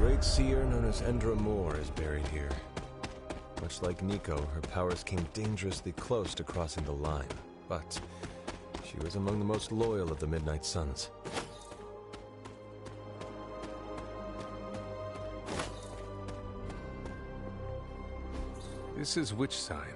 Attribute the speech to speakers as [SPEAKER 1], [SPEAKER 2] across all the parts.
[SPEAKER 1] great seer known as Endra Moore is buried here. Much like Nico, her powers came dangerously close to crossing the line, but she was among the most loyal of the Midnight Suns.
[SPEAKER 2] This is which sign?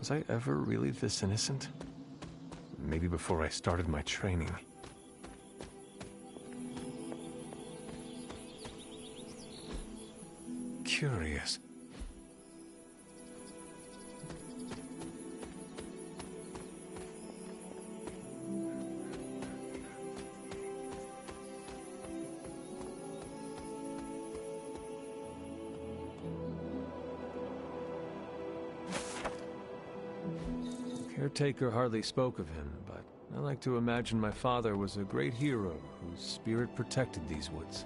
[SPEAKER 1] Was I ever really this innocent? Maybe before I started my training. Curious. Caretaker hardly spoke of him, but I like to imagine my father was a great hero whose spirit protected these woods.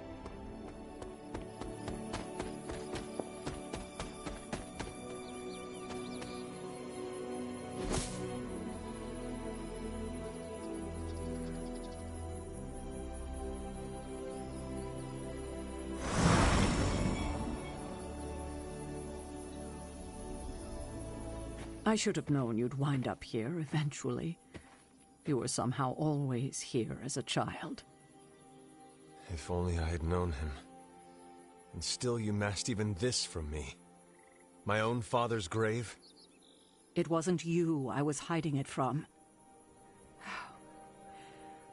[SPEAKER 3] I should have known you'd wind up here eventually. You were somehow always here as a child.
[SPEAKER 1] If only I had known him. And still you masked even this from me. My own father's grave?
[SPEAKER 3] It wasn't you I was hiding it from.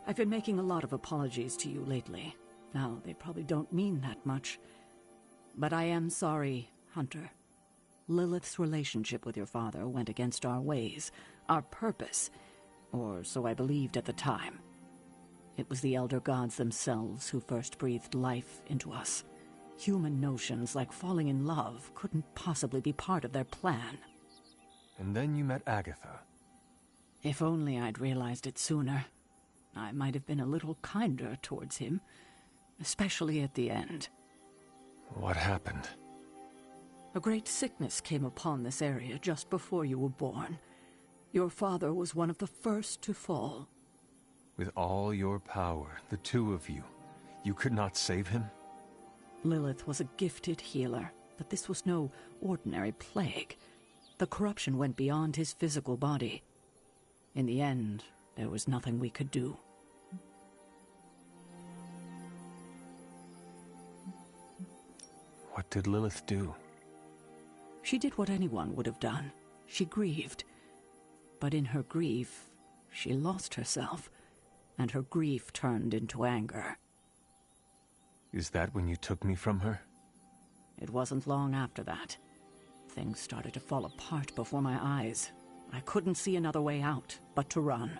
[SPEAKER 3] I've been making a lot of apologies to you lately. Now, they probably don't mean that much. But I am sorry, Hunter. Lilith's relationship with your father went against our ways, our purpose, or so I believed at the time. It was the Elder Gods themselves who first breathed life into us. Human notions like falling in love couldn't possibly be part of their plan.
[SPEAKER 1] And then you met Agatha.
[SPEAKER 3] If only I'd realized it sooner. I might have been a little kinder towards him, especially at the end.
[SPEAKER 1] What happened?
[SPEAKER 3] A great sickness came upon this area just before you were born. Your father was one of the first to fall.
[SPEAKER 1] With all your power, the two of you, you could not save him?
[SPEAKER 3] Lilith was a gifted healer, but this was no ordinary plague. The corruption went beyond his physical body. In the end, there was nothing we could do.
[SPEAKER 1] What did Lilith do?
[SPEAKER 3] She did what anyone would have done. She grieved. But in her grief, she lost herself, and her grief turned into anger.
[SPEAKER 1] Is that when you took me from her?
[SPEAKER 3] It wasn't long after that. Things started to fall apart before my eyes. I couldn't see another way out but to run.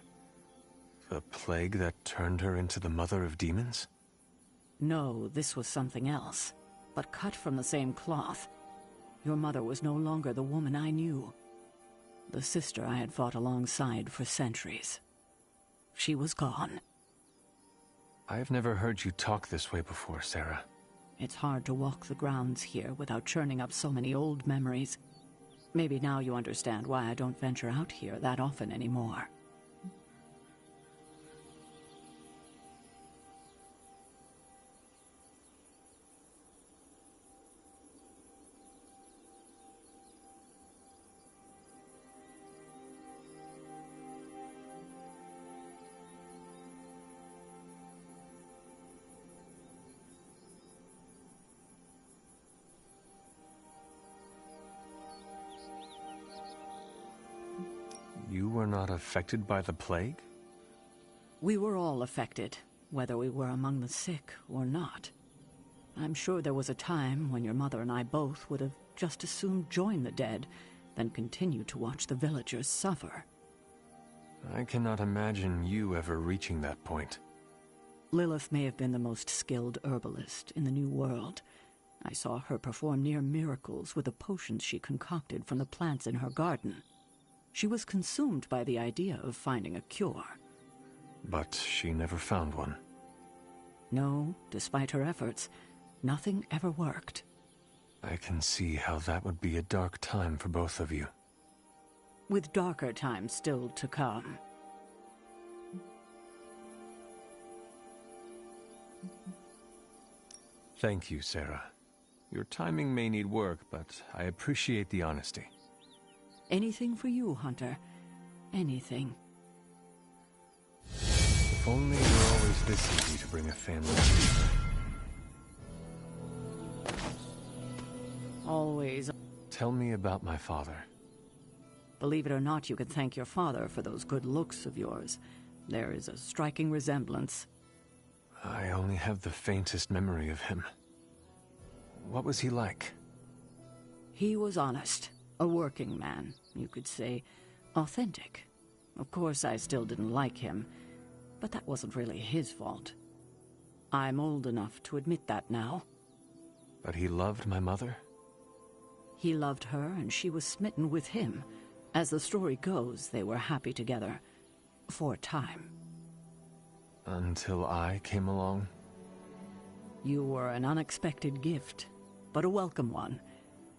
[SPEAKER 1] The plague that turned her into the mother of demons?
[SPEAKER 3] No, this was something else, but cut from the same cloth. Your mother was no longer the woman I knew. The sister I had fought alongside for centuries. She was gone.
[SPEAKER 1] I've never heard you talk this way before, Sarah.
[SPEAKER 3] It's hard to walk the grounds here without churning up so many old memories. Maybe now you understand why I don't venture out here that often anymore.
[SPEAKER 1] You were not affected by the plague?
[SPEAKER 3] We were all affected, whether we were among the sick or not. I'm sure there was a time when your mother and I both would have just as soon join the dead than continue to watch the villagers suffer.
[SPEAKER 1] I cannot imagine you ever reaching that point.
[SPEAKER 3] Lilith may have been the most skilled herbalist in the New World. I saw her perform near miracles with the potions she concocted from the plants in her garden. She was consumed by the idea of finding a cure.
[SPEAKER 1] But she never found one.
[SPEAKER 3] No, despite her efforts, nothing ever worked.
[SPEAKER 1] I can see how that would be a dark time for both of you.
[SPEAKER 3] With darker times still to come.
[SPEAKER 1] Thank you, Sarah. Your timing may need work, but I appreciate the honesty.
[SPEAKER 3] Anything for you, Hunter. Anything.
[SPEAKER 1] If only it were always this easy to bring a family together.
[SPEAKER 3] Always.
[SPEAKER 1] Tell me about my father.
[SPEAKER 3] Believe it or not, you can thank your father for those good looks of yours. There is a striking resemblance.
[SPEAKER 1] I only have the faintest memory of him. What was he like?
[SPEAKER 3] He was honest. A working man, you could say. Authentic. Of course, I still didn't like him, but that wasn't really his fault. I'm old enough to admit that now.
[SPEAKER 1] But he loved my mother?
[SPEAKER 3] He loved her, and she was smitten with him. As the story goes, they were happy together. For a time.
[SPEAKER 1] Until I came along?
[SPEAKER 3] You were an unexpected gift, but a welcome one.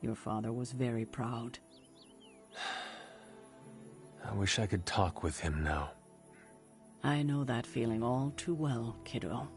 [SPEAKER 3] Your father was very proud.
[SPEAKER 1] I wish I could talk with him now.
[SPEAKER 3] I know that feeling all too well, kiddo.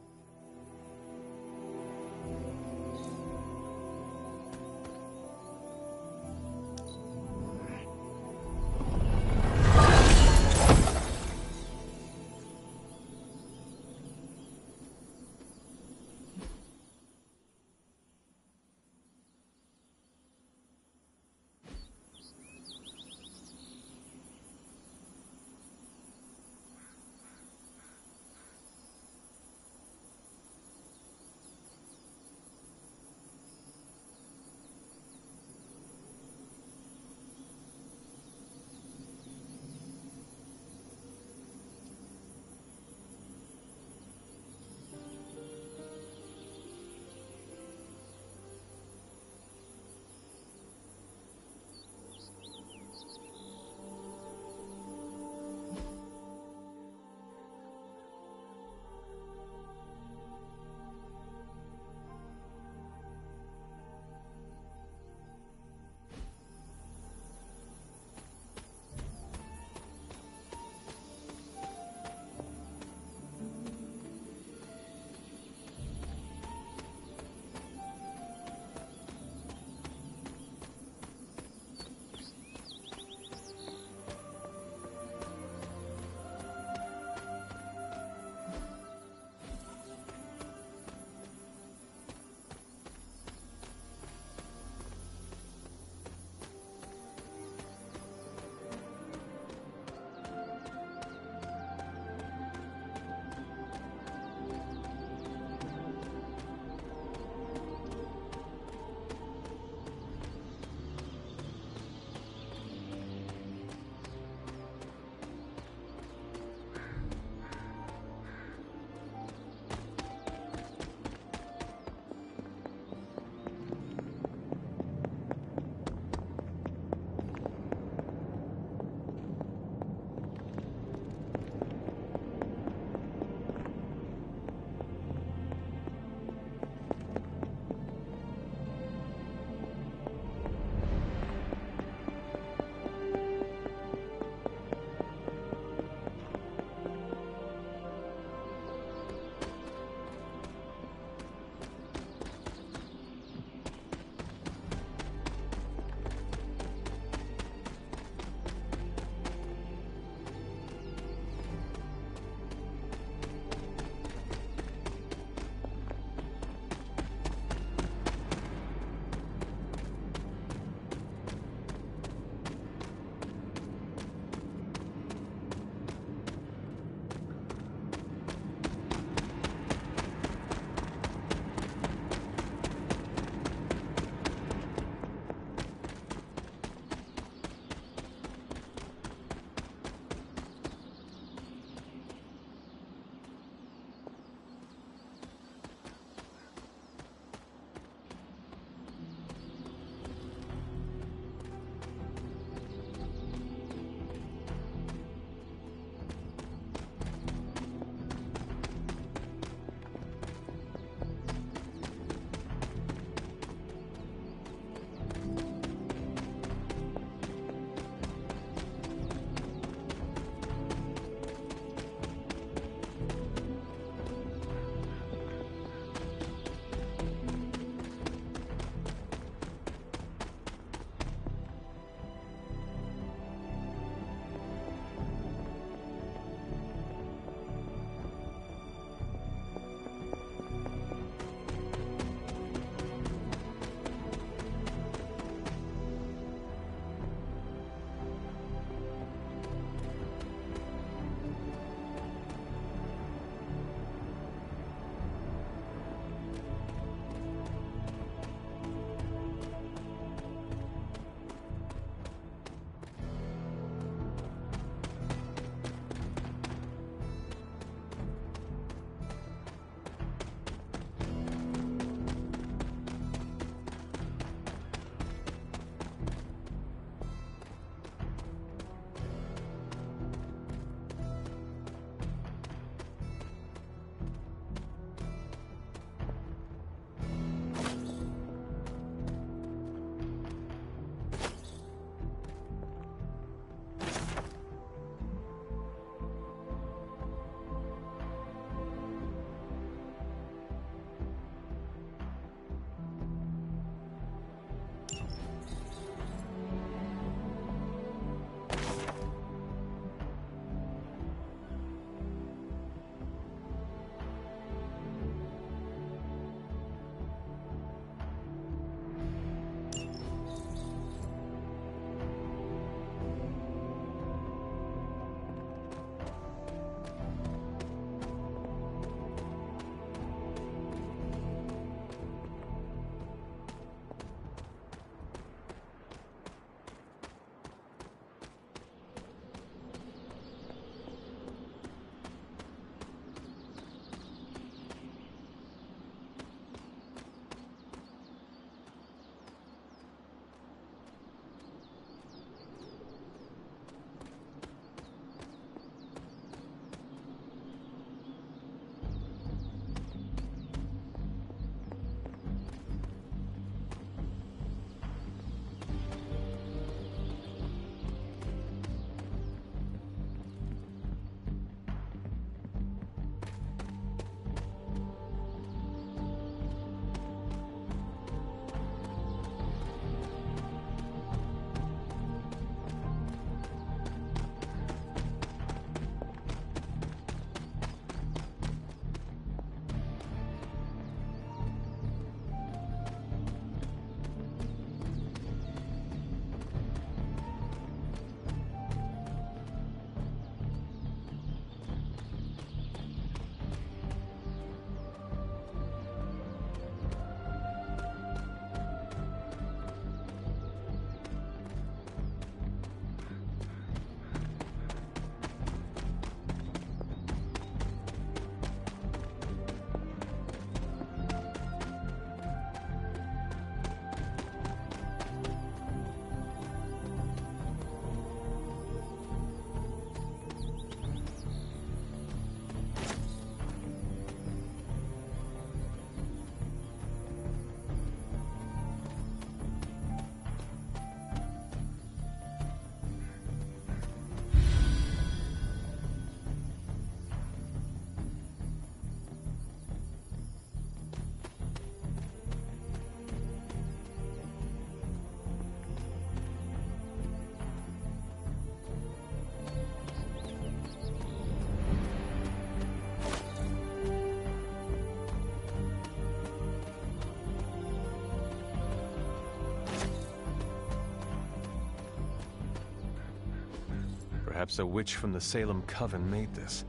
[SPEAKER 1] Perhaps a witch from the Salem Coven made this.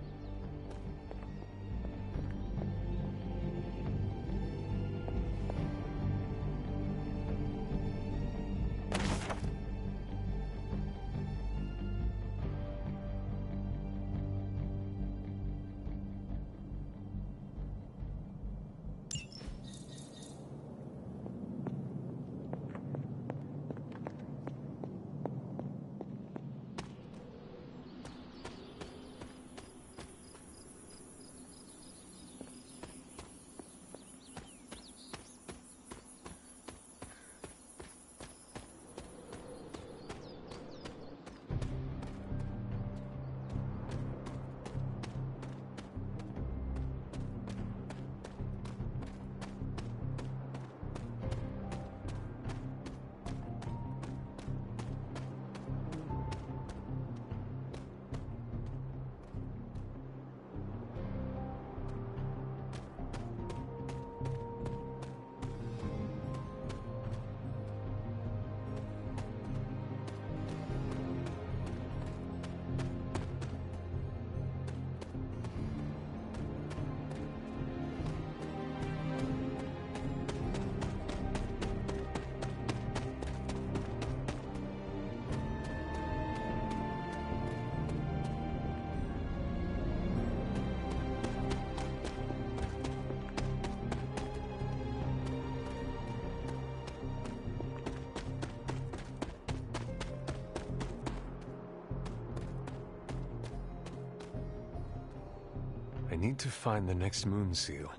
[SPEAKER 1] I need to find the next moon seal.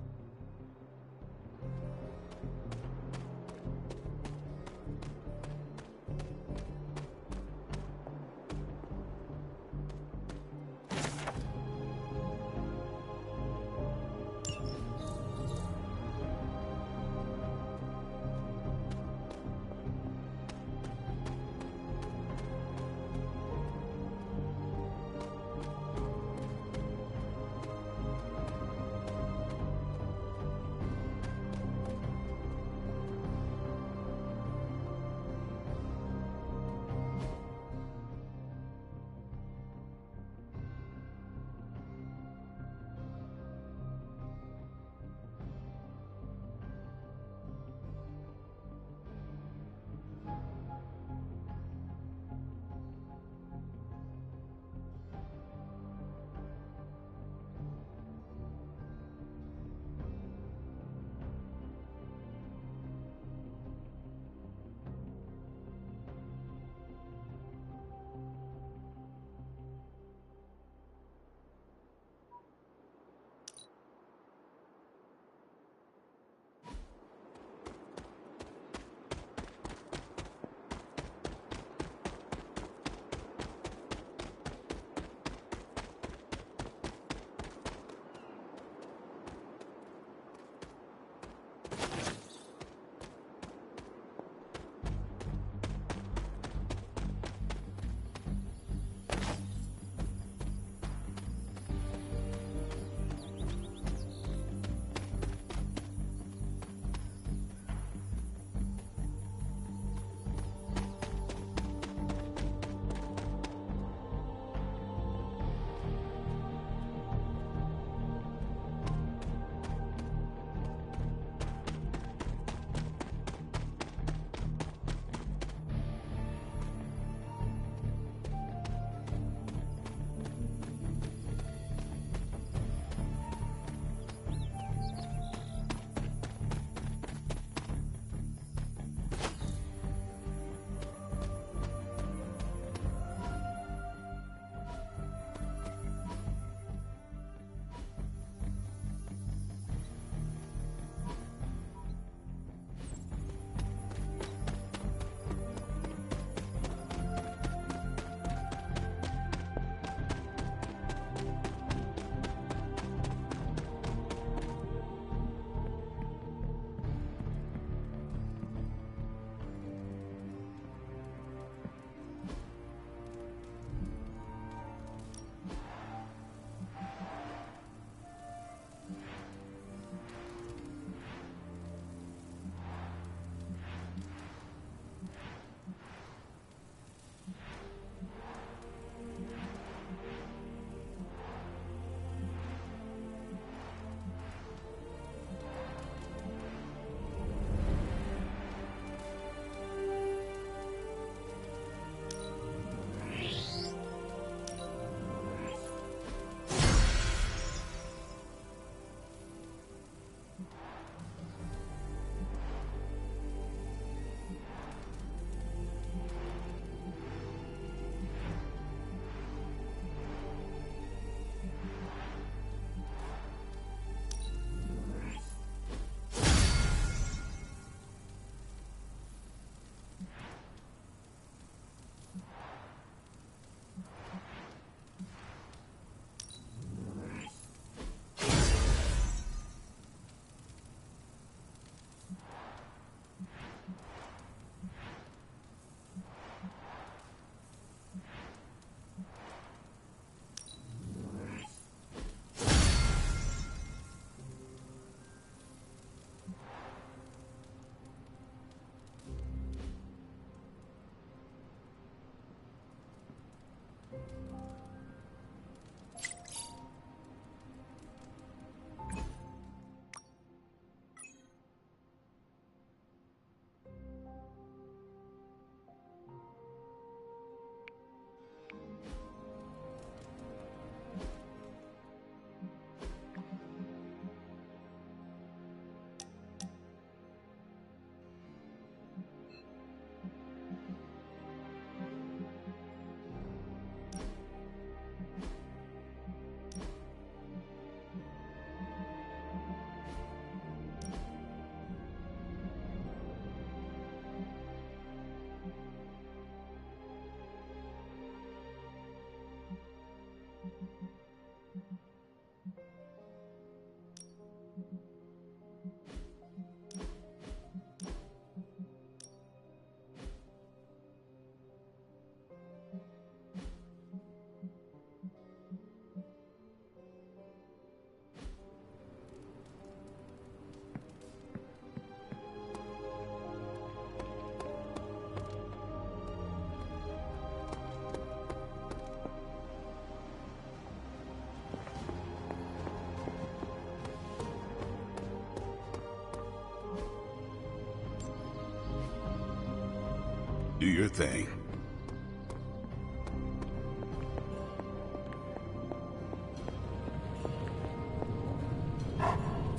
[SPEAKER 2] your thing.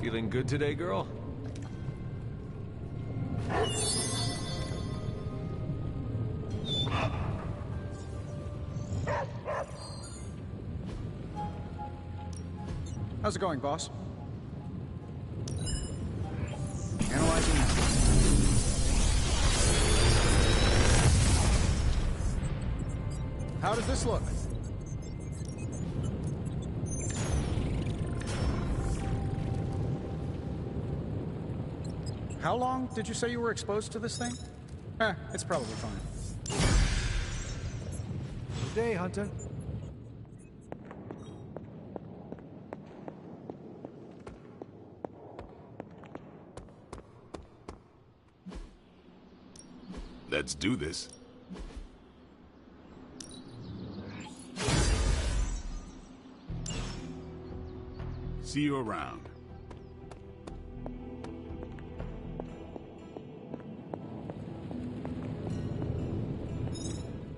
[SPEAKER 1] Feeling good today, girl?
[SPEAKER 4] How's it going, boss? Analyzing. How does this look? How long did you say you were exposed to this thing? It's probably fine.
[SPEAKER 5] Good day, Hunter.
[SPEAKER 2] Let's do this. See you around.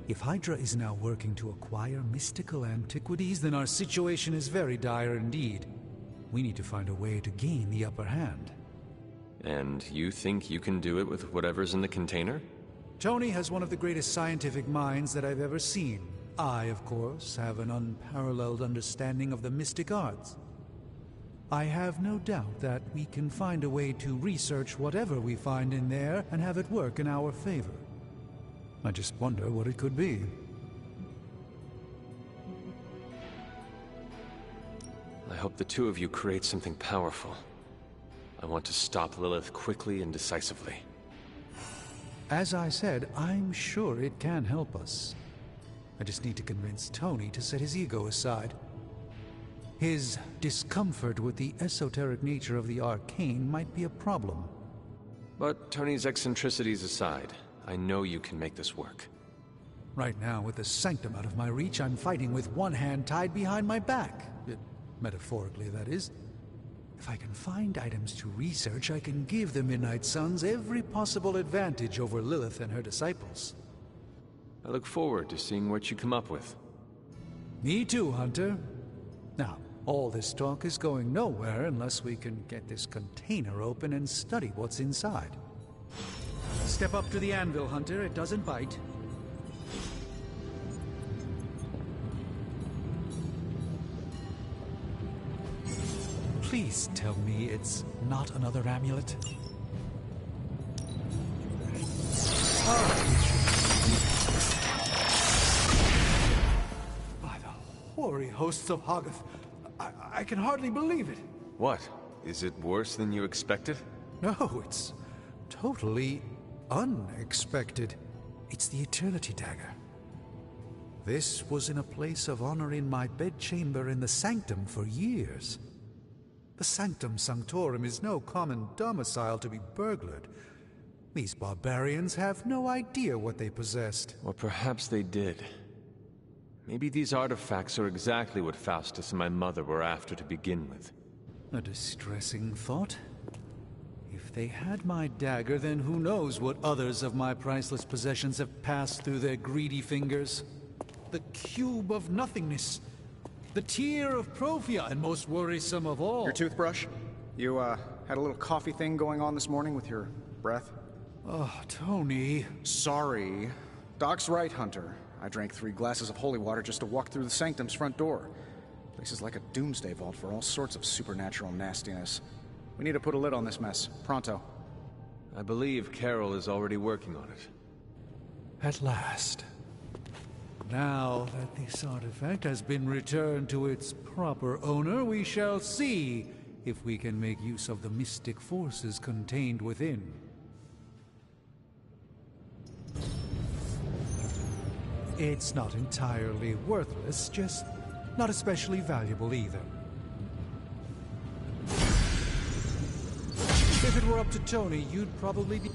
[SPEAKER 5] If Hydra is now working to acquire mystical antiquities, then our situation is very dire indeed. We need to find a way to gain the upper hand.
[SPEAKER 1] And you think you can do it with whatever's in the container?
[SPEAKER 5] Tony has one of the greatest scientific minds that I've ever seen. I, of course, have an unparalleled understanding of the mystic arts. I have no doubt that we can find a way to research whatever we find in there and have it work in our favor. I just wonder what it could be.
[SPEAKER 1] I hope the two of you create something powerful. I want to stop Lilith quickly and decisively.
[SPEAKER 5] As I said, I'm sure it can help us. I just need to convince Tony to set his ego aside. His discomfort with the esoteric nature of the arcane might be a problem.
[SPEAKER 1] But Tony's eccentricities aside, I know you can make this work.
[SPEAKER 5] Right now, with the sanctum out of my reach, I'm fighting with one hand tied behind my back. Metaphorically, that is. If I can find items to research, I can give the Midnight Suns every possible advantage over Lilith and her disciples.
[SPEAKER 1] I look forward to seeing what you come up with.
[SPEAKER 5] Me too, Hunter. Now, all this talk is going nowhere unless we can get this container open and study what's inside. Step up to the anvil, Hunter. It doesn't bite. Please tell me it's not another amulet. By the hoary hosts of Hoggoth, I can hardly believe it.
[SPEAKER 1] What? Is it worse than you expected?
[SPEAKER 5] No, it's totally unexpected. It's the Eternity Dagger. This was in a place of honor in my bedchamber in the Sanctum for years. The Sanctum Sanctorum is no common domicile to be burglared. These barbarians have no idea what they possessed.
[SPEAKER 1] Or perhaps they did. Maybe these artifacts are exactly what Faustus and my mother were after to begin with.
[SPEAKER 5] A distressing thought. If they had my dagger, then who knows what others of my priceless possessions have passed through their greedy fingers. The Cube of Nothingness. The Tear of Profia, and most worrisome of all...
[SPEAKER 4] Your toothbrush? You, had a little coffee thing going on this morning with your breath?
[SPEAKER 5] Oh, Tony...
[SPEAKER 4] Sorry. Doc's right, Hunter. I drank 3 glasses of holy water just to walk through the Sanctum's front door. Place is like a doomsday vault for all sorts of supernatural nastiness. We need to put a lid on this mess. Pronto.
[SPEAKER 1] I believe Carol is already working on it.
[SPEAKER 5] At last. Now that this artifact has been returned to its proper owner, we shall see if we can make use of the mystic forces contained within. It's not entirely worthless, just not especially valuable either. If it were up to Tony, you'd probably be...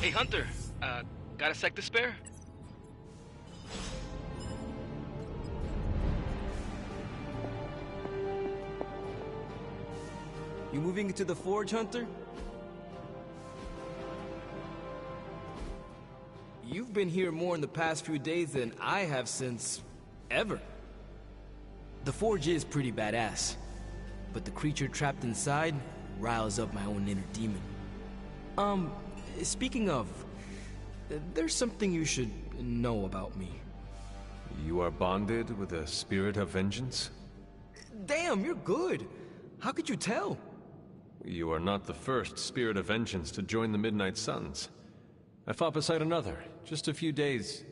[SPEAKER 6] Hey, Hunter. Got a sec to spare?
[SPEAKER 7] You moving into the forge, Hunter? You've been here more in the past few days than I have since... ever. The forge is pretty badass, but the creature trapped inside riles up my own inner demon. Speaking of, there's something you should know about me.
[SPEAKER 1] You are bonded with a spirit of vengeance?
[SPEAKER 7] Damn, you're good. How could you tell?
[SPEAKER 1] You are not the first spirit of vengeance to join the Midnight Suns. I fought beside another, just a few days...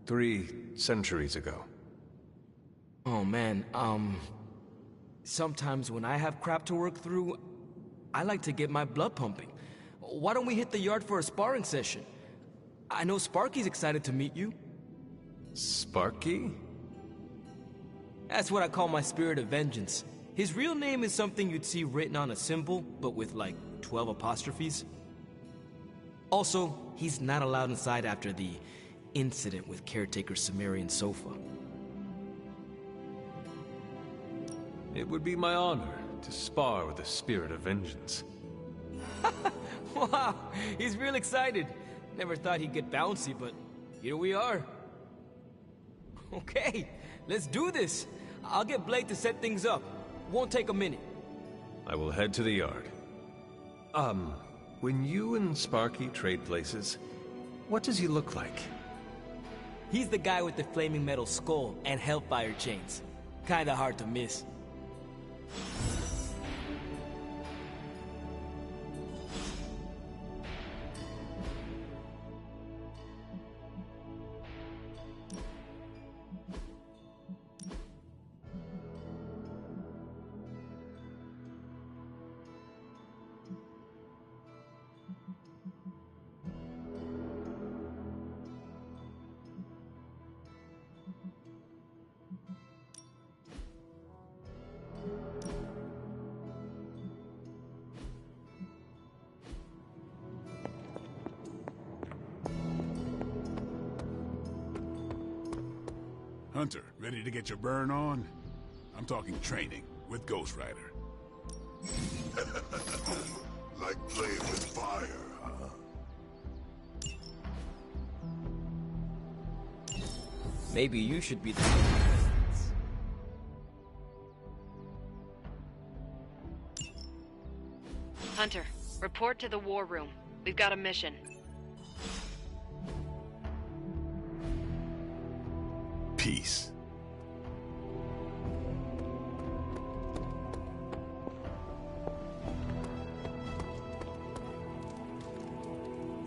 [SPEAKER 1] 3 centuries ago.
[SPEAKER 7] Oh man, sometimes when I have crap to work through, I like to get my blood pumping. Why don't we hit the yard for a sparring session? I know Sparky's excited to meet you.
[SPEAKER 1] Sparky?
[SPEAKER 7] That's what I call my spirit of vengeance. His real name is something you'd see written on a symbol, but with like 12 apostrophes. Also, he's not allowed inside after the incident with caretaker Sumerian sofa.
[SPEAKER 1] It would be my honor to spar with the spirit of vengeance.
[SPEAKER 7] Wow, he's real excited. Never thought he'd get bouncy, but here we are. Okay, let's do this. I'll get Blake to set things up. Won't take a minute.
[SPEAKER 1] I will head to the yard. When you and Sparky trade places, what does he look like?
[SPEAKER 7] He's the guy with the flaming metal skull and hellfire chains. Kinda hard to miss.
[SPEAKER 2] Hunter, ready to get your burn on? I'm talking training with Ghost Rider.
[SPEAKER 8] Like playing with fire, huh?
[SPEAKER 7] Maybe you should be the...
[SPEAKER 9] Hunter, report to the war room. We've got a mission.
[SPEAKER 2] Peace.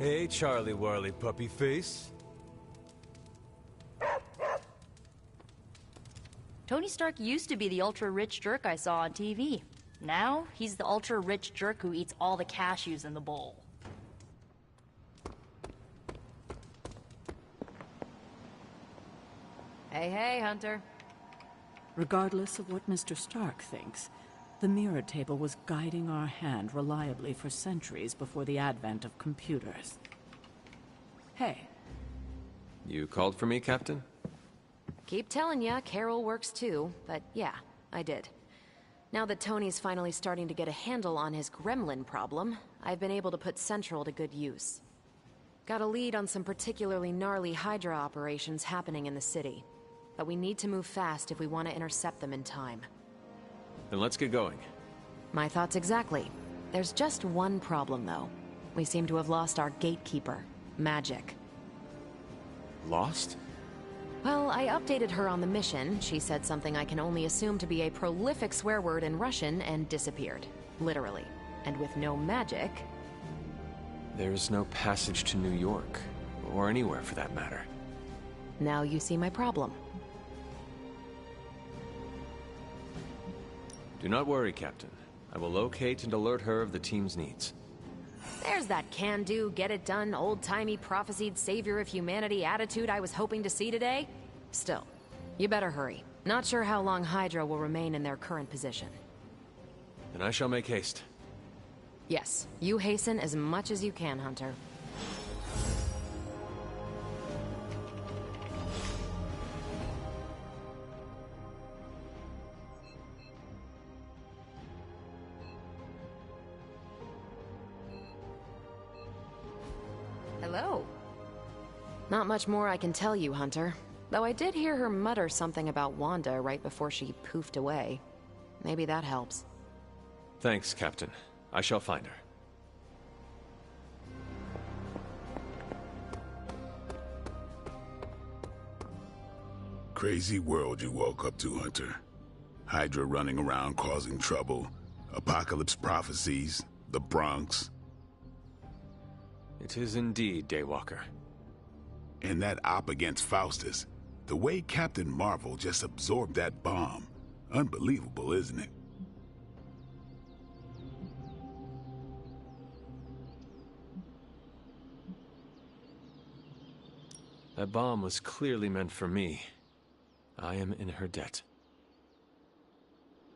[SPEAKER 1] Hey, Charlie Warley puppy face.
[SPEAKER 10] Tony Stark used to be the ultra-rich jerk I saw on TV. Now, he's the ultra-rich jerk who eats all the cashews in the bowl. Hey, hey, Hunter.
[SPEAKER 3] Regardless of what Mr. Stark thinks, the mirror table was guiding our hand reliably for centuries before the advent of computers. Hey.
[SPEAKER 1] You called for me, Captain?
[SPEAKER 9] Keep telling ya, Carol works too, but yeah, I did. Now that Tony's finally starting to get a handle on his gremlin problem, I've been able to put Central to good use. Got a lead on some particularly gnarly Hydra operations happening in the city. But we need to move fast if we want to intercept them in time.
[SPEAKER 1] Then let's get going.
[SPEAKER 9] My thoughts exactly. There's just one problem, though. We seem to have lost our gatekeeper, Magic.
[SPEAKER 1] Lost?
[SPEAKER 9] Well, I updated her on the mission. She said something I can only assume to be a prolific swear word in Russian and disappeared. Literally. And with no magic...
[SPEAKER 1] There's no passage to New York, or anywhere for that matter.
[SPEAKER 9] Now you see my problem.
[SPEAKER 1] Do not worry, Captain. I will locate and alert her of the team's needs.
[SPEAKER 9] There's that can-do, get-it-done, old-timey prophesied savior of humanity attitude I was hoping to see today. Still, you better hurry. Not sure how long Hydra will remain in their current position.
[SPEAKER 1] Then I shall make haste.
[SPEAKER 9] Yep. Yes, you hasten as much as you can, Hunter.
[SPEAKER 10] Hello.
[SPEAKER 9] Not much more I can tell you, Hunter. Though I did hear her mutter something about Wanda right before she poofed away. Maybe that helps.
[SPEAKER 1] Thanks, Captain. I shall find her.
[SPEAKER 2] Crazy world you woke up to, Hunter. Hydra running around causing trouble. Apocalypse prophecies. The Bronx.
[SPEAKER 1] It is indeed, Daywalker.
[SPEAKER 2] And that op against Faustus. The way Captain Marvel just absorbed that bomb. Unbelievable, isn't it?
[SPEAKER 1] That bomb was clearly meant for me. I am in her debt.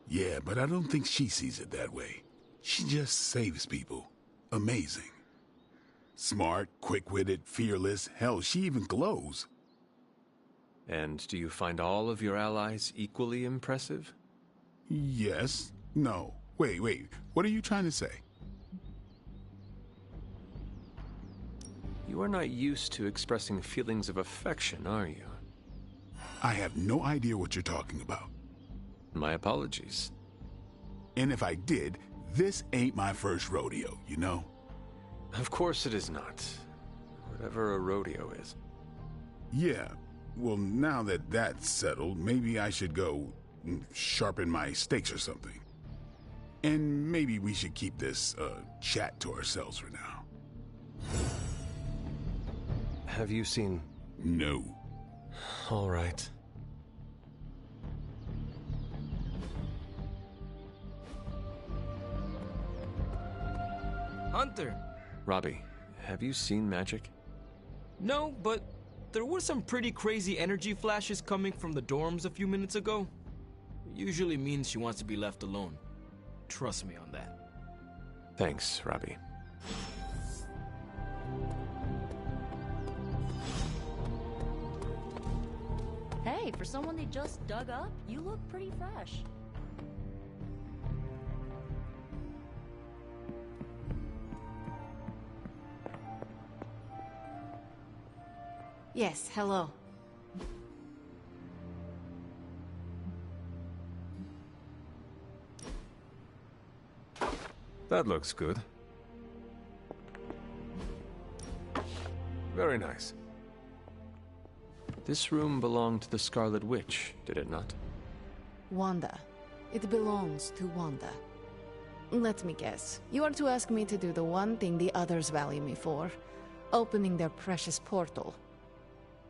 [SPEAKER 2] Yeah, but I don't think she sees it that way. She just saves people. Amazing. Smart, quick-witted, fearless. Hell, she even glows.
[SPEAKER 1] And do you find all of your allies equally impressive?
[SPEAKER 2] Yes. No. Wait. What are you trying to say?
[SPEAKER 1] You are not used to expressing feelings of affection, are you?
[SPEAKER 2] I have no idea what you're talking about.
[SPEAKER 1] My apologies.
[SPEAKER 2] And if I did, this ain't my first rodeo, you know?
[SPEAKER 1] Of course it is not. Whatever a rodeo is.
[SPEAKER 2] Yeah. Well, now that that's settled, maybe I should go sharpen my stakes or something. And maybe we should keep this chat to ourselves for now.
[SPEAKER 1] Have you seen...
[SPEAKER 2] No.
[SPEAKER 1] All right.
[SPEAKER 7] Hunter.
[SPEAKER 1] Robbie, have you seen magic?
[SPEAKER 7] No, but there were some pretty crazy energy flashes coming from the dorms a few minutes ago. It usually means she wants to be left alone. Trust me on that.
[SPEAKER 1] Thanks, Robbie.
[SPEAKER 10] Hey, for someone they just dug up, you look pretty fresh.
[SPEAKER 9] Yes, hello.
[SPEAKER 1] That looks good. Very nice. This room belonged to the Scarlet Witch, did it not?
[SPEAKER 11] Wanda. It belongs to Wanda. Let me guess. You are to ask me to do the one thing the others value me for. Opening their precious portal.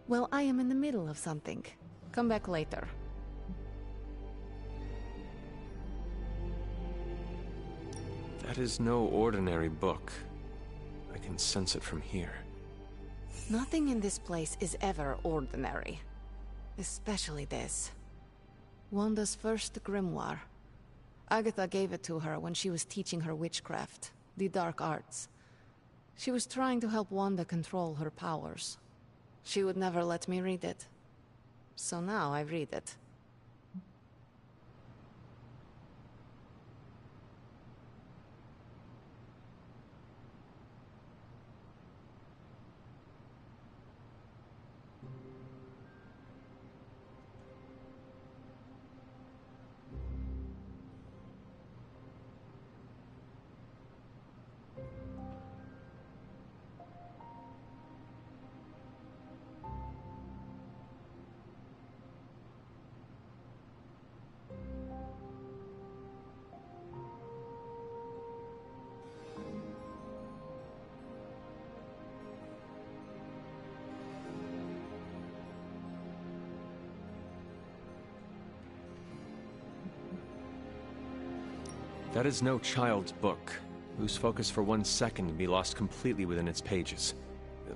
[SPEAKER 11] Well, I am in the middle of something. Come back later.
[SPEAKER 1] That is no ordinary book. I can sense it from here.
[SPEAKER 11] Nothing in this place is ever ordinary. Especially this. Wanda's first grimoire. Agatha gave it to her when she was teaching her witchcraft, the dark arts. She was trying to help Wanda control her powers. She would never let me read it. So now I read it.
[SPEAKER 1] That is no child's book. Lose focus for 1 second and be lost completely within its pages.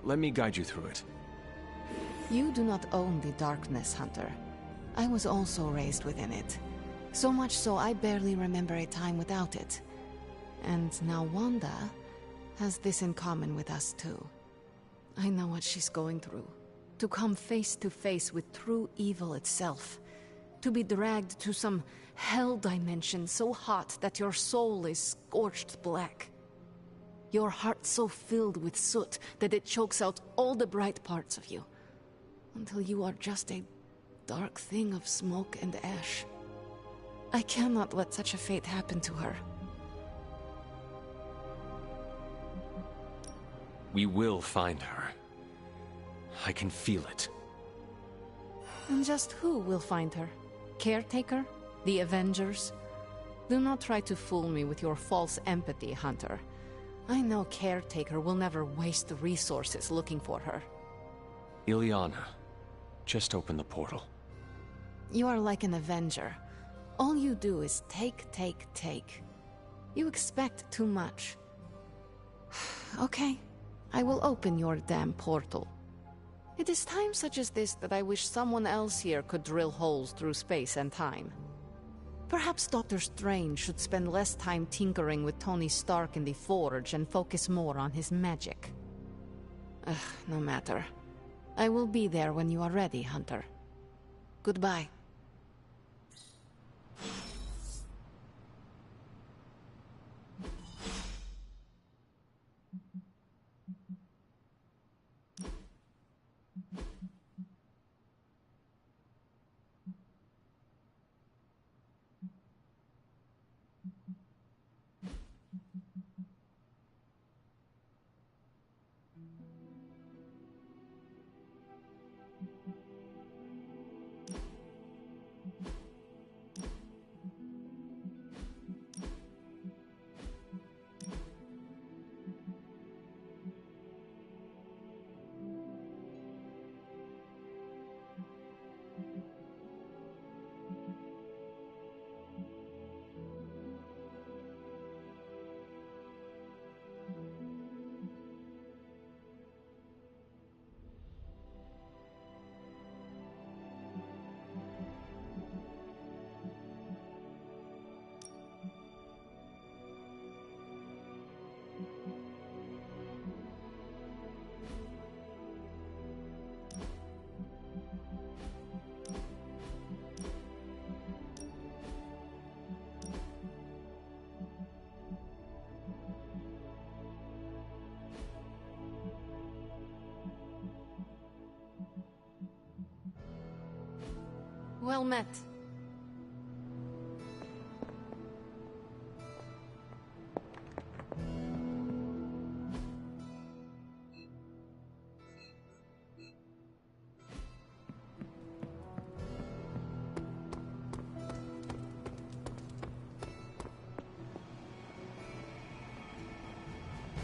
[SPEAKER 1] Let me guide you through it.
[SPEAKER 11] You do not own the darkness, Hunter. I was also raised within it. So much so I barely remember a time without it. And now Wanda has this in common with us too. I know what she's going through. To come face to face with true evil itself. To be dragged to some hell dimension so hot that your soul is scorched black. Your heart so filled with soot that it chokes out all the bright parts of you. Until you are just a dark thing of smoke and ash. I cannot let such a fate happen to her.
[SPEAKER 1] We will find her. I can feel it.
[SPEAKER 11] And just who will find her? Caretaker? The Avengers? Do not try to fool me with your false empathy, Hunter. I know Caretaker will never waste the resources looking for her.
[SPEAKER 1] Ileana, just open the portal.
[SPEAKER 11] You are like an Avenger. All you do is take, take, take. You expect too much. Okay, I will open your damn portal. It is times such as this that I wish someone else here could drill holes through space and time. Perhaps Doctor Strange should spend less time tinkering with Tony Stark in the Forge and focus more on his magic. No matter. I will be there when you are ready, Hunter. Goodbye. Well met.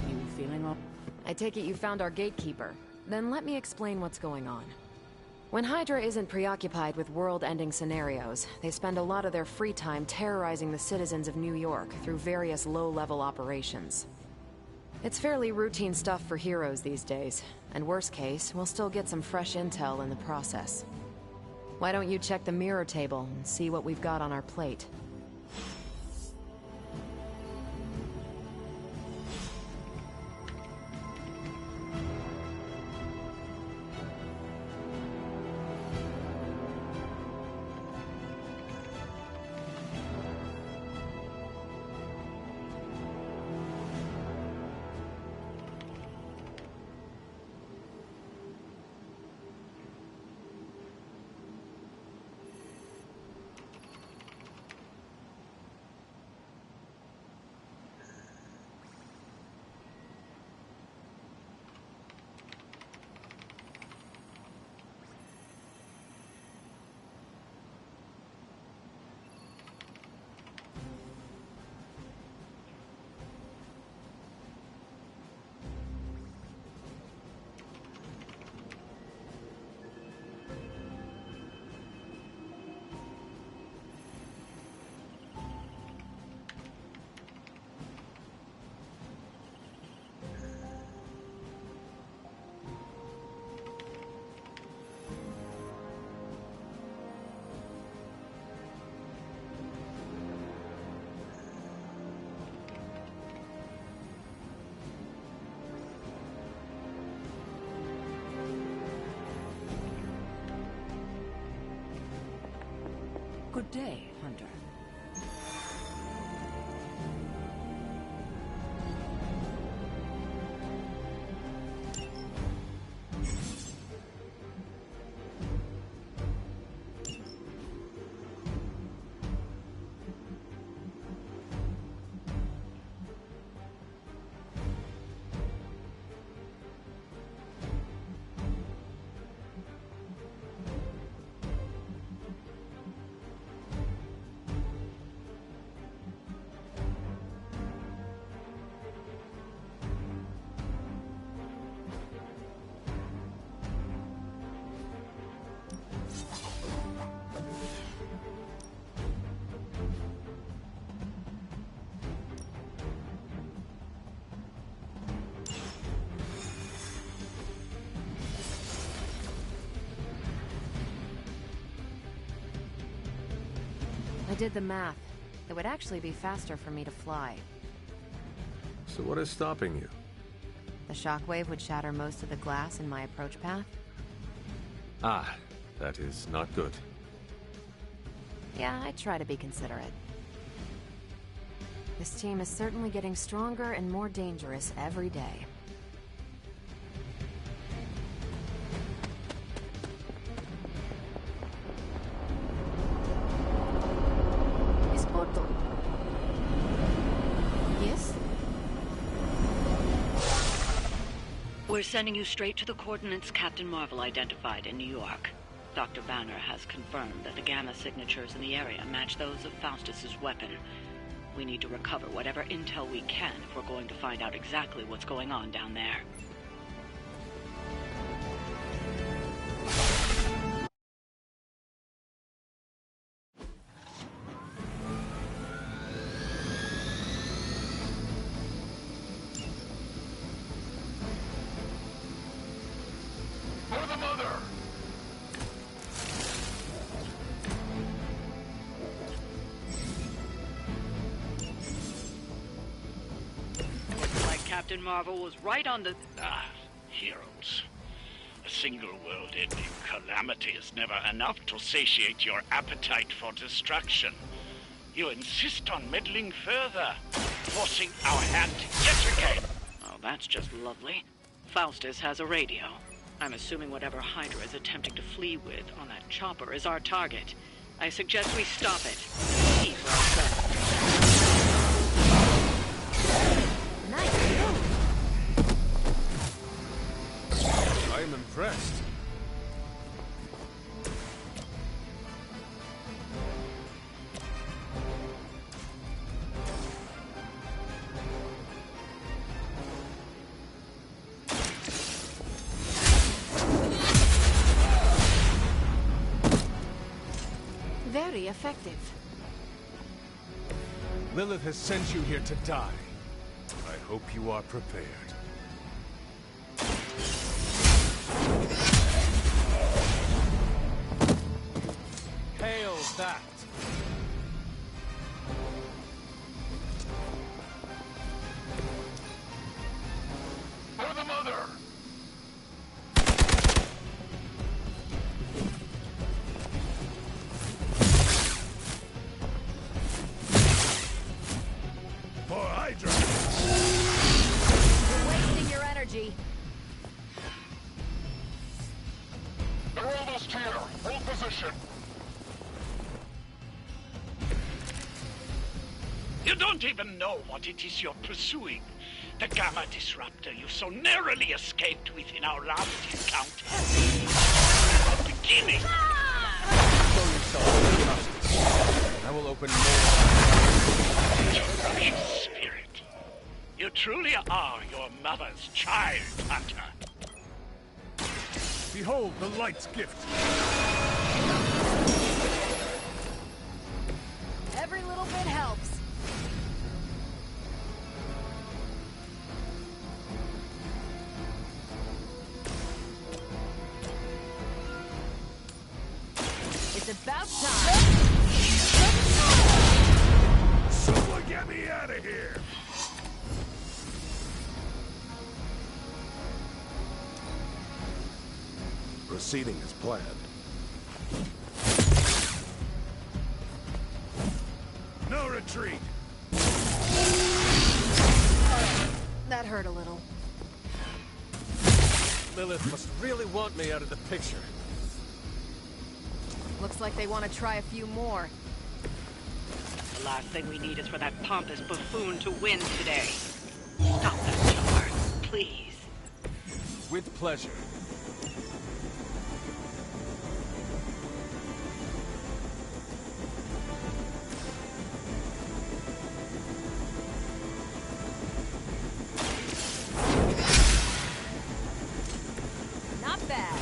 [SPEAKER 3] You feeling all...
[SPEAKER 9] I take it you found our gatekeeper. Then let me explain what's going on. When Hydra isn't preoccupied with world-ending scenarios, they spend a lot of their free time terrorizing the citizens of New York through various low-level operations. It's fairly routine stuff for heroes these days, and worst case, we'll still get some fresh intel in the process. Why don't you check the mirror table and see what we've got on our plate?
[SPEAKER 3] Good day, Hunter.
[SPEAKER 9] I did the math. It would actually be faster for me to fly.
[SPEAKER 1] So what is stopping you?
[SPEAKER 9] The shockwave would shatter most of the glass in my approach path.
[SPEAKER 1] Ah, that is not good.
[SPEAKER 9] Yeah, I try to be considerate. This team is certainly getting stronger and more dangerous every day.
[SPEAKER 3] Yes?
[SPEAKER 12] We're sending you straight to the coordinates Captain Marvel identified in New York. Dr. Banner has confirmed that the gamma signatures in the area match those of Faustus's weapon. We need to recover whatever intel we can if we're going to find out exactly what's going on down there.
[SPEAKER 8] For the mother!
[SPEAKER 12] Looks like Captain Marvel was right on the...
[SPEAKER 13] Heroes. A single world-ending calamity is never enough to satiate your appetite for destruction. You insist on meddling further, forcing our hand yet again.
[SPEAKER 12] Oh, that's just lovely. Faustus has a radio. I'm assuming whatever Hydra is attempting to flee with on that chopper is our target. I suggest we stop it. See for ourselves.
[SPEAKER 9] Nice move.
[SPEAKER 1] I am impressed.
[SPEAKER 11] Very effective.
[SPEAKER 1] Lilith has sent you here to die. I hope you are prepared. Hail that!
[SPEAKER 8] For the mother!
[SPEAKER 2] For Hydra!
[SPEAKER 9] You're wasting your energy.
[SPEAKER 8] They're almost here! Hold position!
[SPEAKER 13] You don't even know what it is you're pursuing. The gamma disruptor you so narrowly escaped with in our last encounter. The beginning.
[SPEAKER 1] Show yourself. I will open more.
[SPEAKER 13] Your precious spirit. You truly are your mother's child, Hunter.
[SPEAKER 2] Behold the light's gift!
[SPEAKER 9] Every little bit helps. It's about time.
[SPEAKER 2] Someone get me out of here!
[SPEAKER 8] Proceeding as planned.
[SPEAKER 14] retreat!
[SPEAKER 9] That hurt a little.
[SPEAKER 1] Lilith must really want me out of the picture.
[SPEAKER 9] Looks like they want to try a few more.
[SPEAKER 12] The last thing we need is for that pompous buffoon to win today. Stop that, Charles, please.
[SPEAKER 1] With pleasure.
[SPEAKER 9] Not bad.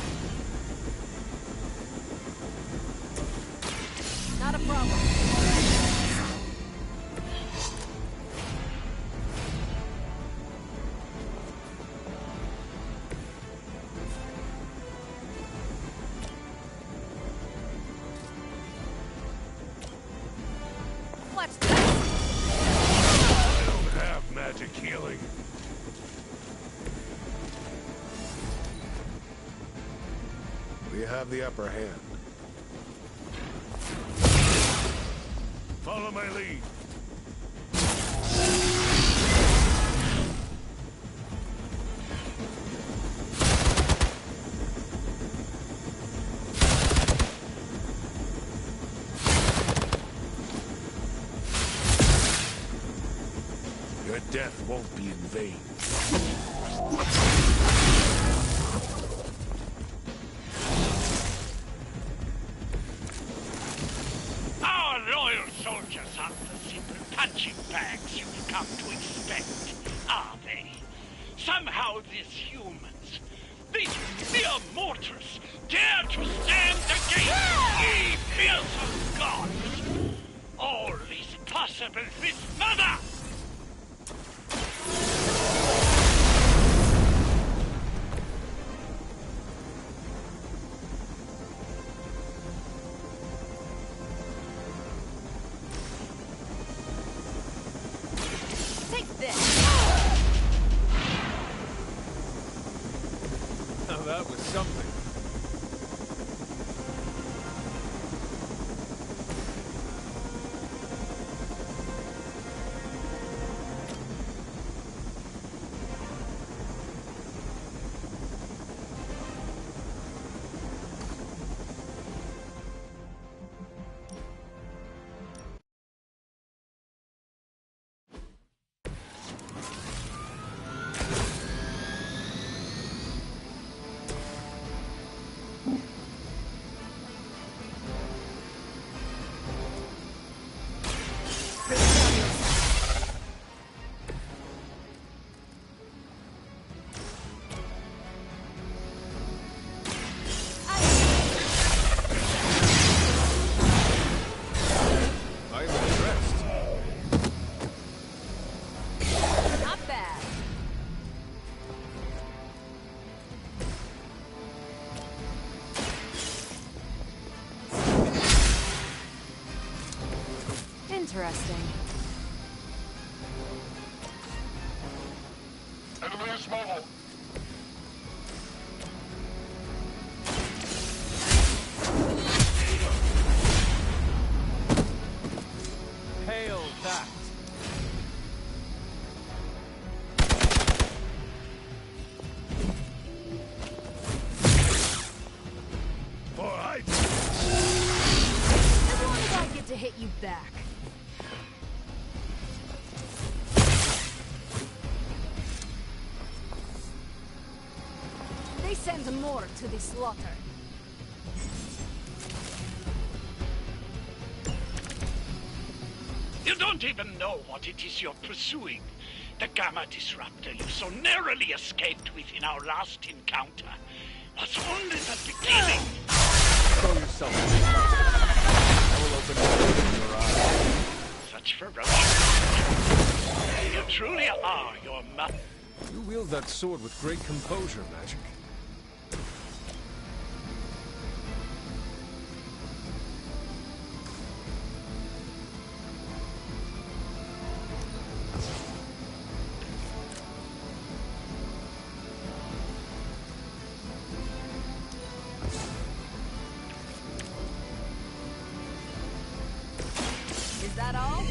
[SPEAKER 9] Not a problem. Watch this.
[SPEAKER 14] I don't have magic healing. We have the upper hand. Follow my lead. Your death won't be in vain.
[SPEAKER 13] Our loyal soldiers aren't the simple punching bags you've come to expect, are they? Somehow these humans, these mere mortals, dare to stand against ye fearsome gods! All is possible with Mother!
[SPEAKER 9] Take this.
[SPEAKER 1] Now that was something. I'm impressed.
[SPEAKER 9] Not bad. Interesting.
[SPEAKER 8] Enemy is mobile.
[SPEAKER 1] Hail that.
[SPEAKER 14] Alright.
[SPEAKER 9] As long as I get to hit you back. They send more to the slaughter.
[SPEAKER 13] You don't even know what it is you're pursuing. The Gamma Disruptor you so narrowly escaped with in our last encounter was only the beginning.
[SPEAKER 1] Show yourself. I will open it in your eyes.
[SPEAKER 13] Such ferocious. You truly are your mother.
[SPEAKER 1] You wield that sword with great composure, Magic.
[SPEAKER 9] Is that all?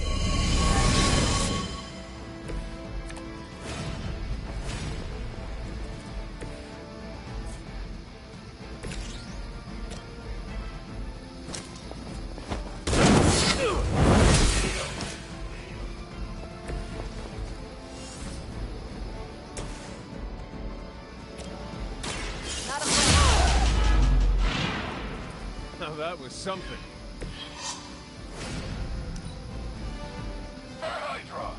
[SPEAKER 15] that was something.
[SPEAKER 8] Hydra!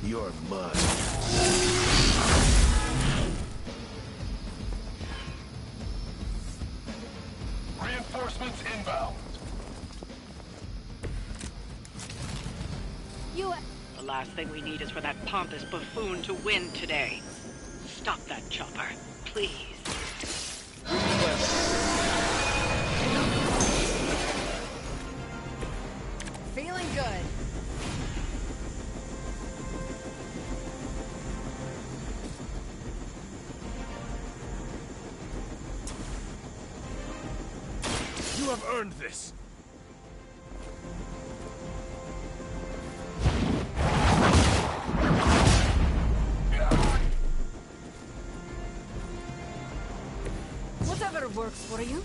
[SPEAKER 14] You're mud.
[SPEAKER 8] Reinforcements inbound.
[SPEAKER 12] The last thing we need is for that pompous buffoon to win today. Stop that chopper, please.
[SPEAKER 11] Feeling good.
[SPEAKER 15] You have earned this.
[SPEAKER 11] Whatever works for you.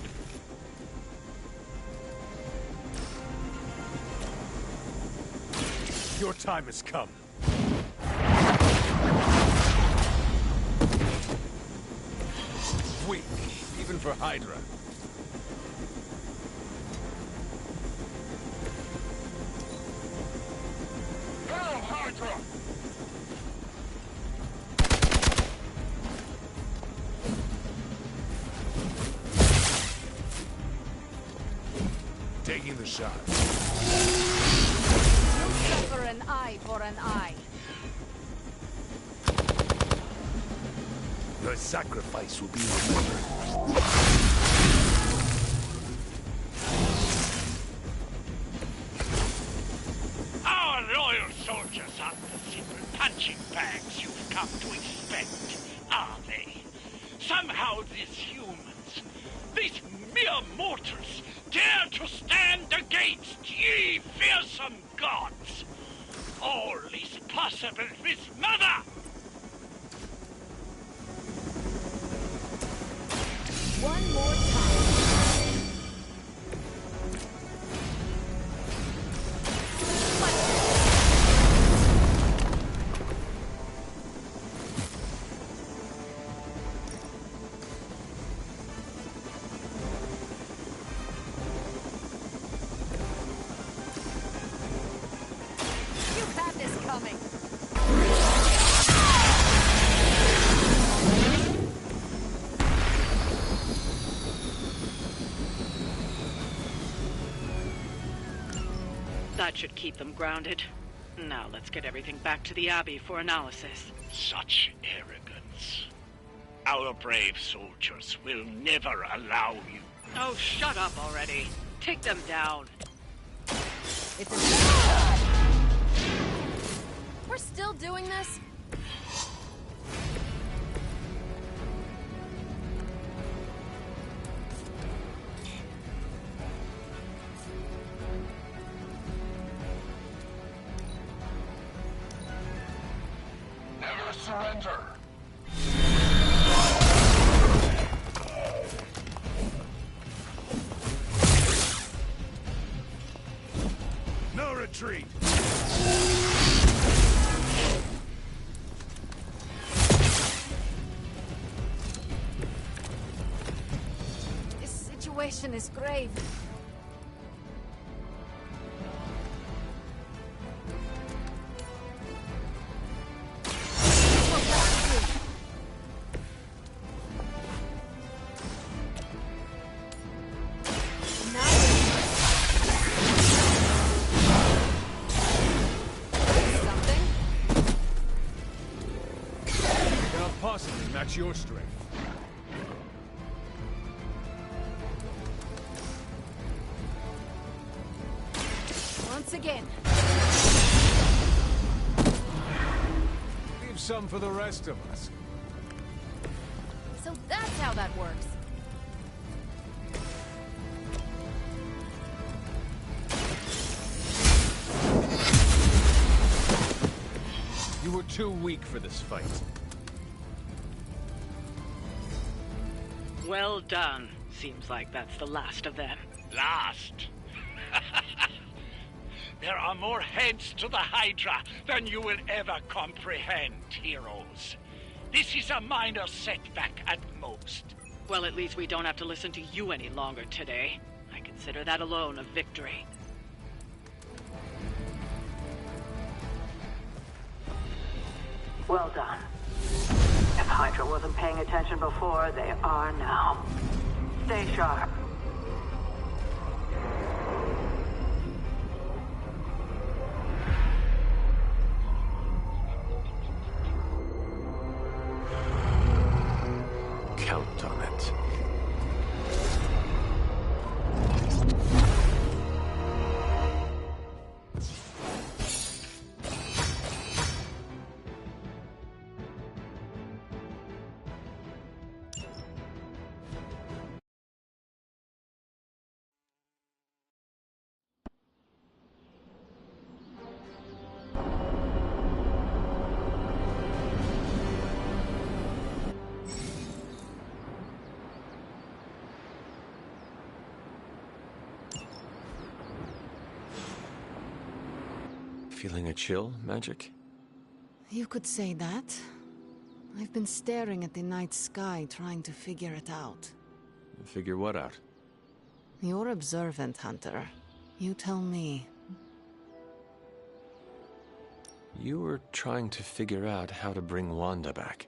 [SPEAKER 15] Your time has come. Weak, even for Hydra.
[SPEAKER 8] Hail Hydra!
[SPEAKER 14] Taking the shot.
[SPEAKER 11] You suffer an eye for an eye.
[SPEAKER 14] Your sacrifice will be remembered.
[SPEAKER 13] Our loyal soldiers aren't the simple punching bags you've come to expect, are they? Somehow these humans, these mere mortals, dare to stand against ye fearsome gods. All is possible with Mother!
[SPEAKER 11] One more time. You had this coming.
[SPEAKER 12] That should keep them grounded. Now let's get everything back to the Abbey for analysis.
[SPEAKER 13] Such arrogance. Our brave soldiers will never allow you.
[SPEAKER 12] Oh, shut up already. Take them down.
[SPEAKER 11] It's a
[SPEAKER 9] We're still doing this?
[SPEAKER 8] Never surrender.
[SPEAKER 14] No retreat.
[SPEAKER 11] This situation is grave.
[SPEAKER 15] Cannot possibly match your strength.
[SPEAKER 11] Once again.
[SPEAKER 15] Leave some for the rest of us.
[SPEAKER 9] So that's how that works.
[SPEAKER 15] You were too weak for this fight.
[SPEAKER 12] Well done. Seems like that's the last of them.
[SPEAKER 13] Last? There are more heads to the Hydra than you will ever comprehend, heroes. This is a minor setback at most.
[SPEAKER 12] Well, at least we don't have to listen to you any longer today. I consider that alone a victory.
[SPEAKER 16] Well done. If Hydra wasn't paying attention before, they are now. Stay sharp.
[SPEAKER 1] Count on it. Feeling a chill, Magic?
[SPEAKER 11] You could say that. I've been staring at the night sky, trying to figure it out.
[SPEAKER 1] Figure what out?
[SPEAKER 11] You're observant, Hunter. You tell me.
[SPEAKER 1] You were trying to figure out how to bring Wanda back.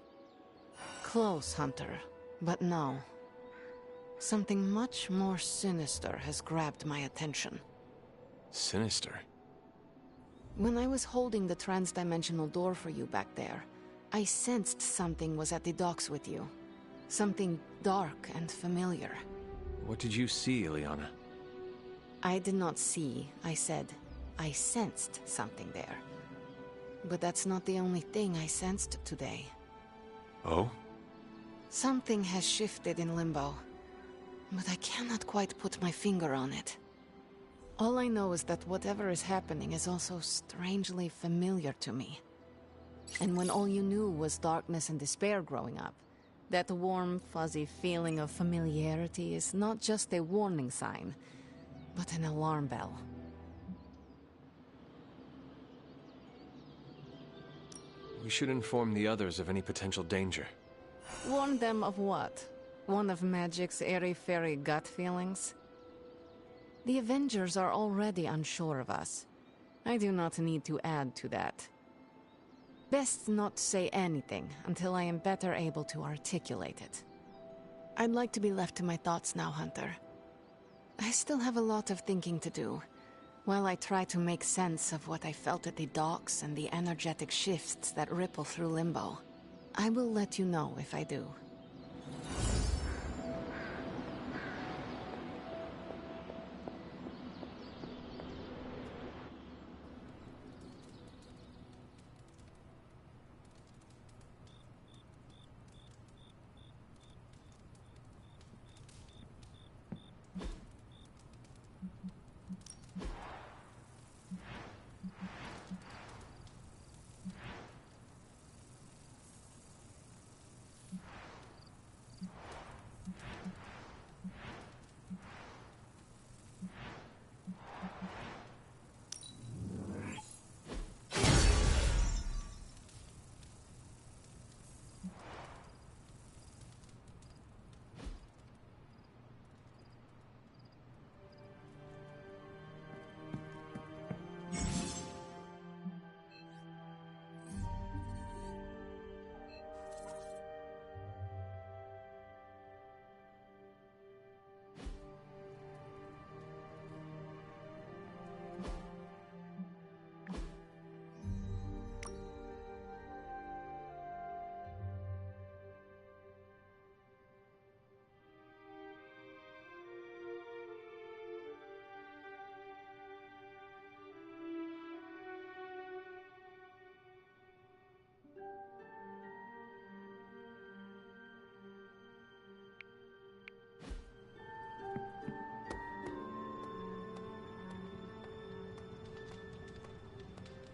[SPEAKER 11] Close, Hunter. But no. Something much more sinister has grabbed my attention.
[SPEAKER 1] Sinister?
[SPEAKER 11] When I was holding the transdimensional door for you back there, I sensed something was at the docks with you. Something dark and familiar.
[SPEAKER 1] What did you see, Ileana?
[SPEAKER 11] I did not see, I said. I sensed something there. But that's not the only thing I sensed today.
[SPEAKER 1] Oh?
[SPEAKER 11] Something has shifted in Limbo, but I cannot quite put my finger on it. All I know is that whatever is happening is also strangely familiar to me. And when all you knew was darkness and despair growing up, that warm, fuzzy feeling of familiarity is not just a warning sign, but an alarm bell.
[SPEAKER 1] We should inform the others of any potential danger.
[SPEAKER 11] Warn them of what? One of Magic's airy-fairy gut feelings? The Avengers are already unsure of us. I do not need to add to that. Best not say anything until I am better able to articulate it. I'd like to be left to my thoughts now, Hunter. I still have a lot of thinking to do, while I try to make sense of what I felt at the docks and the energetic shifts that ripple through Limbo. I will let you know if I do.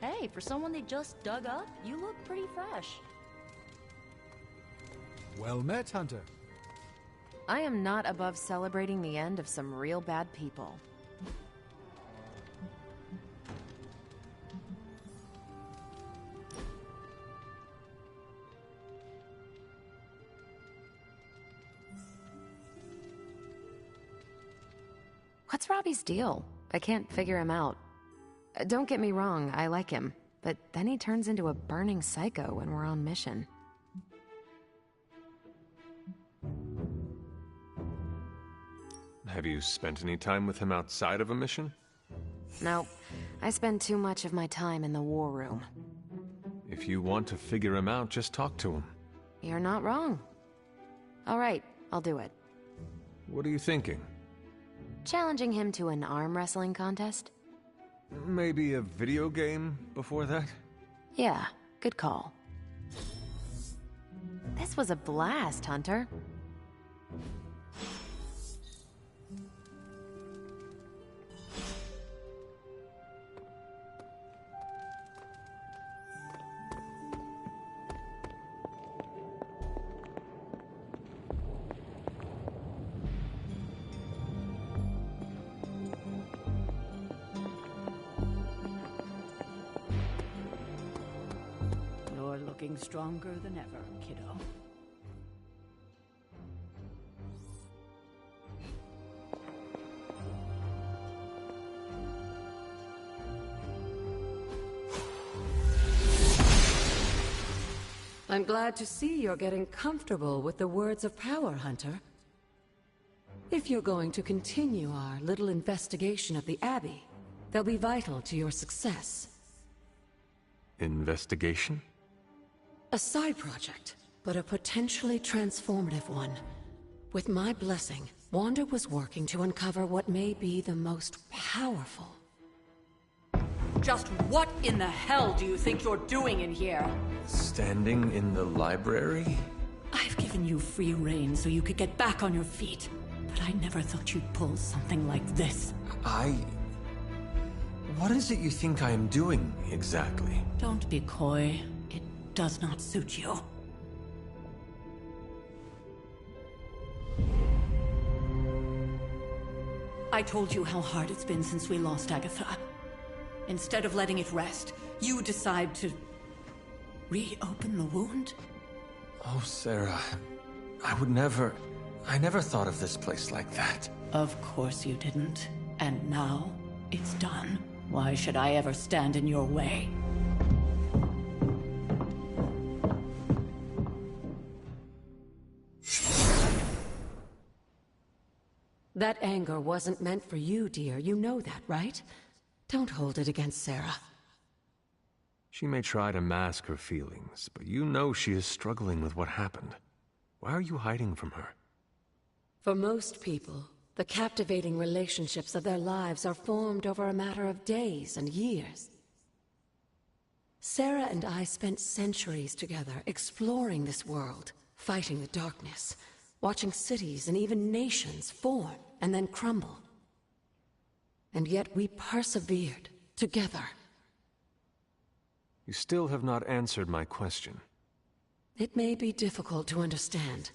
[SPEAKER 10] Hey, for someone they just dug up, you look pretty fresh.
[SPEAKER 5] Well met, Hunter.
[SPEAKER 9] I am not above celebrating the end of some real bad people. What's Robbie's deal? I can't figure him out. Don't get me wrong, I like him, but then he turns into a burning psycho when we're on mission.
[SPEAKER 1] Have you spent any time with him outside of a mission?
[SPEAKER 9] No, I spend too much of my time in the war room.
[SPEAKER 1] If you want to figure him out, just talk to him.
[SPEAKER 9] You're not wrong. All right, I'll do it.
[SPEAKER 1] What are you thinking?
[SPEAKER 9] Challenging him to an arm wrestling contest?
[SPEAKER 1] Maybe a video game before that?
[SPEAKER 9] Yeah, good call. This was a blast, Hunter.
[SPEAKER 3] You're looking stronger than ever, kiddo.
[SPEAKER 17] I'm glad to see you're getting comfortable with the words of power, Hunter. If you're going to continue our little investigation of the Abbey, they'll be vital to your success.
[SPEAKER 1] Investigation?
[SPEAKER 17] A side project, but a potentially transformative one. With my blessing, Wanda was working to uncover what may be the most powerful.
[SPEAKER 3] Just what in the hell do you think you're doing in here?
[SPEAKER 1] Standing in the library?
[SPEAKER 3] I've given you free rein so you could get back on your feet. But I never thought you'd pull something like this.
[SPEAKER 1] What is it you think I am doing, exactly?
[SPEAKER 3] Don't be coy. It does not suit you. I told you how hard it's been since we lost Agatha. Instead of letting it rest, you decide to reopen the wound?
[SPEAKER 1] Oh, Sarah. I never thought of this place like that.
[SPEAKER 3] Of course you didn't. And now, it's done. Why should I ever stand in your way?
[SPEAKER 17] That anger wasn't meant for you, dear. You know that, right? Don't hold it against Sarah.
[SPEAKER 1] She may try to mask her feelings, but you know she is struggling with what happened. Why are you hiding from her?
[SPEAKER 17] For most people, the captivating relationships of their lives are formed over a matter of days and years. Sarah and I spent centuries together exploring this world, fighting the darkness, watching cities and even nations form and then crumble. And yet we persevered, together.
[SPEAKER 1] You still have not answered my question.
[SPEAKER 17] It may be difficult to understand,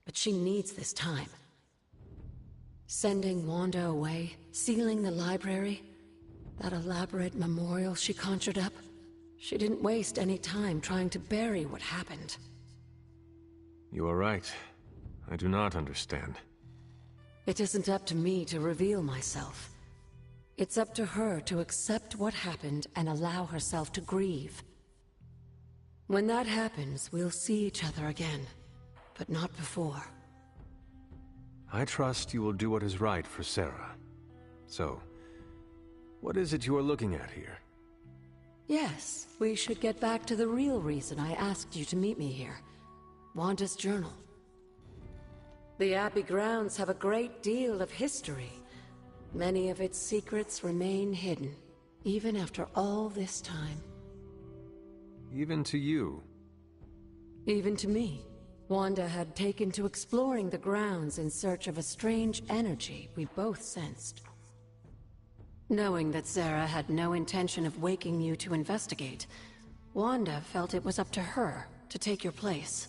[SPEAKER 17] but she needs this time. Sending Wanda away, sealing the library, that elaborate memorial she conjured up, she didn't waste any time trying to bury what happened.
[SPEAKER 1] You are right. I do not understand.
[SPEAKER 17] It isn't up to me to reveal myself. It's up to her to accept what happened and allow herself to grieve. When that happens, we'll see each other again, but not before.
[SPEAKER 1] I trust you will do what is right for Sarah. So, what is it you are looking at here?
[SPEAKER 17] Yes, we should get back to the real reason I asked you to meet me here. Wanda's journal. The Abbey grounds have a great deal of history. Many of its secrets remain hidden, even after all this time.
[SPEAKER 1] Even to you?
[SPEAKER 17] Even to me. Wanda had taken to exploring the grounds in search of a strange energy we both sensed. Knowing that Sarah had no intention of waking you to investigate, Wanda felt it was up to her to take your place.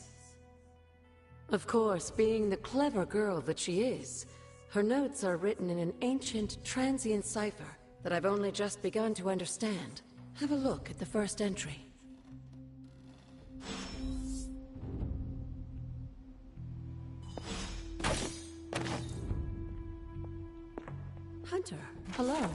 [SPEAKER 17] Of course, being the clever girl that she is, her notes are written in an ancient, transient cipher that I've only just begun to understand. Have a look at the first entry. Hello.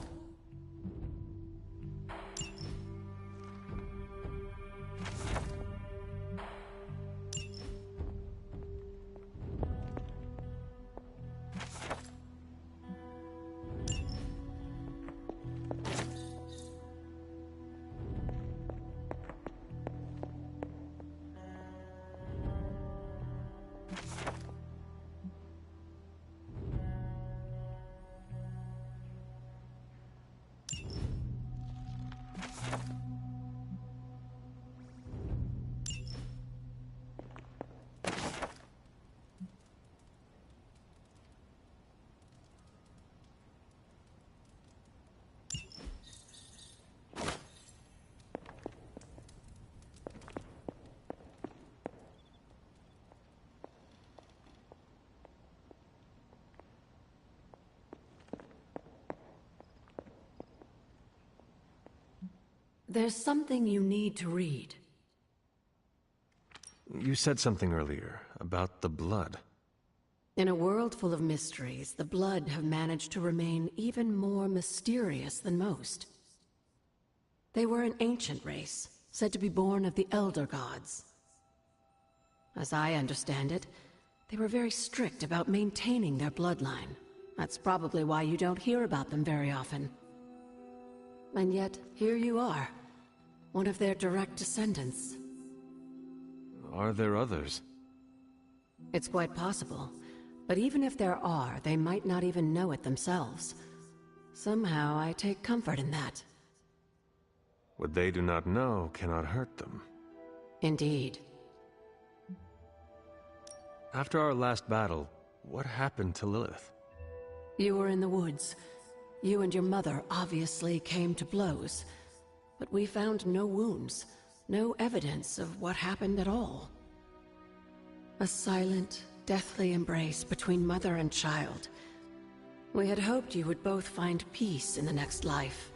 [SPEAKER 17] There's something you need to read.
[SPEAKER 1] You said something earlier about the blood.
[SPEAKER 17] In a world full of mysteries, the Blood have managed to remain even more mysterious than most. They were an ancient race, said to be born of the Elder Gods. As I understand it, they were very strict about maintaining their bloodline. That's probably why you don't hear about them very often. And yet, here you are, one of their direct descendants.
[SPEAKER 1] Are there others?
[SPEAKER 17] It's quite possible. But even if there are, they might not even know it themselves. Somehow, I take comfort in that.
[SPEAKER 1] What they do not know cannot hurt them.
[SPEAKER 17] Indeed.
[SPEAKER 1] After our last battle, what happened to Lilith?
[SPEAKER 17] You were in the woods. You and your mother obviously came to blows. But we found no wounds, no evidence of what happened at all. A silent, deathly embrace between mother and child. We had hoped you would both find peace in the next life.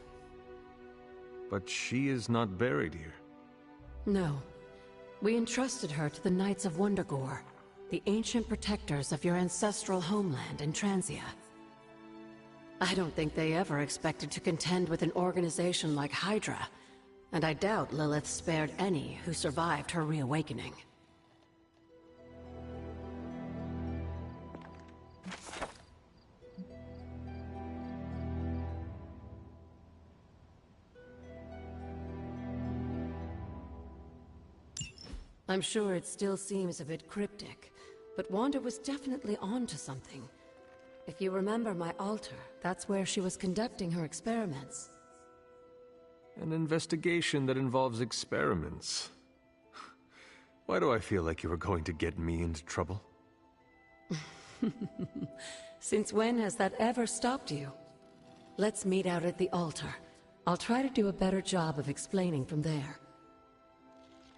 [SPEAKER 1] But she is not buried here.
[SPEAKER 17] No. We entrusted her to the Knights of Wondergore, the ancient protectors of your ancestral homeland in Transia. I don't think they ever expected to contend with an organization like Hydra, and I doubt Lilith spared any who survived her reawakening. I'm sure it still seems a bit cryptic, but Wanda was definitely onto something. If you remember my altar, that's where she was conducting her experiments.
[SPEAKER 1] An investigation that involves experiments. Why do I feel like you were going to get me into trouble?
[SPEAKER 17] Since when has that ever stopped you? Let's meet out at the altar. I'll try to do a better job of explaining from there.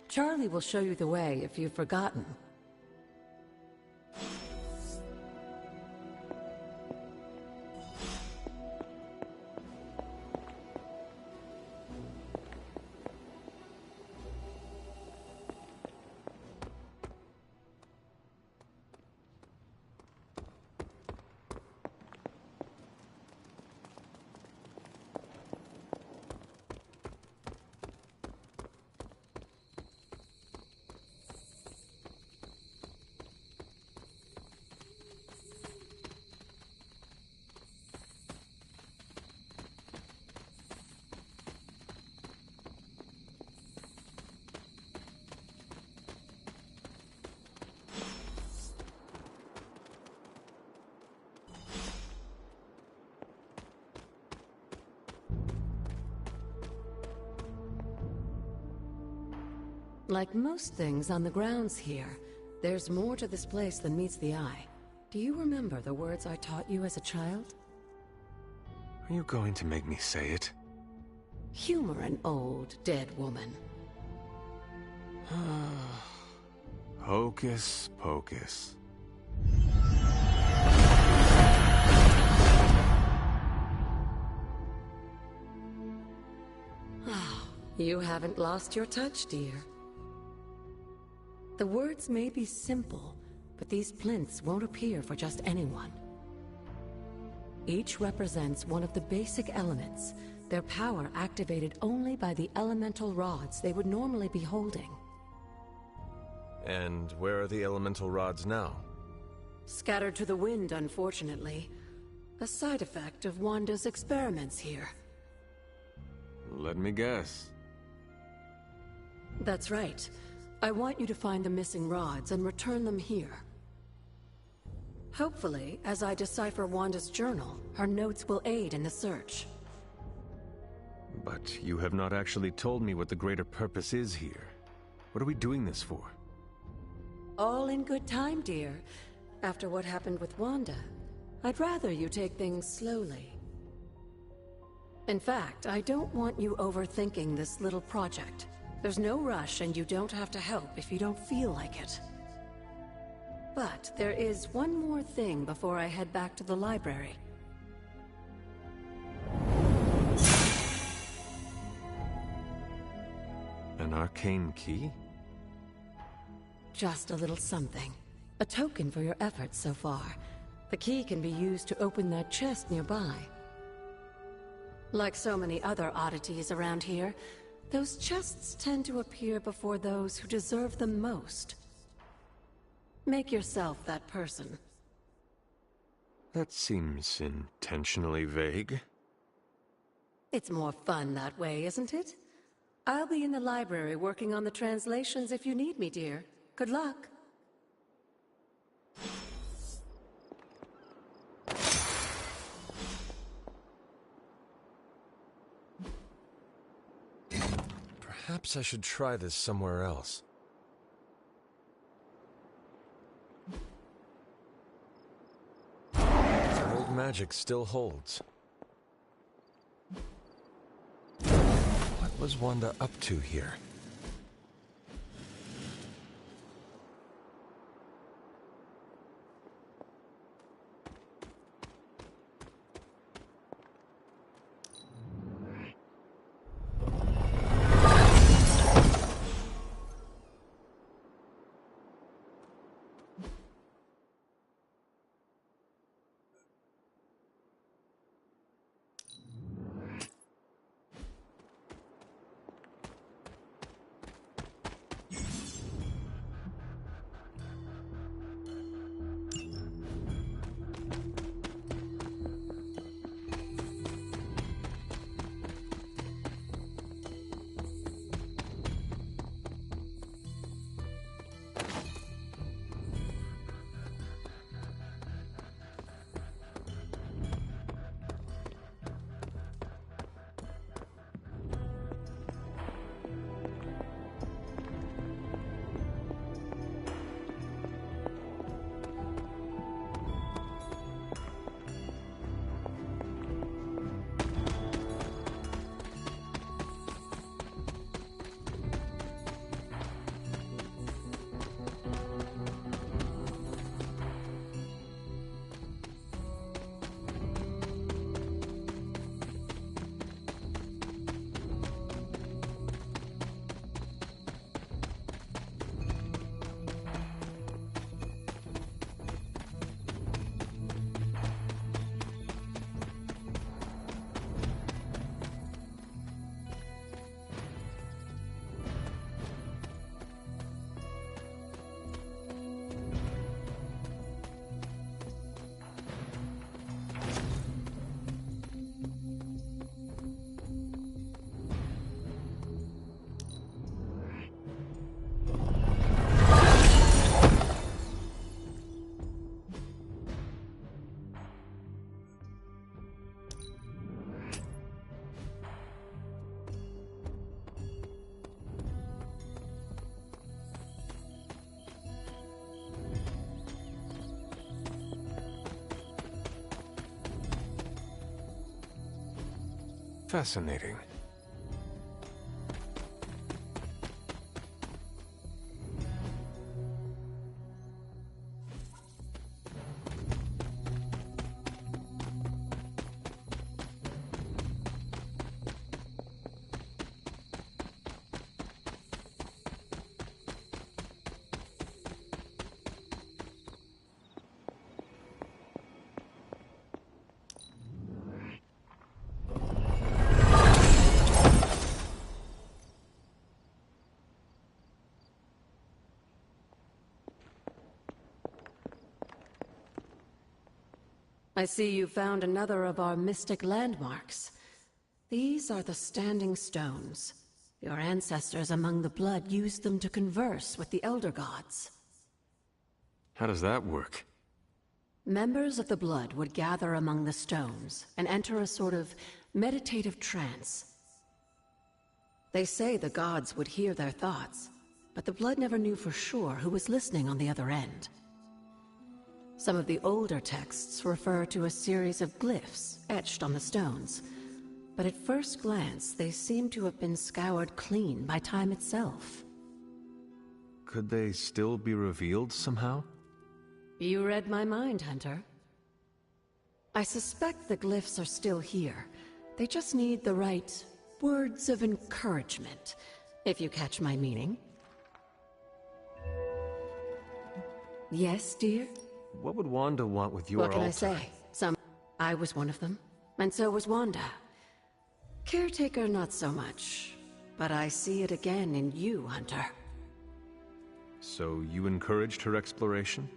[SPEAKER 17] Charlie will show you the way if you've forgotten. Like most things on the grounds here, there's more to this place than meets the eye. Do you remember the words I taught you as a child?
[SPEAKER 1] Are you going to make me say it?
[SPEAKER 17] Humor an old, dead woman.
[SPEAKER 1] Hocus pocus.
[SPEAKER 17] You haven't lost your touch, dear. The words may be simple, but these plinths won't appear for just anyone. Each represents one of the basic elements, their power activated only by the elemental rods they would normally be holding.
[SPEAKER 1] And where are the elemental rods now?
[SPEAKER 17] Scattered to the wind, unfortunately. A side effect of Wanda's experiments here.
[SPEAKER 1] Let me guess.
[SPEAKER 17] That's right. I want you to find the missing rods and return them here. Hopefully, as I decipher Wanda's journal, her notes will aid in the search.
[SPEAKER 1] But you have not actually told me what the greater purpose is here. What are we doing this for?
[SPEAKER 17] All in good time, dear. After what happened with Wanda, I'd rather you take things slowly. In fact, I don't want you overthinking this little project. There's no rush, and you don't have to help if you don't feel like it. But there is one more thing before I head back to the library.
[SPEAKER 1] An arcane key?
[SPEAKER 17] Just a little something. A token for your efforts so far. The key can be used to open that chest nearby. Like so many other oddities around here, those chests tend to appear before those who deserve them most. Make yourself that person.
[SPEAKER 1] That seems intentionally vague.
[SPEAKER 17] It's more fun that way, isn't it? I'll be in the library working on the translations if you need me, dear. Good luck.
[SPEAKER 1] Perhaps I should try this somewhere else. Old magic still holds. What was Wanda up to here? Fascinating.
[SPEAKER 17] I see you found another of our mystic landmarks. These are the Standing Stones. Your ancestors among the blood used them to converse with the Elder Gods.
[SPEAKER 1] How does that work?
[SPEAKER 17] Members of the blood would gather among the stones and enter a sort of meditative trance. They say the gods would hear their thoughts, but the blood never knew for sure who was listening on the other end. Some of the older texts refer to a series of glyphs etched on the stones, but at first glance they seem to have been scoured clean by time itself.
[SPEAKER 1] Could they still be revealed somehow?
[SPEAKER 17] You read my mind, Hunter. I suspect the glyphs are still here. They just need the right words of encouragement, if you catch my meaning. Yes, dear?
[SPEAKER 1] What would Wanda want with your
[SPEAKER 17] What can
[SPEAKER 1] altar?
[SPEAKER 17] I say? I was one of them, and so was Wanda. Caretaker, not so much. But I see it again in you, Hunter.
[SPEAKER 1] So you encouraged her exploration?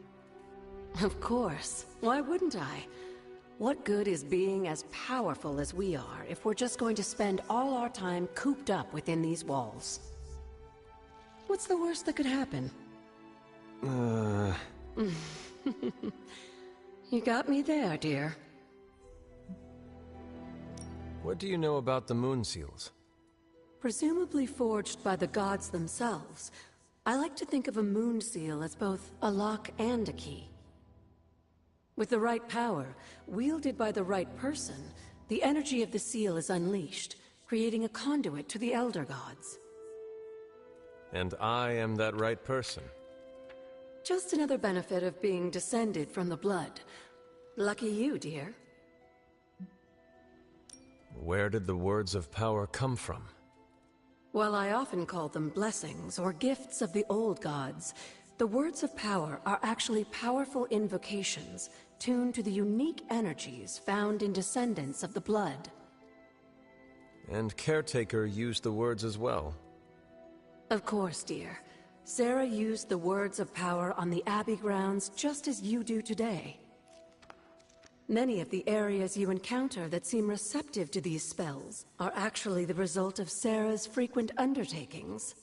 [SPEAKER 17] Of course. Why wouldn't I? What good is being as powerful as we are if we're just going to spend all our time cooped up within these walls? What's the worst that could happen? You got me there, dear.
[SPEAKER 1] What do you know about the moon seals?
[SPEAKER 17] Presumably forged by the gods themselves, I like to think of a moon seal as both a lock and a key. With the right power, wielded by the right person, the energy of the seal is unleashed, creating a conduit to the Elder Gods.
[SPEAKER 1] And I am that right person.
[SPEAKER 17] Just another benefit of being descended from the blood. Lucky you, dear.
[SPEAKER 1] Where did the words of power come from?
[SPEAKER 17] While I often call them blessings or gifts of the old gods, the words of power are actually powerful invocations tuned to the unique energies found in descendants of the blood.
[SPEAKER 1] And Caretaker used the words as well.
[SPEAKER 17] Of course, dear. Sarah used the words of power on the Abbey grounds just as you do today. Many of the areas you encounter that seem receptive to these spells are actually the result of Sarah's frequent undertakings.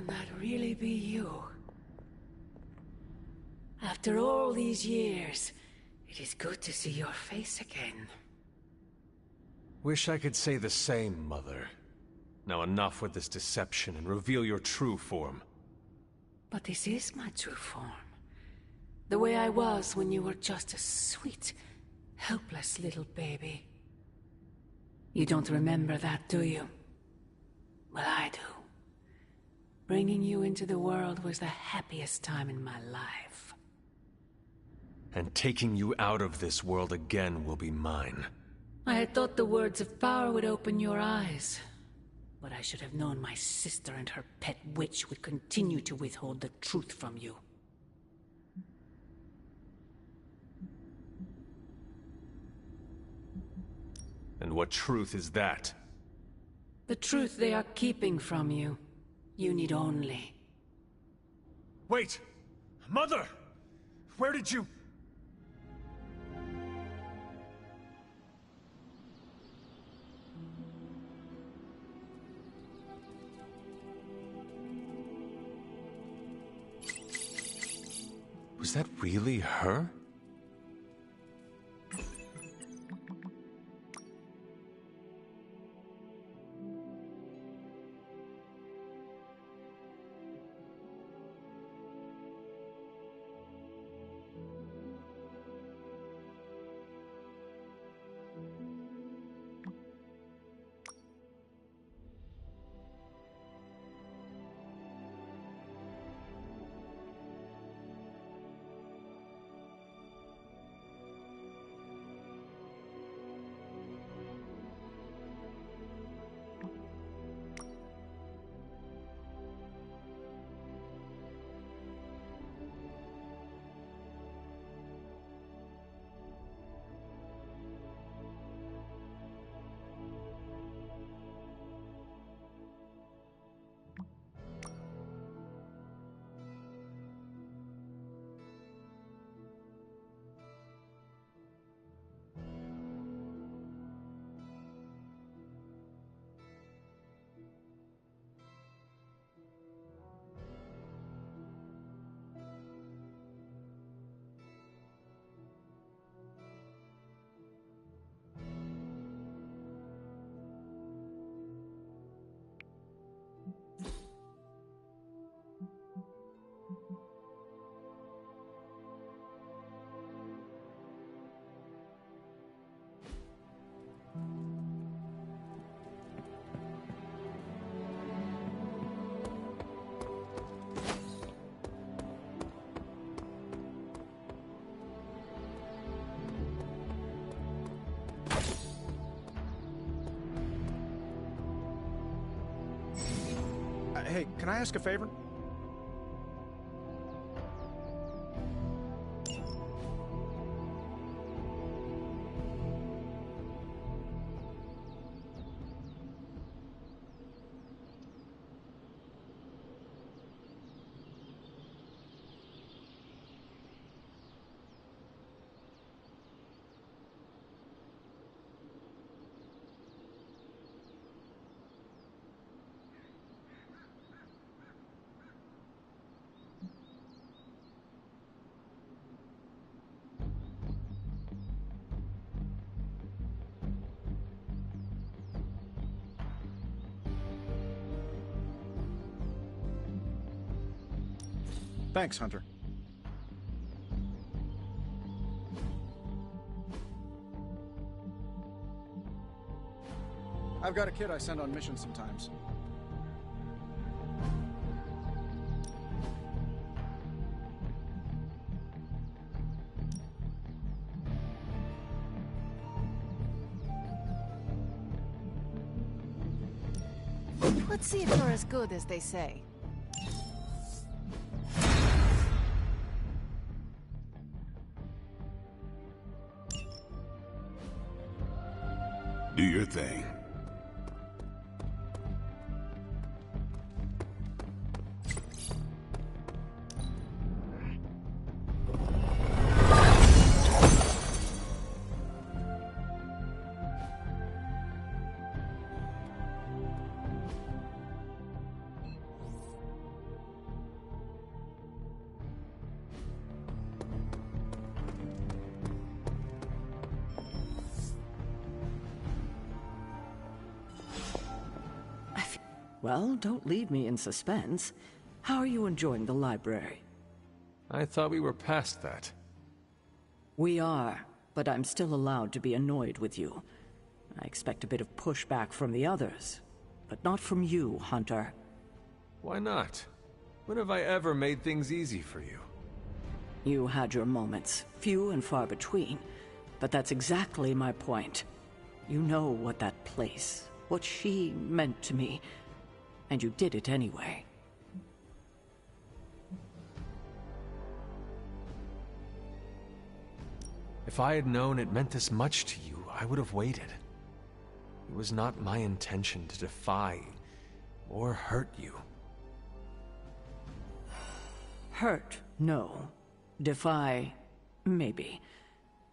[SPEAKER 17] Can that really be you? After all these years, it is good to see your face again.
[SPEAKER 1] Wish I could say the same, Mother. Now enough with this deception and reveal your true form.
[SPEAKER 17] But this is my true form. The way I was when you were just a sweet, helpless little baby. You don't remember that, do you? Well, I do. Bringing you into the world was the happiest time in my life.
[SPEAKER 1] And taking you out of this world again will be mine.
[SPEAKER 17] I had thought the words of power would open your eyes. But I should have known my sister and her pet witch would continue to withhold the truth from you.
[SPEAKER 1] And what truth is that?
[SPEAKER 17] The truth they are keeping from you. You need only...
[SPEAKER 15] Wait! Mother! Where did you...
[SPEAKER 1] Was that really her?
[SPEAKER 4] Hey, can I ask a favor? Thanks, Hunter. I've got a kid I send on missions sometimes.
[SPEAKER 11] Let's see if you're as good as they say.
[SPEAKER 2] Do your thing.
[SPEAKER 3] Well, don't leave me in suspense. How are you enjoying the library?
[SPEAKER 1] I thought we were past that.
[SPEAKER 3] We are, but I'm still allowed to be annoyed with you. I expect a bit of pushback from the others, but not from you, Hunter.
[SPEAKER 1] Why not? When have I ever made things easy for you?
[SPEAKER 3] You had your moments, few and far between, but that's exactly my point. You know what that place, what she meant to me, and you did it anyway.
[SPEAKER 1] If I had known it meant this much to you, I would have waited. It was not my intention to defy or hurt you.
[SPEAKER 3] Hurt, no. Defy, maybe.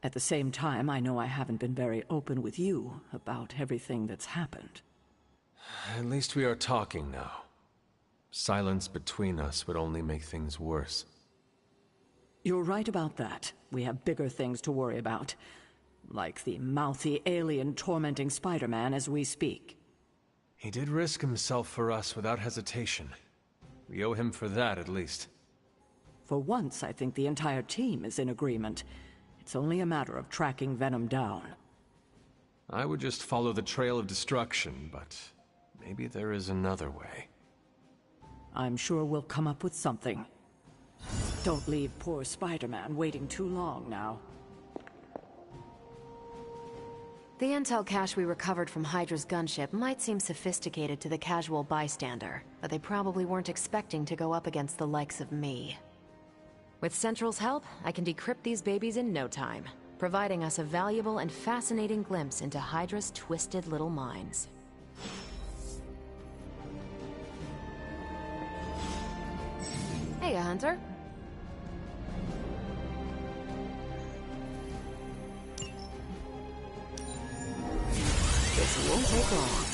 [SPEAKER 3] At the same time, I know I haven't been very open with you about everything that's happened.
[SPEAKER 1] At least we are talking now. Silence between us would only make things worse.
[SPEAKER 3] You're right about that. We have bigger things to worry about. Like the mouthy alien tormenting Spider-Man as we speak.
[SPEAKER 1] He did risk himself for us without hesitation. We owe him for that, at least.
[SPEAKER 3] For once, I think the entire team is in agreement. It's only a matter of tracking Venom down.
[SPEAKER 1] I would just follow the trail of destruction, but maybe there is another way.
[SPEAKER 3] I'm sure we'll come up with something. Don't leave poor Spider-Man waiting too long now.
[SPEAKER 9] The intel cache we recovered from Hydra's gunship might seem sophisticated to the casual bystander, but they probably weren't expecting to go up against the likes of me. With Central's help, I can decrypt these babies in no time, providing us a valuable and fascinating glimpse into Hydra's twisted little minds. Hey, Hunter. This won't take long.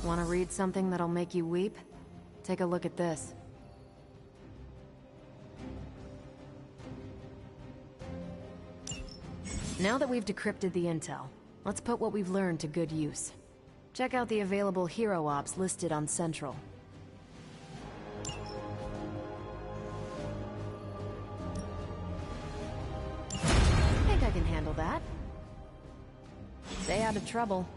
[SPEAKER 9] Want to read something that'll make you weep? Take a look at this. Now that we've decrypted the intel, let's put what we've learned to good use. Check out the available hero ops listed on Central. Think I can handle that. Stay out of trouble.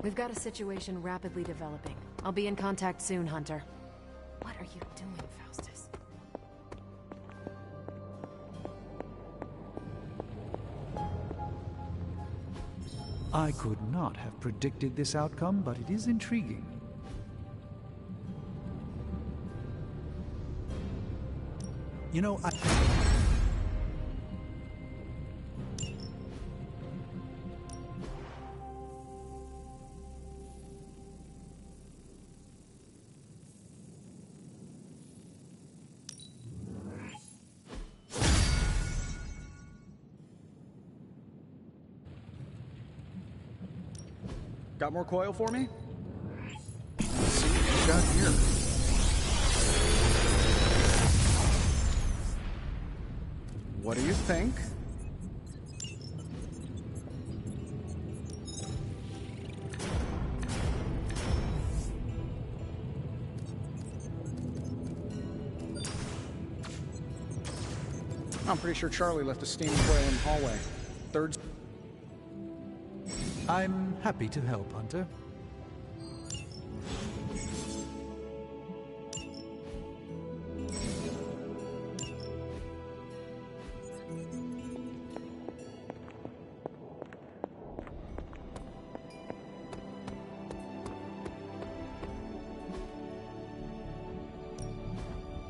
[SPEAKER 9] We've got a situation rapidly developing. I'll be in contact soon, Hunter. What are you doing, Faustus?
[SPEAKER 5] I could not have predicted this outcome, but it is intriguing. You know,
[SPEAKER 4] Got more coil for me? Let's see what you got here. What do you think? I'm pretty sure Charlie left a steam coil in the hallway. Third.
[SPEAKER 5] I'm happy to help, Hunter.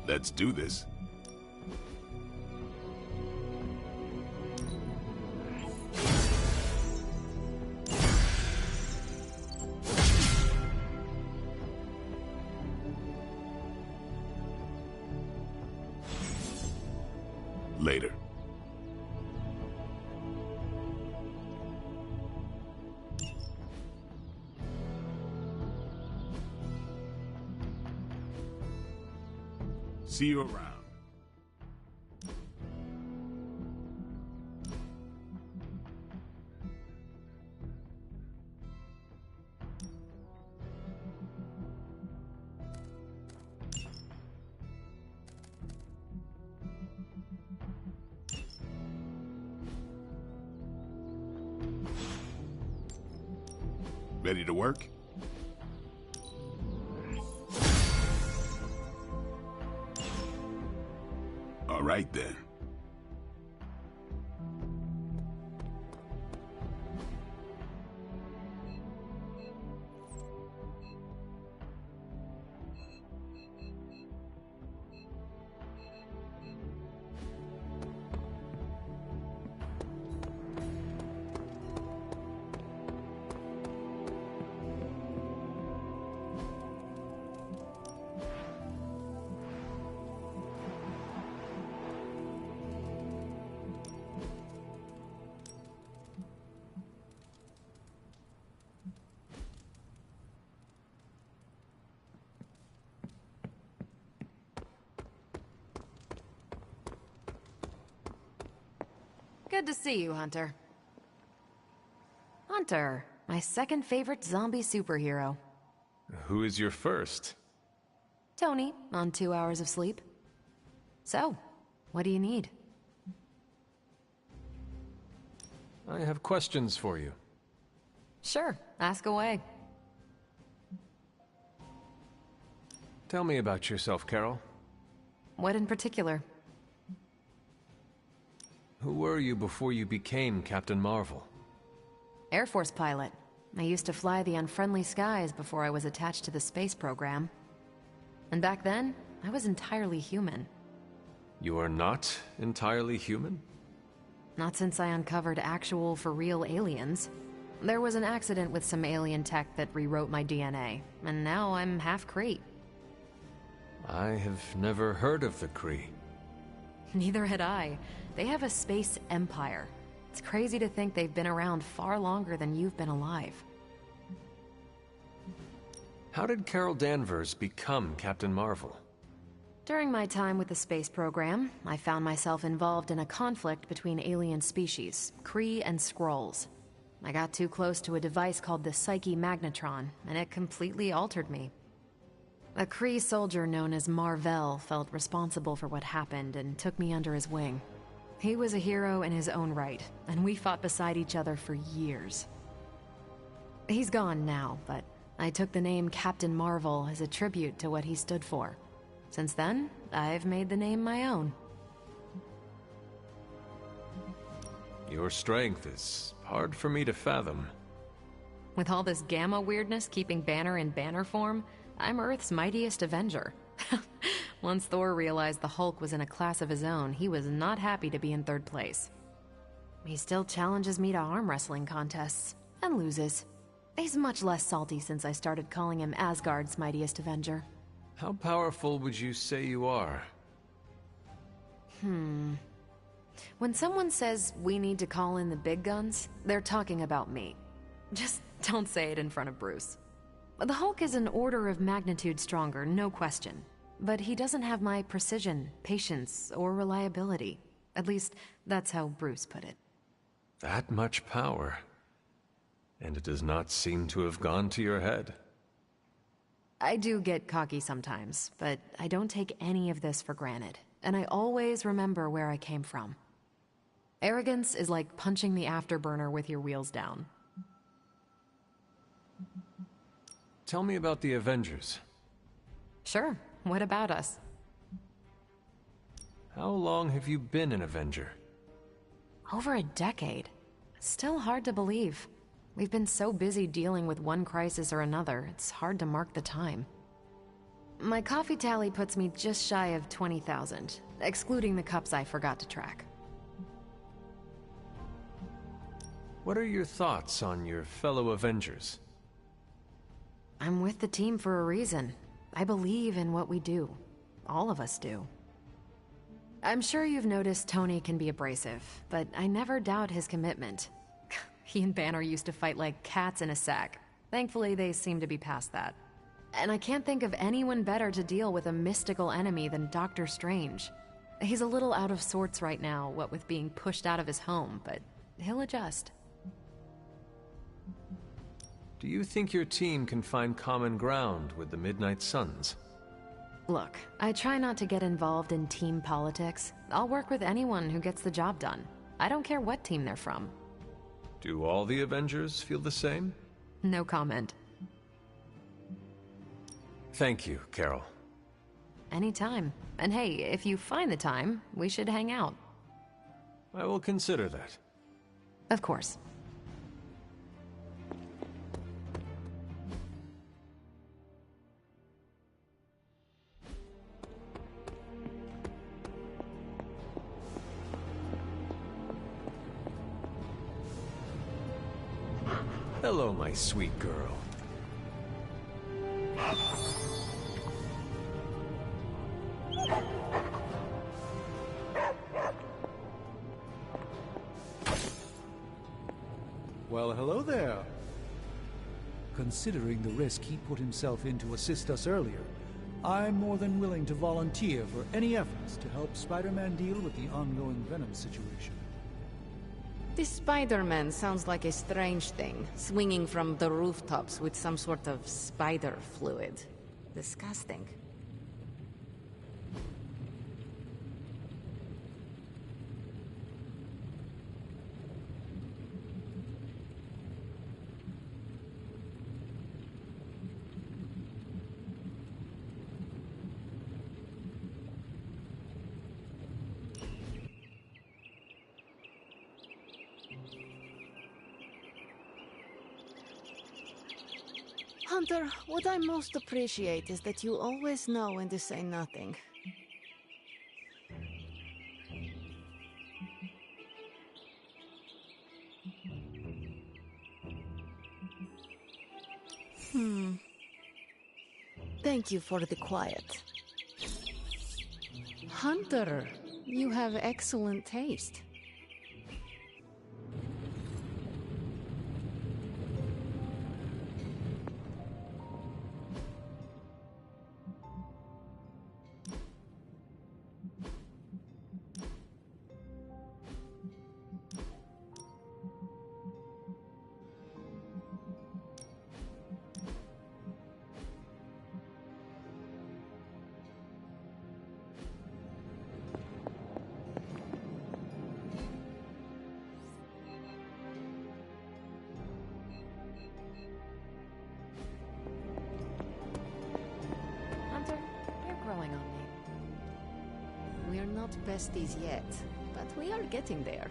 [SPEAKER 2] Let's do this. Later. See you around. Ready to work? All right then.
[SPEAKER 9] Good to see you, Hunter. Hunter, my second favorite zombie superhero.
[SPEAKER 1] Who is your first?
[SPEAKER 9] Tony, on 2 hours of sleep. So, what do you need?
[SPEAKER 1] I have questions for you.
[SPEAKER 9] Sure, ask away.
[SPEAKER 1] Tell me about yourself, Carol.
[SPEAKER 9] What in particular?
[SPEAKER 1] Who were you before you became Captain Marvel?
[SPEAKER 9] Air Force pilot. I used to fly the unfriendly skies before I was attached to the space program. And back then, I was entirely human.
[SPEAKER 1] You are not entirely human?
[SPEAKER 9] Not since I uncovered actual, for-real aliens. There was an accident with some alien tech that rewrote my DNA, and now I'm half Kree.
[SPEAKER 1] I have never heard of the Kree.
[SPEAKER 9] Neither had I. They have a space empire. It's crazy to think they've been around far longer than you've been alive.
[SPEAKER 1] How did Carol Danvers become Captain Marvel?
[SPEAKER 9] During my time with the space program, I found myself involved in a conflict between alien species, Kree and Skrulls. I got too close to a device called the Psyche Magnetron, and it completely altered me. A Kree soldier known as Mar-Vell felt responsible for what happened and took me under his wing. He was a hero in his own right, and we fought beside each other for years. He's gone now, but I took the name Captain Marvel as a tribute to what he stood for. Since then, I've made the name my own.
[SPEAKER 1] Your strength is hard for me to fathom.
[SPEAKER 9] With all this gamma weirdness keeping Banner in banner form, I'm Earth's mightiest Avenger. Once Thor realized the Hulk was in a class of his own, he was not happy to be in third place. He still challenges me to arm wrestling contests, and loses. He's much less salty since I started calling him Asgard's mightiest Avenger.
[SPEAKER 1] How powerful would you say you are?
[SPEAKER 9] When someone says we need to call in the big guns, they're talking about me. Just don't say it in front of Bruce. The Hulk is an order of magnitude stronger, no question. But he doesn't have my precision, patience, or reliability. At least, that's how Bruce put it.
[SPEAKER 1] That much power. And it does not seem to have gone to your head.
[SPEAKER 9] I do get cocky sometimes, but I don't take any of this for granted. And I always remember where I came from. Arrogance is like punching the afterburner with your wheels down.
[SPEAKER 1] Tell me about the Avengers.
[SPEAKER 9] Sure. What about us?
[SPEAKER 1] How long have you been an Avenger?
[SPEAKER 9] Over a decade. Still hard to believe. We've been so busy dealing with one crisis or another, it's hard to mark the time. My coffee tally puts me just shy of 20,000, excluding the cups I forgot to track.
[SPEAKER 1] What are your thoughts on your fellow Avengers?
[SPEAKER 9] I'm with the team for a reason. I believe in what we do. All of us do. I'm sure you've noticed Tony can be abrasive, but I never doubt his commitment. He and Banner used to fight like cats in a sack. Thankfully, they seem to be past that. And I can't think of anyone better to deal with a mystical enemy than Doctor Strange. He's a little out of sorts right now, what with being pushed out of his home, but he'll adjust.
[SPEAKER 1] Do you think your team can find common ground with the Midnight Suns?
[SPEAKER 9] Look, I try not to get involved in team politics. I'll work with anyone who gets the job done. I don't care what team they're from.
[SPEAKER 1] Do all the Avengers feel the same?
[SPEAKER 9] No comment.
[SPEAKER 1] Thank you, Carol.
[SPEAKER 9] Anytime. And hey, if you find the time, we should hang out.
[SPEAKER 1] I will consider that.
[SPEAKER 9] Of course.
[SPEAKER 1] Hello, my sweet girl.
[SPEAKER 5] Well, hello there. Considering the risk he put himself in to assist us earlier, I'm more than willing to volunteer for any efforts to help Spider-Man deal with the ongoing Venom situation.
[SPEAKER 11] This Spider-Man sounds like a strange thing, swinging from the rooftops with some sort of spider fluid. Disgusting. Hunter, what I most appreciate is that you always know when to say nothing. Thank you for the quiet. Hunter, you have excellent taste. We're not besties yet, but we are getting there.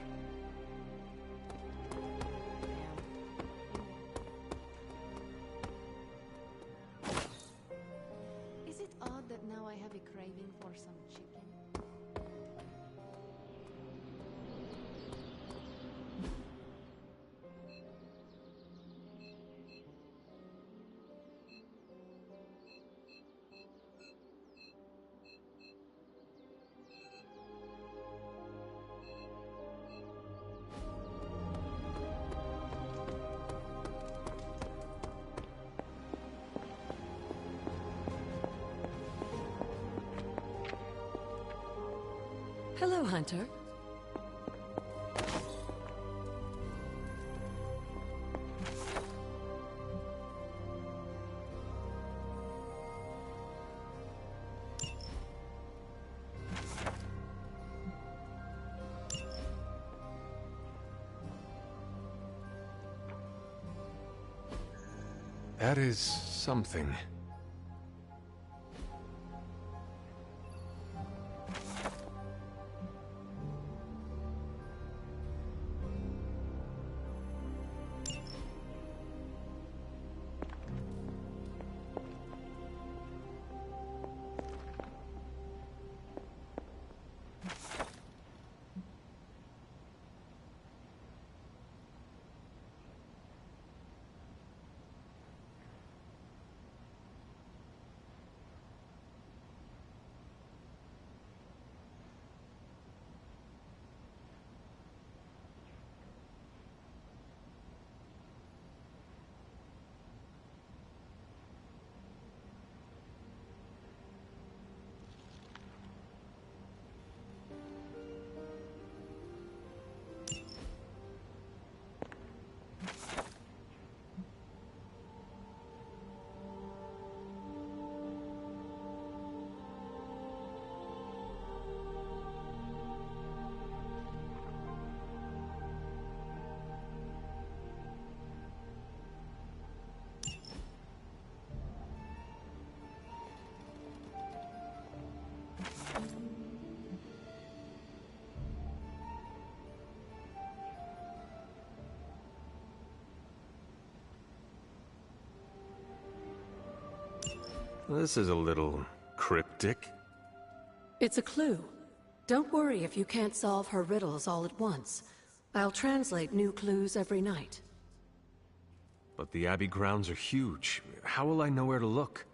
[SPEAKER 11] Is it odd that now I have a craving for some chicken?
[SPEAKER 17] Hello, Hunter.
[SPEAKER 1] That is something. This is a little cryptic.
[SPEAKER 17] It's a clue. Don't worry if you can't solve her riddles all at once. I'll translate new clues every night.
[SPEAKER 1] But the Abbey grounds are huge. How will I know where to look?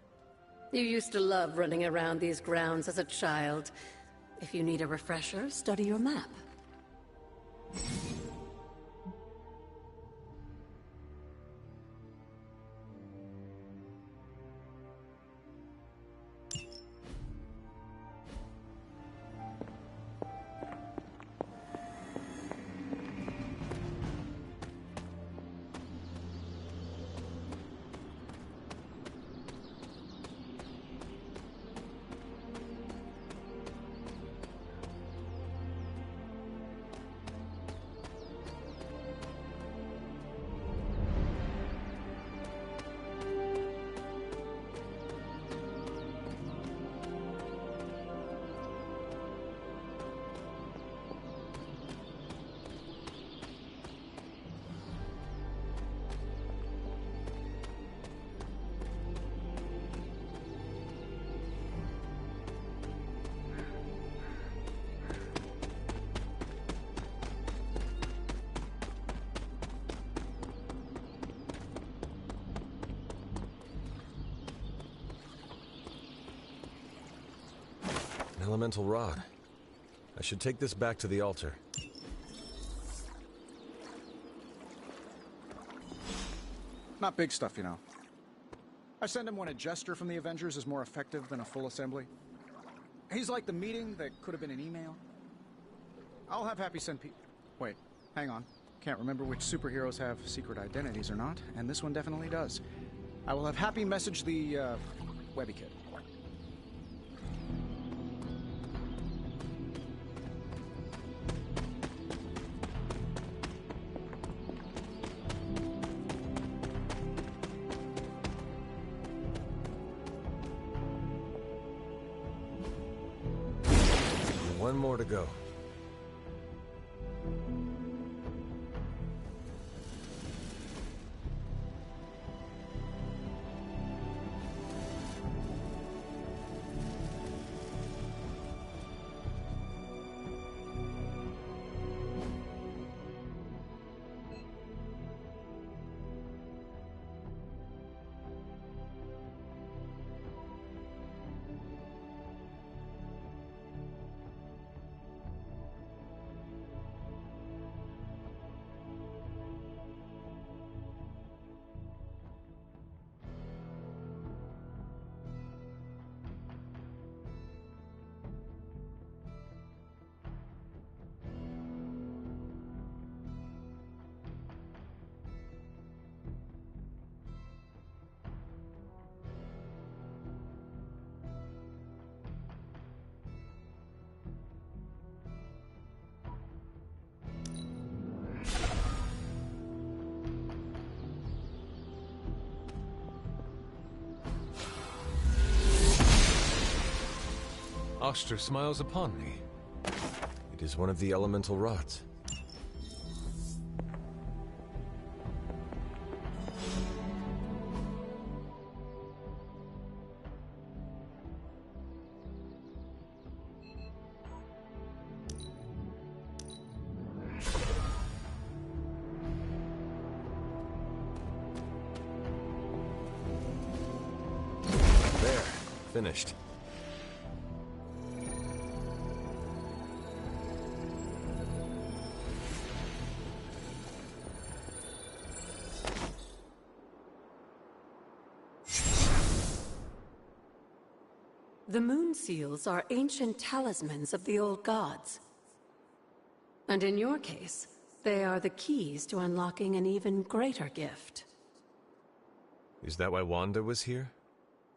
[SPEAKER 17] You used to love running around these grounds as a child. If you need a refresher, study your map.
[SPEAKER 1] Elemental rod. I should take this back to the altar.
[SPEAKER 4] Not big stuff, you know. I send him when a gesture from the Avengers is more effective than a full assembly. He's like the meeting that could have been an email. I'll have Happy send Wait, hang on. Can't remember which superheroes have secret identities or not, and this one definitely does. I will have Happy message the, Webby Kid.
[SPEAKER 1] One more to go. Oster smiles upon me. It is one of the elemental rods. There, finished.
[SPEAKER 17] The moon seals are ancient talismans of the old gods. And in your case, they are the keys to unlocking an even greater gift.
[SPEAKER 1] Is that why Wanda was here?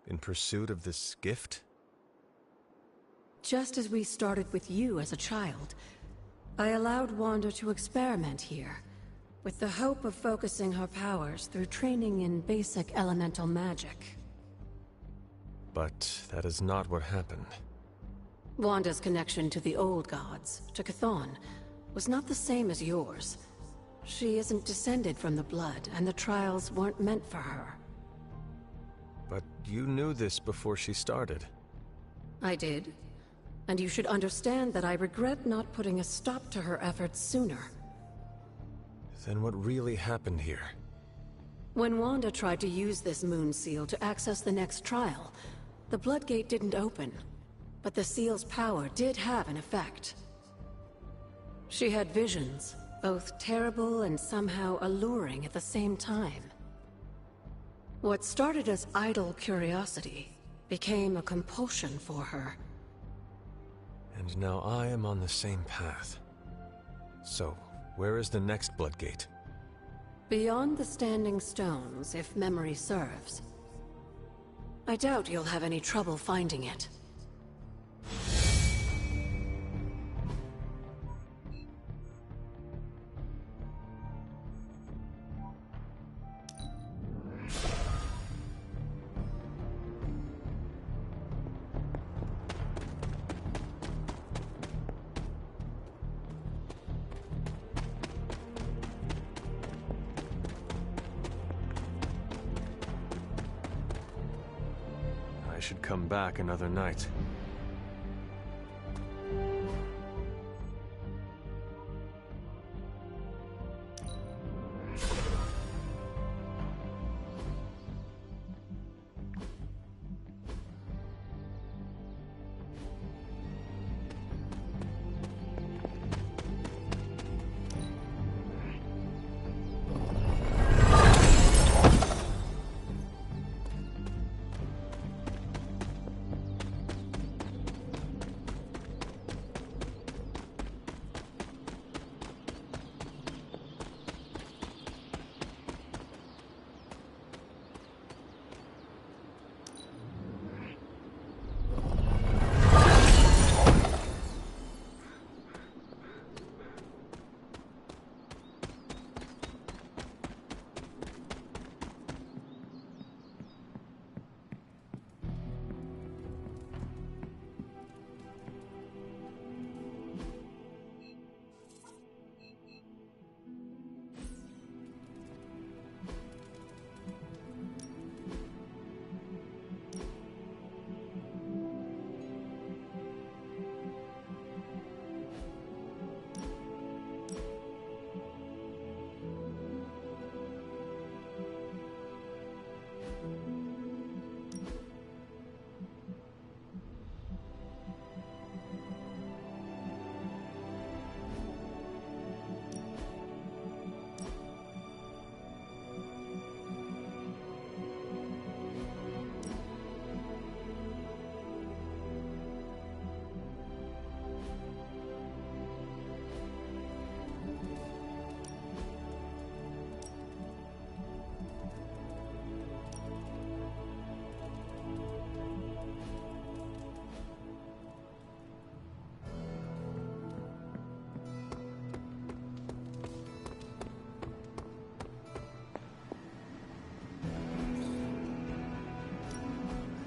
[SPEAKER 1] In pursuit of this gift?
[SPEAKER 17] Just as we started with you as a child, I allowed Wanda to experiment here, with the hope of focusing her powers through training in basic elemental magic.
[SPEAKER 1] But that is not what happened.
[SPEAKER 17] Wanda's connection to the old gods, to Chthon, was not the same as yours. She isn't descended from the blood, and the trials weren't meant for her.
[SPEAKER 1] But you knew this before she started.
[SPEAKER 17] I did. And you should understand that I regret not putting a stop to her efforts sooner.
[SPEAKER 1] Then what really happened here?
[SPEAKER 17] When Wanda tried to use this moon seal to access the next trial, the Bloodgate didn't open. But the seal's power did have an effect. She had visions, both terrible and somehow alluring at the same time. What started as idle curiosity became a compulsion for her.
[SPEAKER 1] And now I am on the same path. So, where is the next Bloodgate?
[SPEAKER 17] Beyond the Standing Stones, if memory serves. I doubt you'll have any trouble finding it.
[SPEAKER 1] I should come back another night.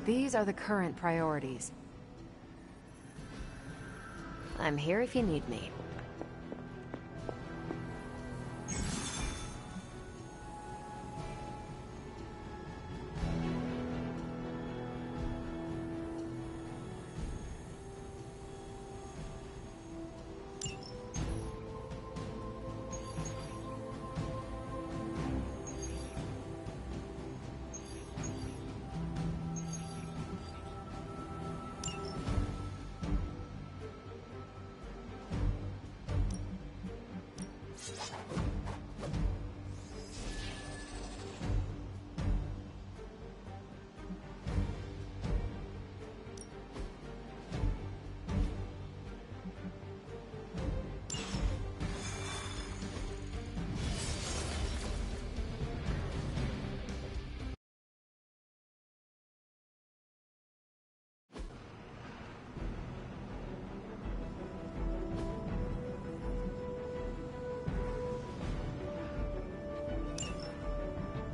[SPEAKER 9] These are the current priorities. I'm here if you need me.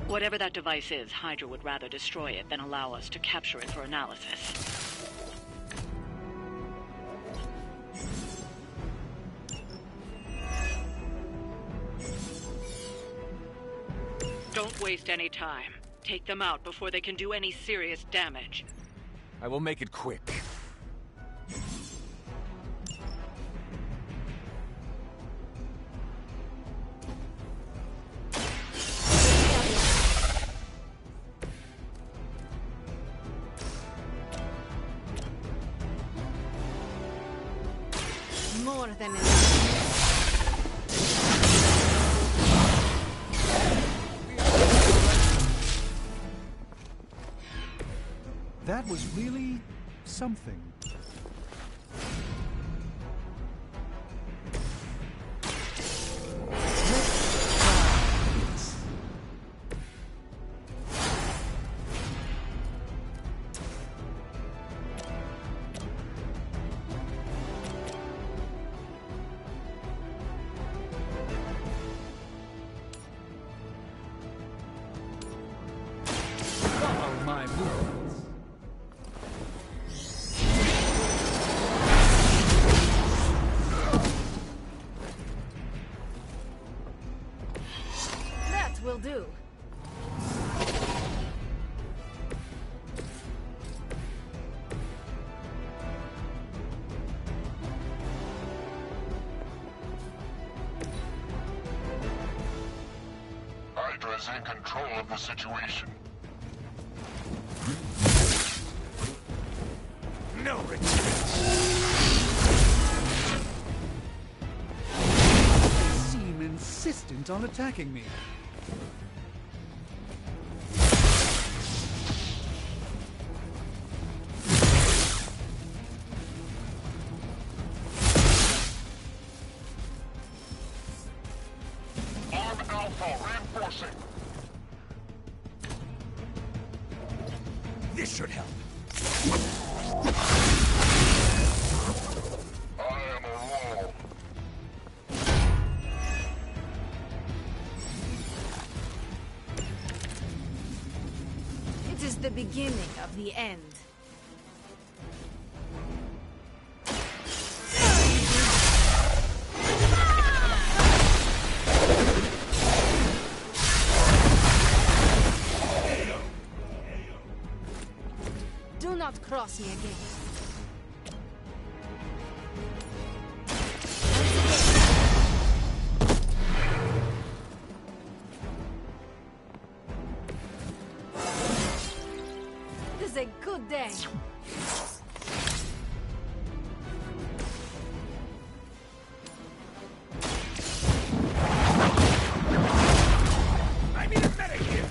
[SPEAKER 12] Whatever that device is, Hydra would rather destroy it than allow us to capture it for analysis. Don't waste any time. Take them out before they can do any serious damage.
[SPEAKER 15] I will make it quick.
[SPEAKER 11] More than enough.
[SPEAKER 5] That was really something.
[SPEAKER 15] Follow my movements.
[SPEAKER 11] That will do.
[SPEAKER 8] Hydra's in control of the situation.
[SPEAKER 15] No retreat.
[SPEAKER 5] They seem insistent on attacking me.
[SPEAKER 8] Arm Alpha reinforcing.
[SPEAKER 15] This should help.
[SPEAKER 8] I am a wall.
[SPEAKER 11] It is the beginning of the end. Do not cross me again. This is a good day.
[SPEAKER 15] I need a medic here.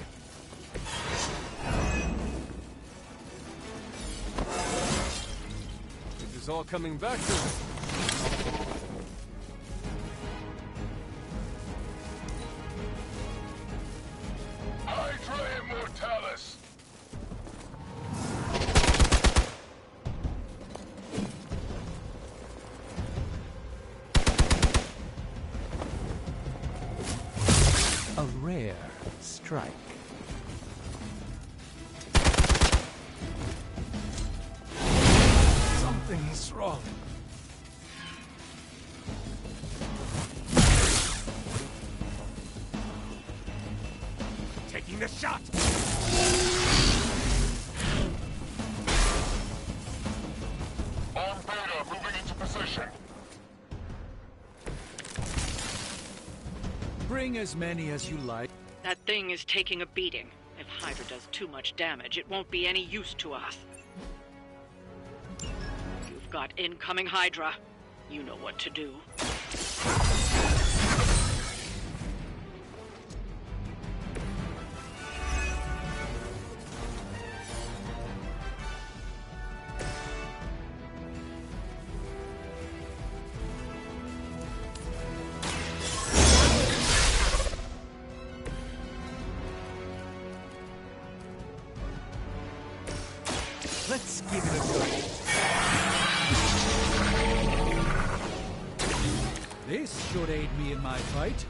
[SPEAKER 1] It is all coming back to me.
[SPEAKER 8] Hydra Immortalis.
[SPEAKER 5] A rare strike.
[SPEAKER 15] Something's wrong. Taking the shot.
[SPEAKER 8] Arm Beta moving into position.
[SPEAKER 5] Bring as many as you like.
[SPEAKER 12] That thing is taking a beating. If Hydra does too much damage, it won't be any use to us. You've got incoming Hydra. You know what to do.
[SPEAKER 5] Let's give it a go. This should aid me in my fight.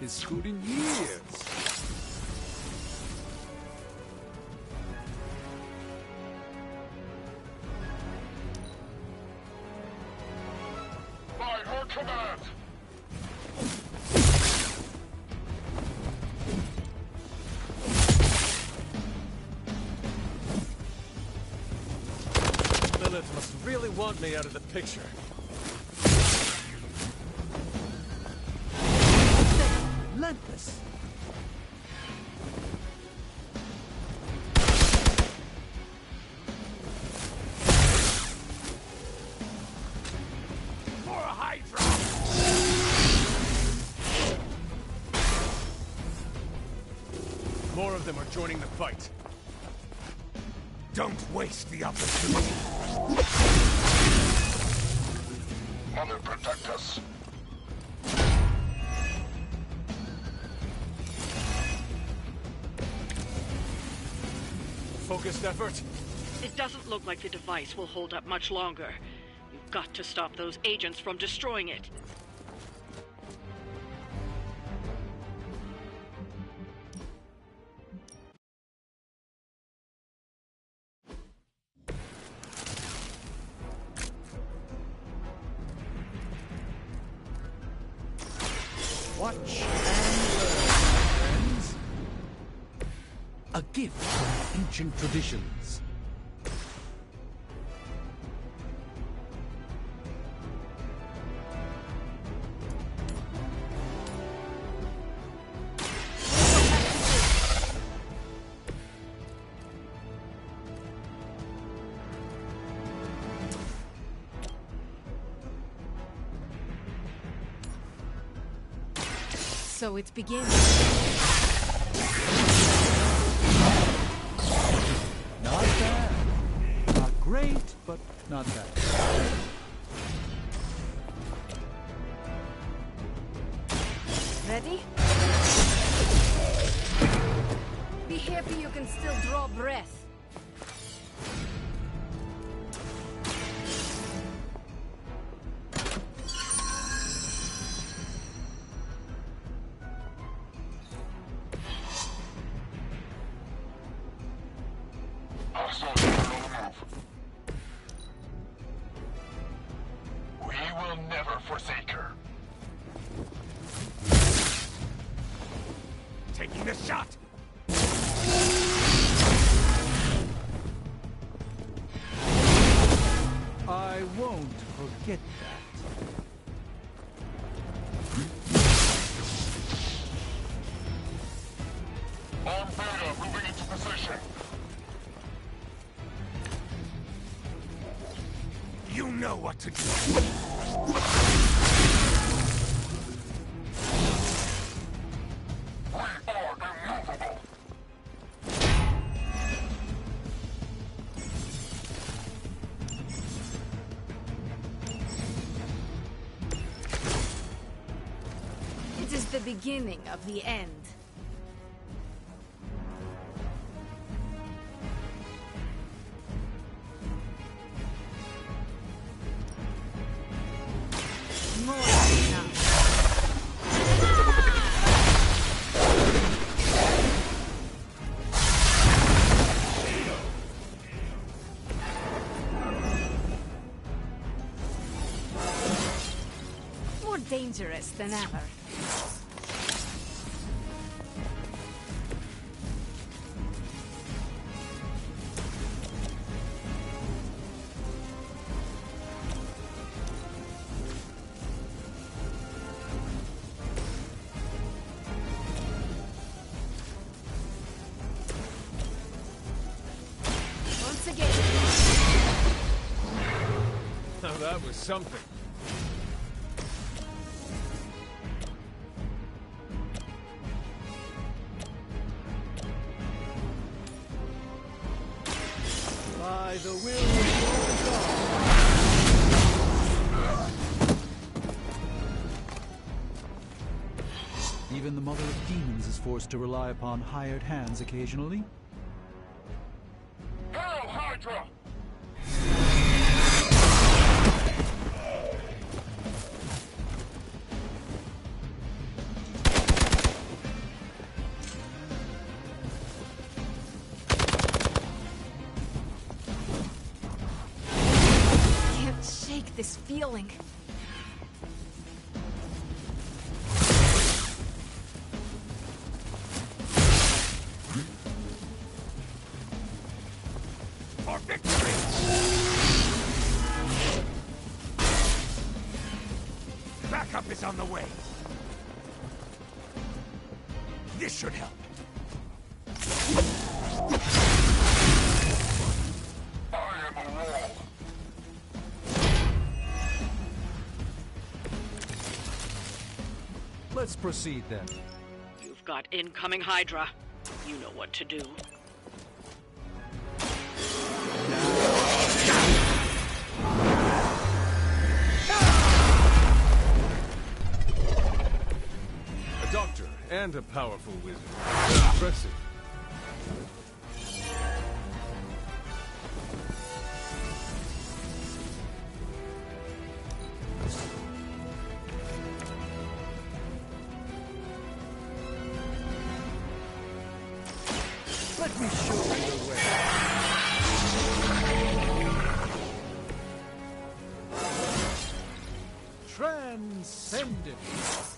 [SPEAKER 15] his school in years.
[SPEAKER 8] By her command!
[SPEAKER 1] Lilith must really want me out of the picture.
[SPEAKER 15] Relentless. For a Hydra!
[SPEAKER 1] More of them are joining the fight.
[SPEAKER 15] Don't waste the opportunity.
[SPEAKER 8] Mother, protect us.
[SPEAKER 1] Focused effort?
[SPEAKER 12] It doesn't look like the device will hold up much longer. You've got to stop those agents from destroying it.
[SPEAKER 15] Watch and learn, friends. A gift from ancient traditions.
[SPEAKER 11] So it begins.
[SPEAKER 15] Not bad. Not great, but not bad.
[SPEAKER 11] Ready? Be happy you can still draw breath.
[SPEAKER 8] We will never forsake her.
[SPEAKER 15] Taking the shot! I won't forget that.
[SPEAKER 8] On Beta, moving into position.
[SPEAKER 15] You know what to do.
[SPEAKER 8] We are immovable.
[SPEAKER 11] It is the beginning of the end. More than enough. More dangerous than ever. Once again.
[SPEAKER 1] Now that was something. By the will of God.
[SPEAKER 5] Even the Mother of Demons is forced to rely upon hired hands occasionally.
[SPEAKER 8] Hail Hydra!
[SPEAKER 11] feeling.
[SPEAKER 15] For victory! Backup is on the way. This should help. Let's proceed then.
[SPEAKER 12] You've got incoming Hydra. You know what to do.
[SPEAKER 1] A doctor and a powerful wizard. Impressive.
[SPEAKER 15] Let me show you the way. Transcendence.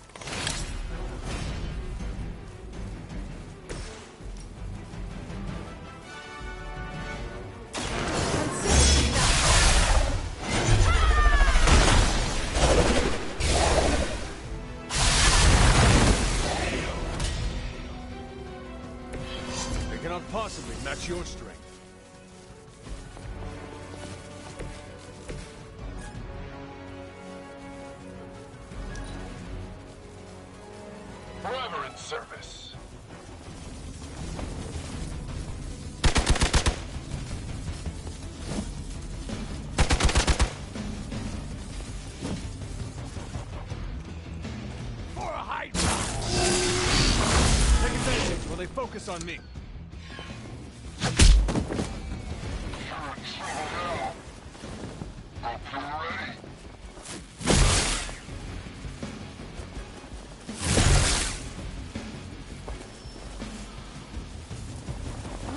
[SPEAKER 1] They cannot possibly match your strength.
[SPEAKER 8] Forever in service.
[SPEAKER 15] For a Hydra!
[SPEAKER 1] Take advantage while they focus on me.
[SPEAKER 8] Hope you're ready.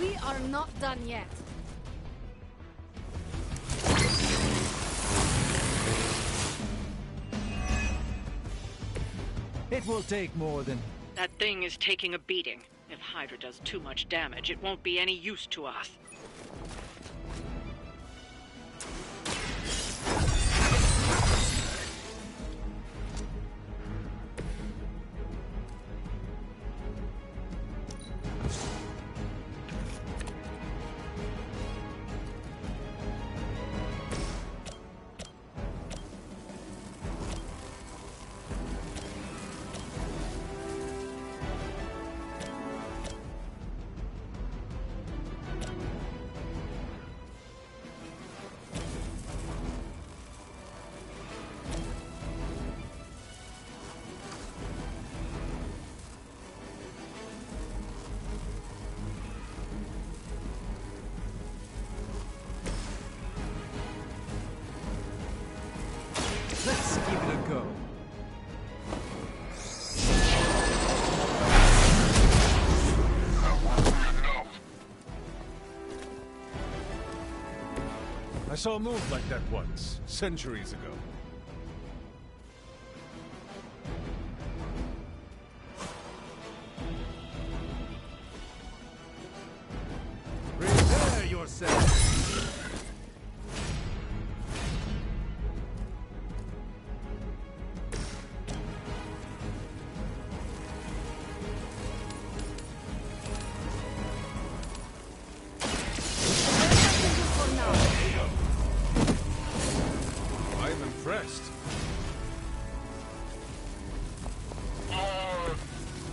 [SPEAKER 11] We are not done yet.
[SPEAKER 15] It will take more than...
[SPEAKER 12] That thing is taking a beating. If Hydra does too much damage, it won't be any use to us.
[SPEAKER 15] Let's give it a go.
[SPEAKER 1] I saw a move like that once, centuries ago.
[SPEAKER 15] Prepare yourself.
[SPEAKER 1] I'm impressed.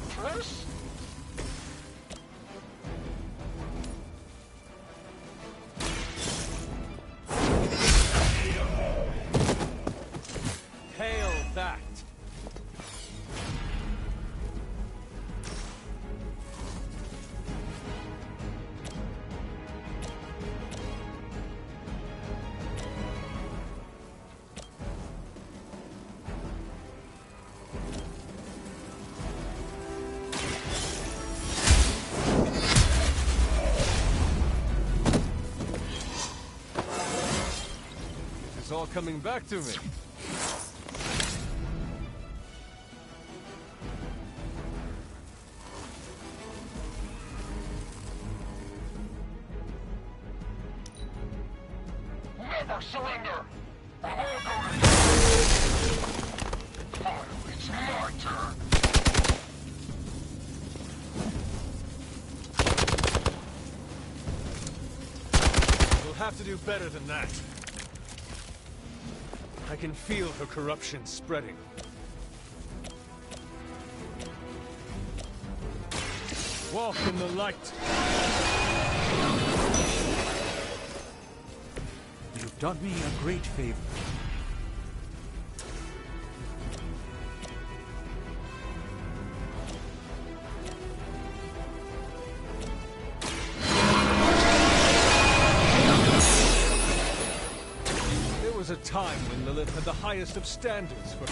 [SPEAKER 8] Press?
[SPEAKER 15] all coming back to me.
[SPEAKER 8] Never surrender! I'm all going Finally, it's my turn!
[SPEAKER 15] We'll have to do better than that. I can feel her corruption spreading. Walk in the light.
[SPEAKER 5] You've done me a great favor.
[SPEAKER 15] There was a time when Lilith had the highest of standards for...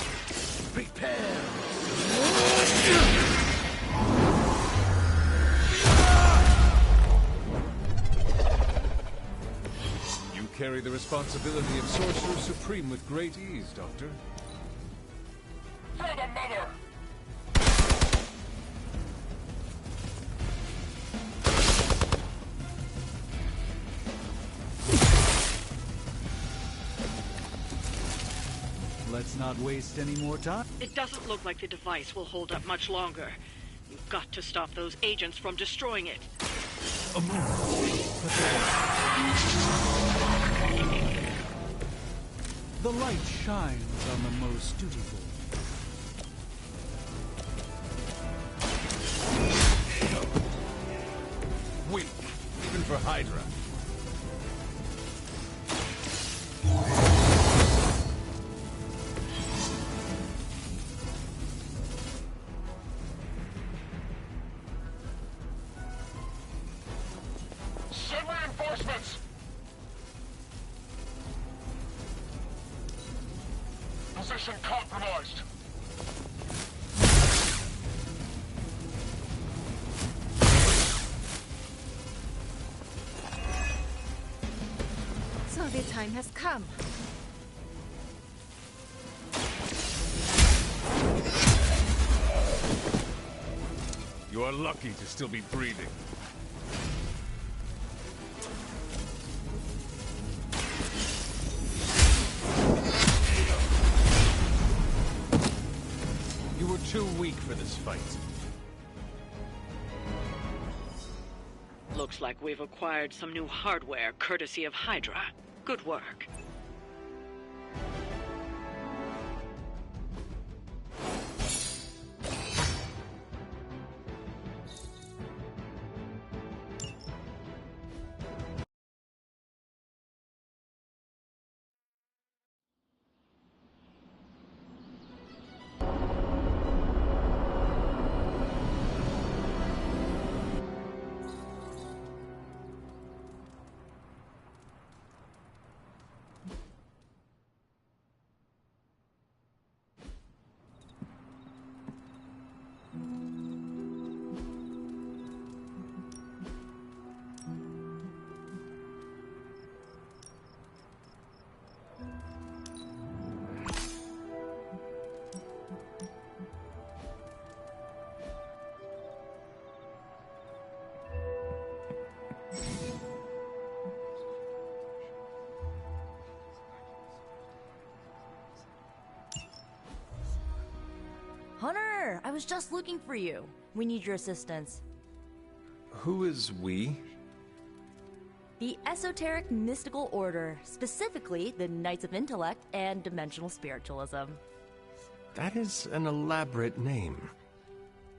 [SPEAKER 15] Prepare! You carry the responsibility of Sorcerer Supreme with great ease, Doctor.
[SPEAKER 8] For the mother!
[SPEAKER 5] Let's not waste any more time.
[SPEAKER 12] It doesn't look like the device will hold up much longer. You've got to stop those agents from destroying it.
[SPEAKER 5] The light shines on the most dutiful.
[SPEAKER 15] Weak, even for Hydra.
[SPEAKER 8] Send reinforcements! Position compromised.
[SPEAKER 11] So the time has come.
[SPEAKER 15] You are lucky to still be breathing. You were too weak for this fight.
[SPEAKER 12] Looks like we've acquired some new hardware courtesy of Hydra. Good work.
[SPEAKER 10] Hunter, I was just looking for you. We need your assistance.
[SPEAKER 1] Who is we?
[SPEAKER 10] The Esoteric Mystical Order, specifically the Knights of Intellect and Dimensional Spiritualism.
[SPEAKER 1] That is an elaborate name.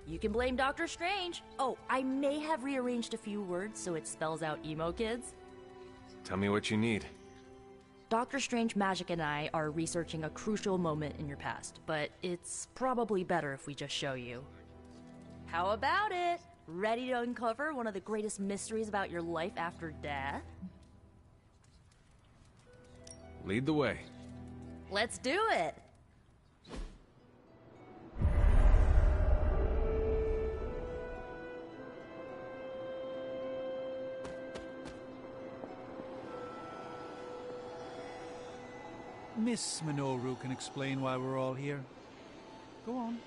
[SPEAKER 10] You can blame Doctor Strange. Oh, I may have rearranged a few words so it spells out emo kids.
[SPEAKER 1] Tell me what you need.
[SPEAKER 10] Doctor Strange Magic and I are researching a crucial moment in your past, but it's probably better if we just show you. How about it? Ready to uncover one of the greatest mysteries about your life after death?
[SPEAKER 1] Lead the way.
[SPEAKER 10] Let's do it!
[SPEAKER 5] Miss Minoru can explain why we're all here. Go on.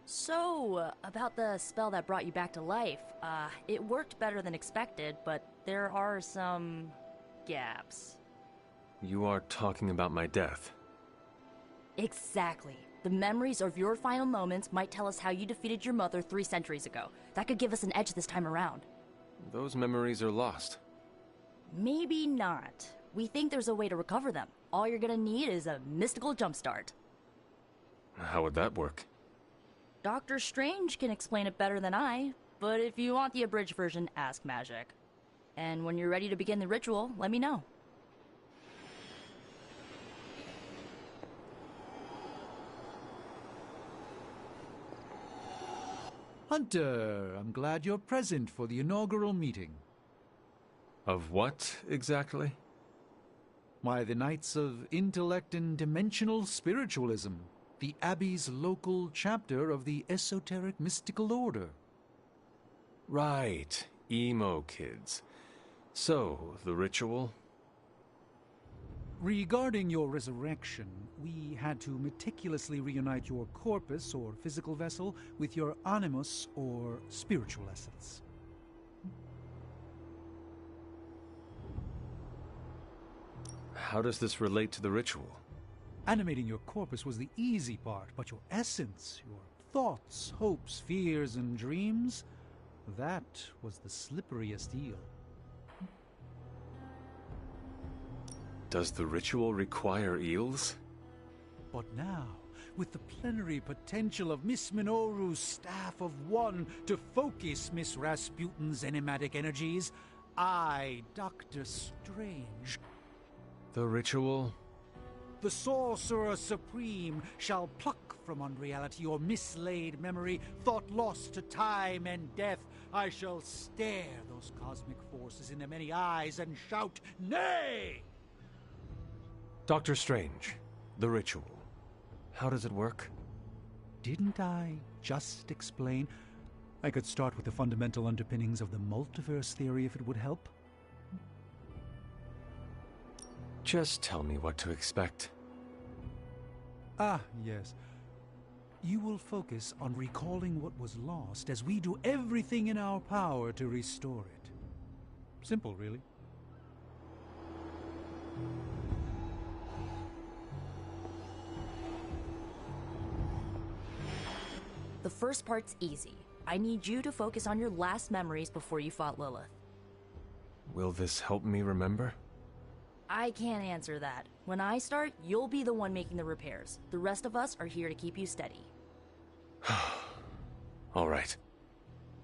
[SPEAKER 10] So, about the spell that brought you back to life, it worked better than expected, but there are some gaps.
[SPEAKER 1] You are talking about my death.
[SPEAKER 10] Exactly. The memories of your final moments might tell us how you defeated your mother 3 centuries ago. That could give us an edge this time around.
[SPEAKER 1] Those memories are lost.
[SPEAKER 10] Maybe not. We think there's a way to recover them. All you're gonna need is a mystical jumpstart.
[SPEAKER 1] How would that work?
[SPEAKER 10] Doctor Strange can explain it better than I, but if you want the abridged version, ask Magic. And when you're ready to begin the ritual, let me know.
[SPEAKER 5] Hunter, I'm glad you're present for the inaugural meeting.
[SPEAKER 1] Of what, exactly?
[SPEAKER 5] Why, the Knights of Intellect and Dimensional Spiritualism, the Abbey's local chapter of the Esoteric Mystical Order.
[SPEAKER 1] Right, emo kids. So, the ritual?
[SPEAKER 5] Regarding your resurrection, we had to meticulously reunite your corpus, or physical vessel, with your animus, or spiritual essence.
[SPEAKER 1] How does this relate to the ritual?
[SPEAKER 5] Animating your corpus was the easy part, but your essence, your thoughts, hopes, fears, and dreams, that was the slipperiest eel.
[SPEAKER 1] Does the ritual require eels?
[SPEAKER 5] But now, with the plenary potential of Miss Minoru's Staff of One to focus Miss Rasputin's enigmatic energies, I, Dr. Strange...
[SPEAKER 1] The ritual?
[SPEAKER 5] The Sorcerer Supreme shall pluck from unreality your mislaid memory, thought lost to time and death. I shall stare those cosmic forces in their many eyes and shout, nay!
[SPEAKER 1] Dr. Strange, the ritual. How does it work?
[SPEAKER 5] Didn't I just explain? I could start with the fundamental underpinnings of the multiverse theory if it would help.
[SPEAKER 1] Just tell me what to expect.
[SPEAKER 5] Ah, yes. You will focus on recalling what was lost as we do everything in our power to restore it. Simple, really.
[SPEAKER 10] The first part's easy. I need you to focus on your last memories before you fought Lilith.
[SPEAKER 1] Will this help me remember?
[SPEAKER 10] I can't answer that. When I start, you'll be the one making the repairs. The rest of us are here to keep you steady.
[SPEAKER 1] All right.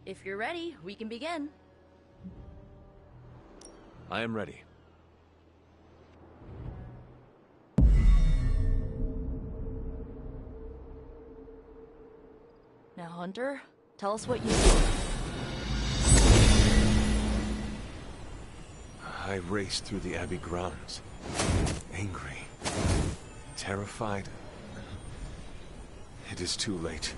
[SPEAKER 10] If you're ready, we can begin.
[SPEAKER 1] I am ready.
[SPEAKER 10] Now, Hunter, tell us what you do.
[SPEAKER 1] I raced through the Abbey grounds. Angry. Terrified. It is too late.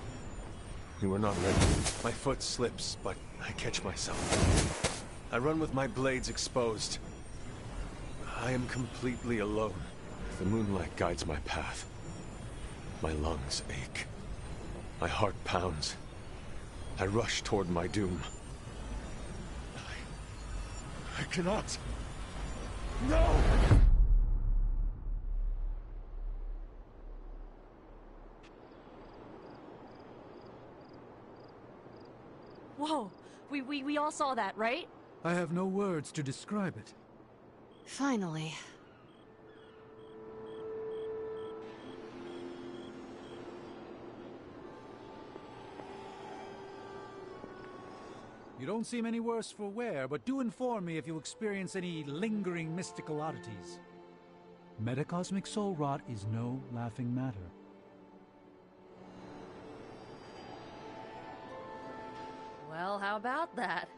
[SPEAKER 1] We were not ready. My foot slips, but I catch myself. I run with my blades exposed. I am completely alone. The moonlight guides my path. My lungs ache. My heart pounds. I rush toward my doom. I cannot. No!
[SPEAKER 10] Whoa! We all saw that, right?
[SPEAKER 5] I have no words to describe it.
[SPEAKER 11] Finally.
[SPEAKER 5] You don't seem any worse for wear, but do inform me if you experience any lingering mystical oddities. Metacosmic soul rot is no laughing matter.
[SPEAKER 10] Well, how about that?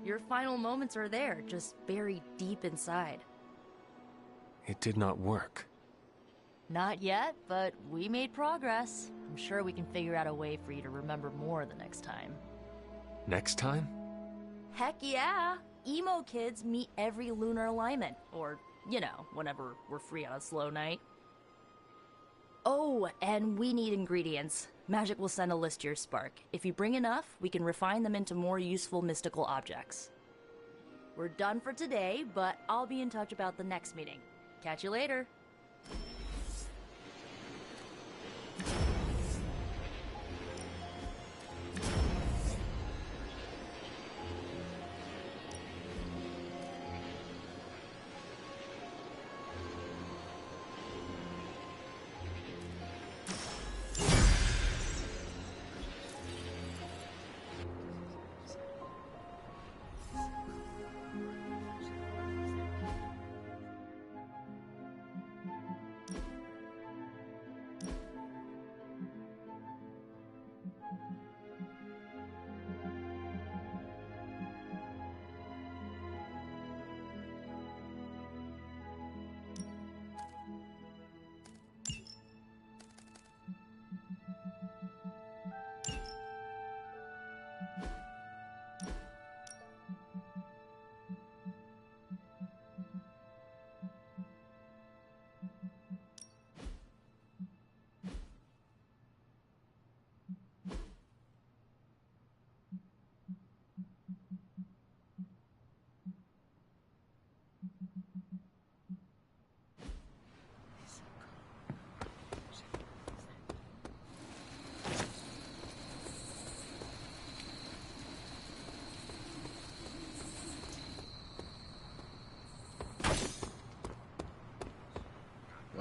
[SPEAKER 10] Your final moments are there, just buried deep inside.
[SPEAKER 1] It did not work.
[SPEAKER 10] Not yet, but we made progress. I'm sure we can figure out a way for you to remember more the next time.
[SPEAKER 1] Next time?
[SPEAKER 10] Heck yeah! Emo kids meet every lunar alignment. Or, you know, whenever we're free on a slow night. Oh, and we need ingredients. Magic will send a list to your spark. If you bring enough, we can refine them into more useful mystical objects. We're done for today, but I'll be in touch about the next meeting. Catch you later.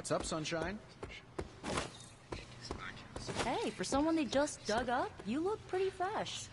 [SPEAKER 4] What's up, Sunshine?
[SPEAKER 10] Hey, for someone they just dug up, you look pretty fresh.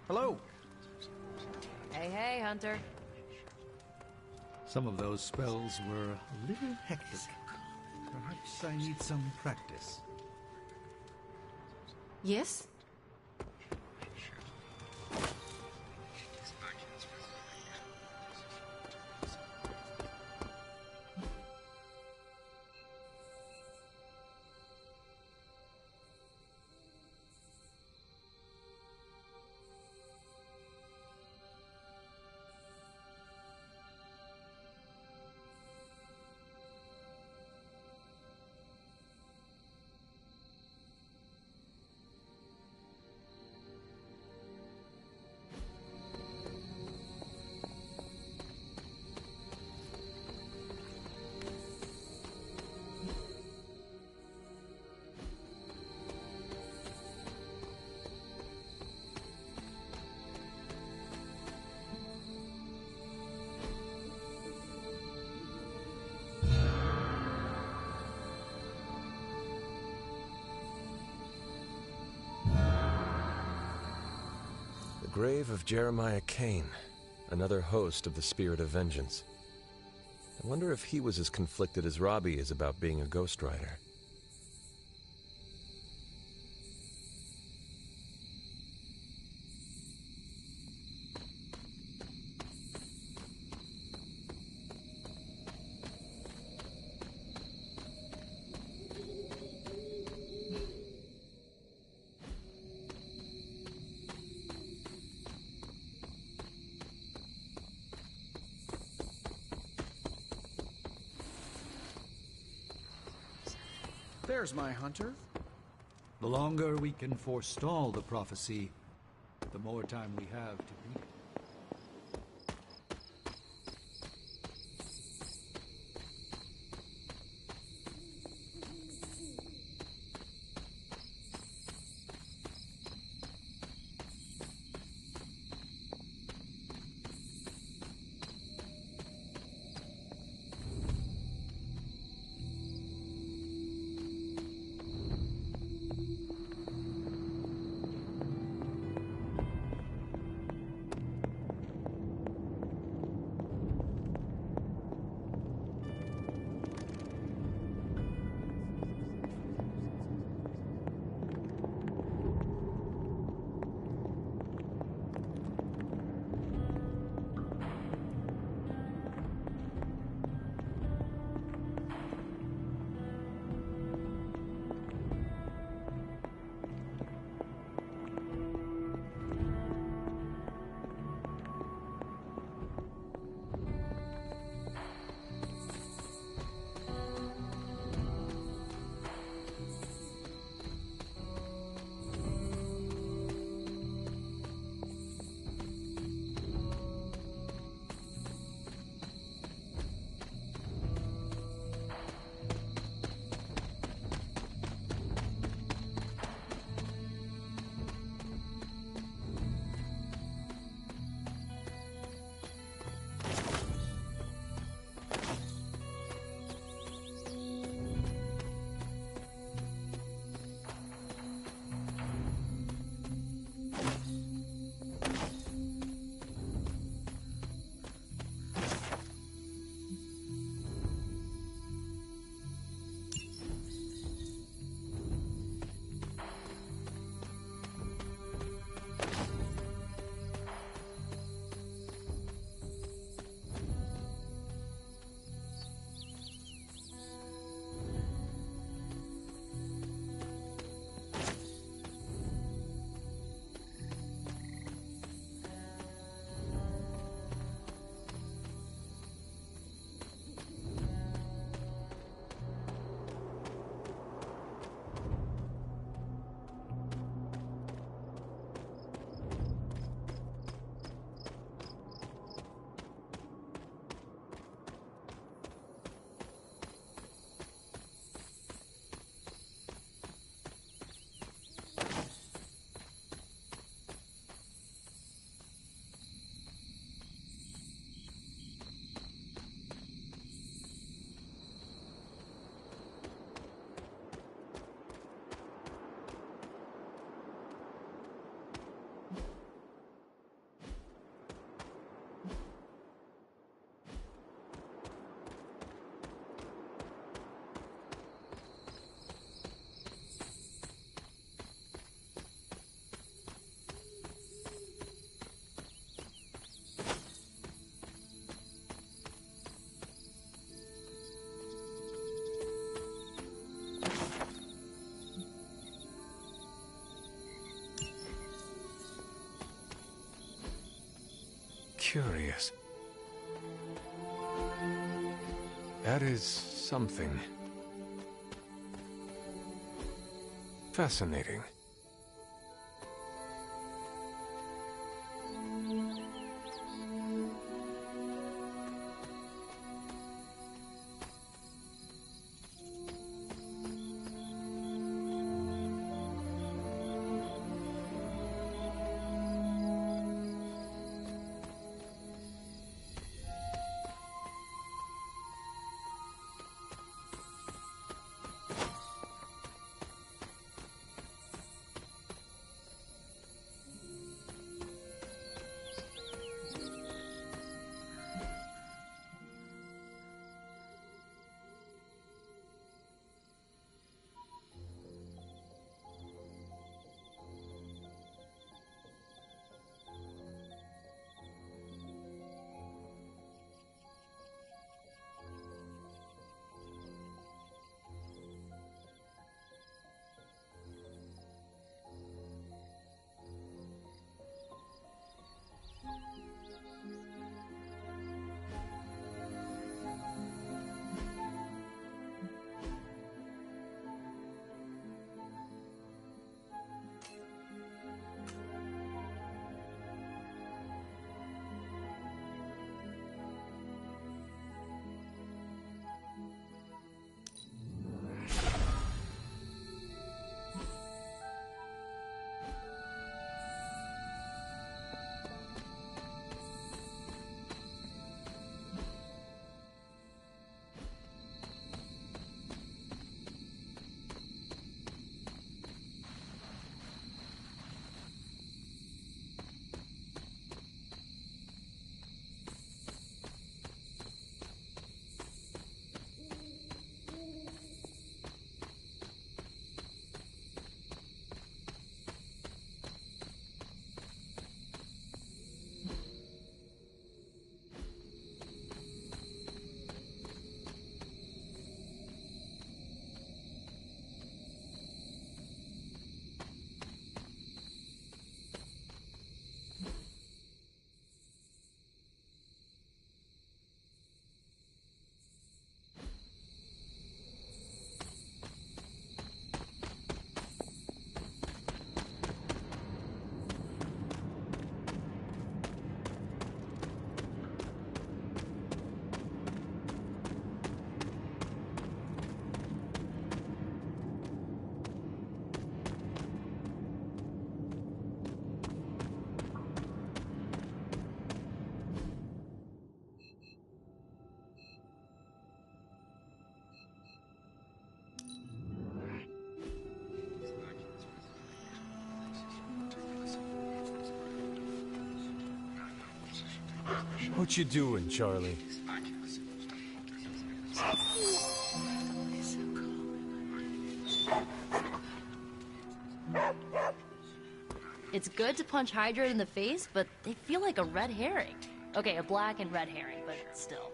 [SPEAKER 4] Hello.
[SPEAKER 9] Hey, hey, Hunter.
[SPEAKER 5] Some of those spells were a little hectic. Perhaps I need some practice.
[SPEAKER 17] Yes?
[SPEAKER 1] grave of Jeremiah Kane, another host of the Spirit of Vengeance. I wonder if he was as conflicted as Robbie is about being a Ghost Rider.
[SPEAKER 4] There's my hunter.
[SPEAKER 5] The longer we can forestall the prophecy, the more time we have to read it.
[SPEAKER 1] Curious. That is something. Fascinating. What you doing, Charlie?
[SPEAKER 10] It's good to punch Hydra in the face, but they feel like a red herring. Okay, a black and red herring, but still.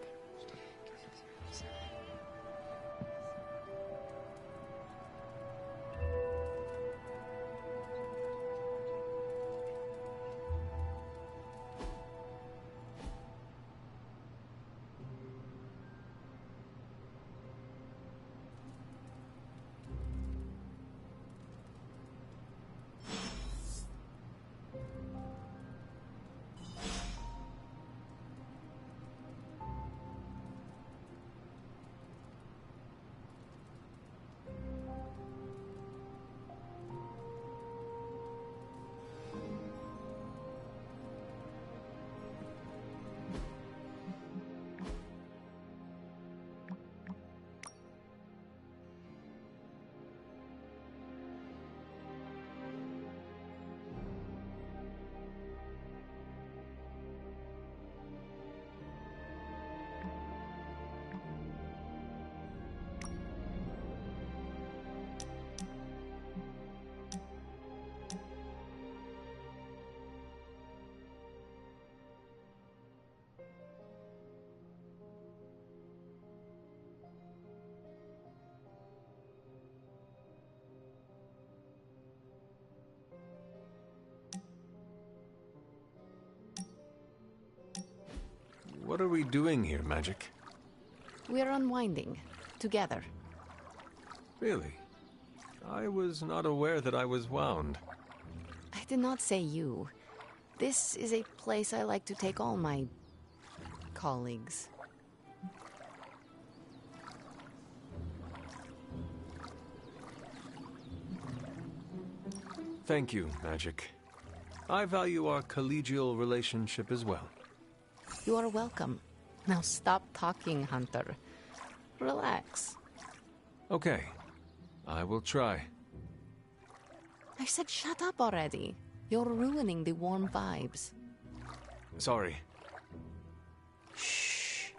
[SPEAKER 1] What are we doing here, Magic?
[SPEAKER 11] We're unwinding. Together.
[SPEAKER 1] Really? I was not aware that I was wound.
[SPEAKER 11] I did not say you. This is a place I like to take all my... colleagues.
[SPEAKER 1] Thank you, Magic. I value our collegial relationship as well.
[SPEAKER 11] You are welcome. Now stop talking, Hunter. Relax.
[SPEAKER 1] Okay. I will try.
[SPEAKER 11] I said shut up already. You're ruining the warm vibes.
[SPEAKER 1] Sorry.
[SPEAKER 11] Shh.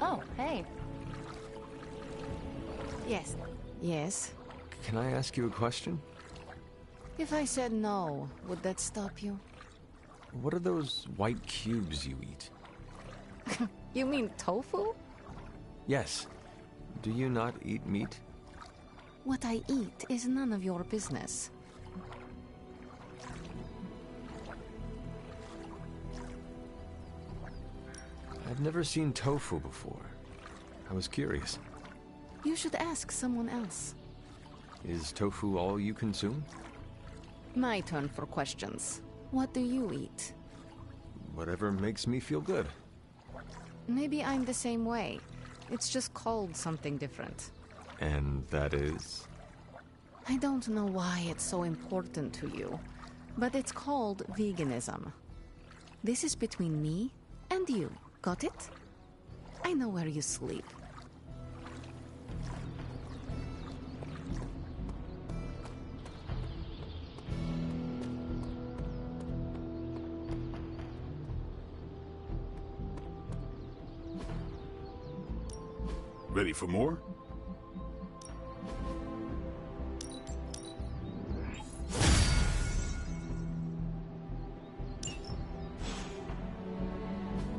[SPEAKER 10] Oh, hey.
[SPEAKER 11] Yes. Yes?
[SPEAKER 1] Can I ask you a question?
[SPEAKER 11] If I said no, would that stop you?
[SPEAKER 1] What are those white cubes you eat?
[SPEAKER 11] You mean tofu?
[SPEAKER 1] Yes. Do you not eat meat?
[SPEAKER 11] What I eat is none of your business.
[SPEAKER 1] I've never seen tofu before. I was curious.
[SPEAKER 11] You should ask someone else.
[SPEAKER 1] Is tofu all you consume?
[SPEAKER 11] My turn for questions. What do you eat?
[SPEAKER 1] Whatever makes me feel good.
[SPEAKER 11] Maybe I'm the same way. It's just called something different.
[SPEAKER 1] And that is?
[SPEAKER 11] I don't know why it's so important to you, but it's called veganism. This is between me and you. Got it? I know where you sleep.
[SPEAKER 2] Ready for more?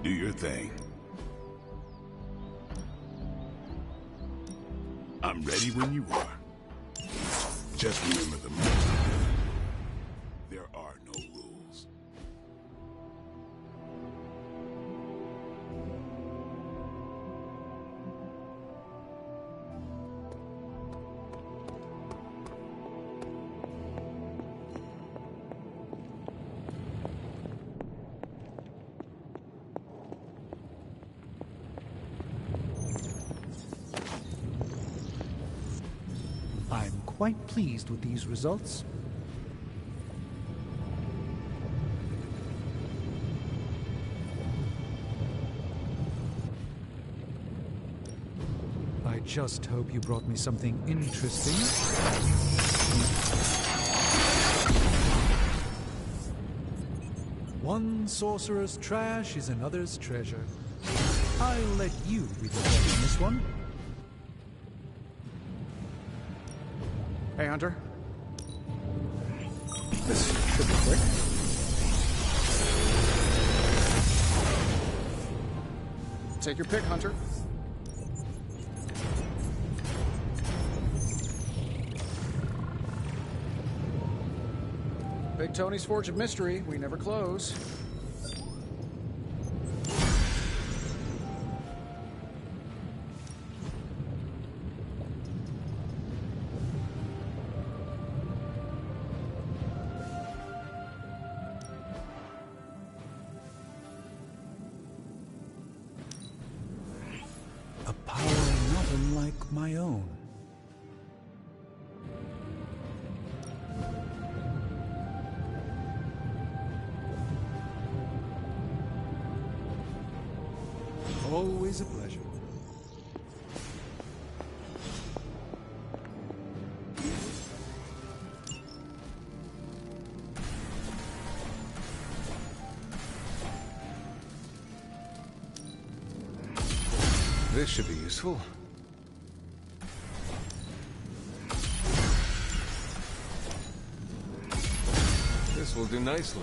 [SPEAKER 2] Do your thing. I'm ready when you are. Just remember the motto. There are no rules.
[SPEAKER 5] I'm quite pleased with these results. I just hope you brought me something interesting. One sorcerer's trash is another's treasure. I'll let you be the judge on this one.
[SPEAKER 4] Hey, Hunter. This should be quick. Take your pick, Hunter. Big Tony's Forge of Mystery. We never close.
[SPEAKER 5] A power not unlike my own. Always a pleasure.
[SPEAKER 1] This should be useful. This will do nicely.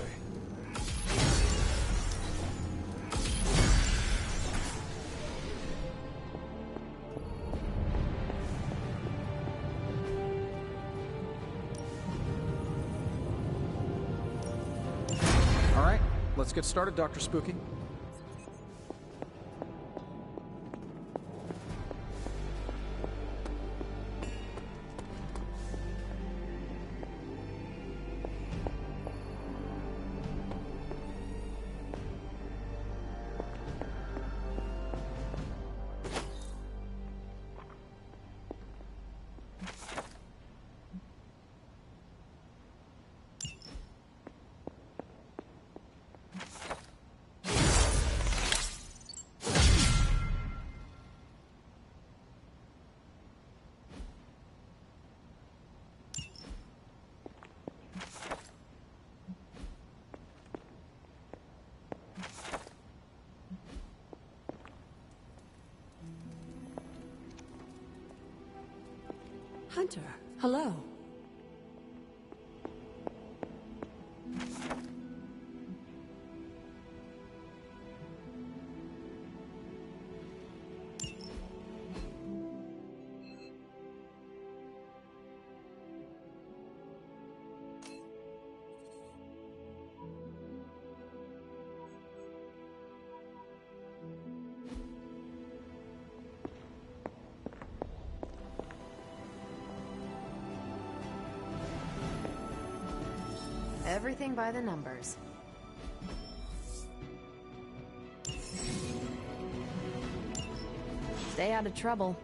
[SPEAKER 4] All right, let's get started, Dr. Spooky.
[SPEAKER 17] Hunter, hello.
[SPEAKER 9] Everything by the numbers. Stay out of trouble.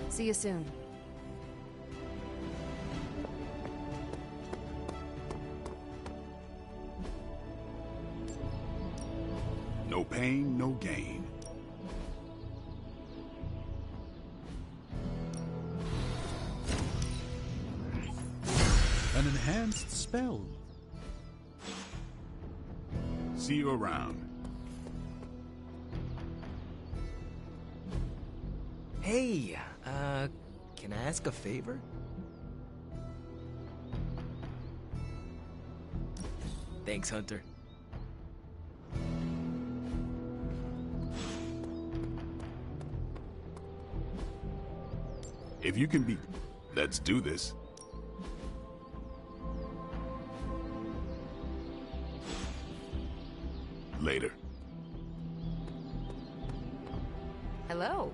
[SPEAKER 9] See you soon.
[SPEAKER 2] No pain, no gain.
[SPEAKER 5] An enhanced spell.
[SPEAKER 2] See you around.
[SPEAKER 7] Hey, can I ask a favor? Thanks, Hunter.
[SPEAKER 2] If you can be... Let's do this. Later.
[SPEAKER 9] Hello.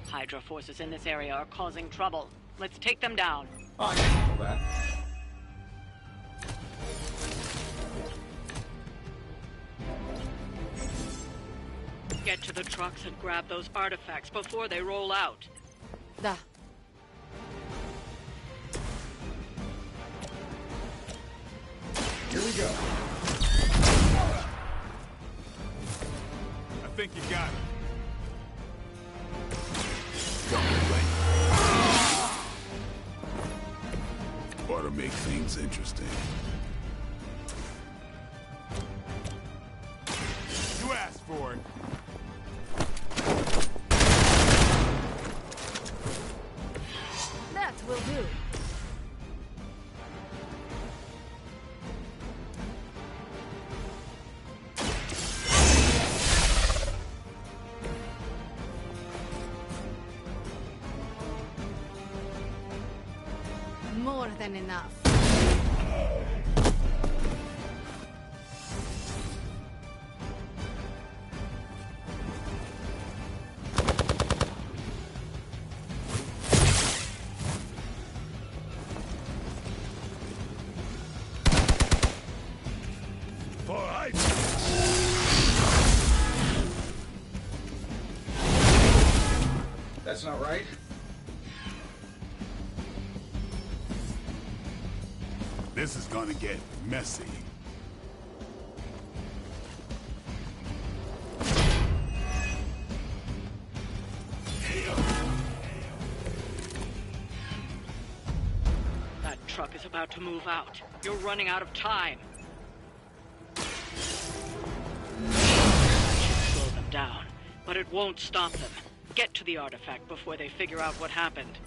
[SPEAKER 12] Hydra forces in this area are causing trouble. Let's take them down.
[SPEAKER 4] I can handle that.
[SPEAKER 12] Get to the trucks and grab those artifacts before they roll out.
[SPEAKER 9] Da.
[SPEAKER 2] Here we go. I think you got it. Ought to make things interesting. You asked for it.
[SPEAKER 9] That will do.
[SPEAKER 11] More than enough.
[SPEAKER 4] That's not right.
[SPEAKER 2] This is gonna get messy.
[SPEAKER 12] That truck is about to move out. You're running out of time. That should slow them down, but it won't stop them. Get to the artifact before they figure out what happened.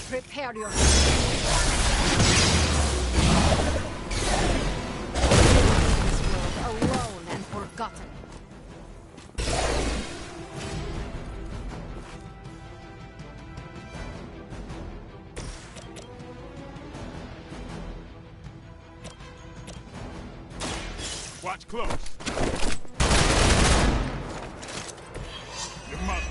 [SPEAKER 11] Prepare yourself. This world alone and forgotten.
[SPEAKER 2] Watch close. Your mother.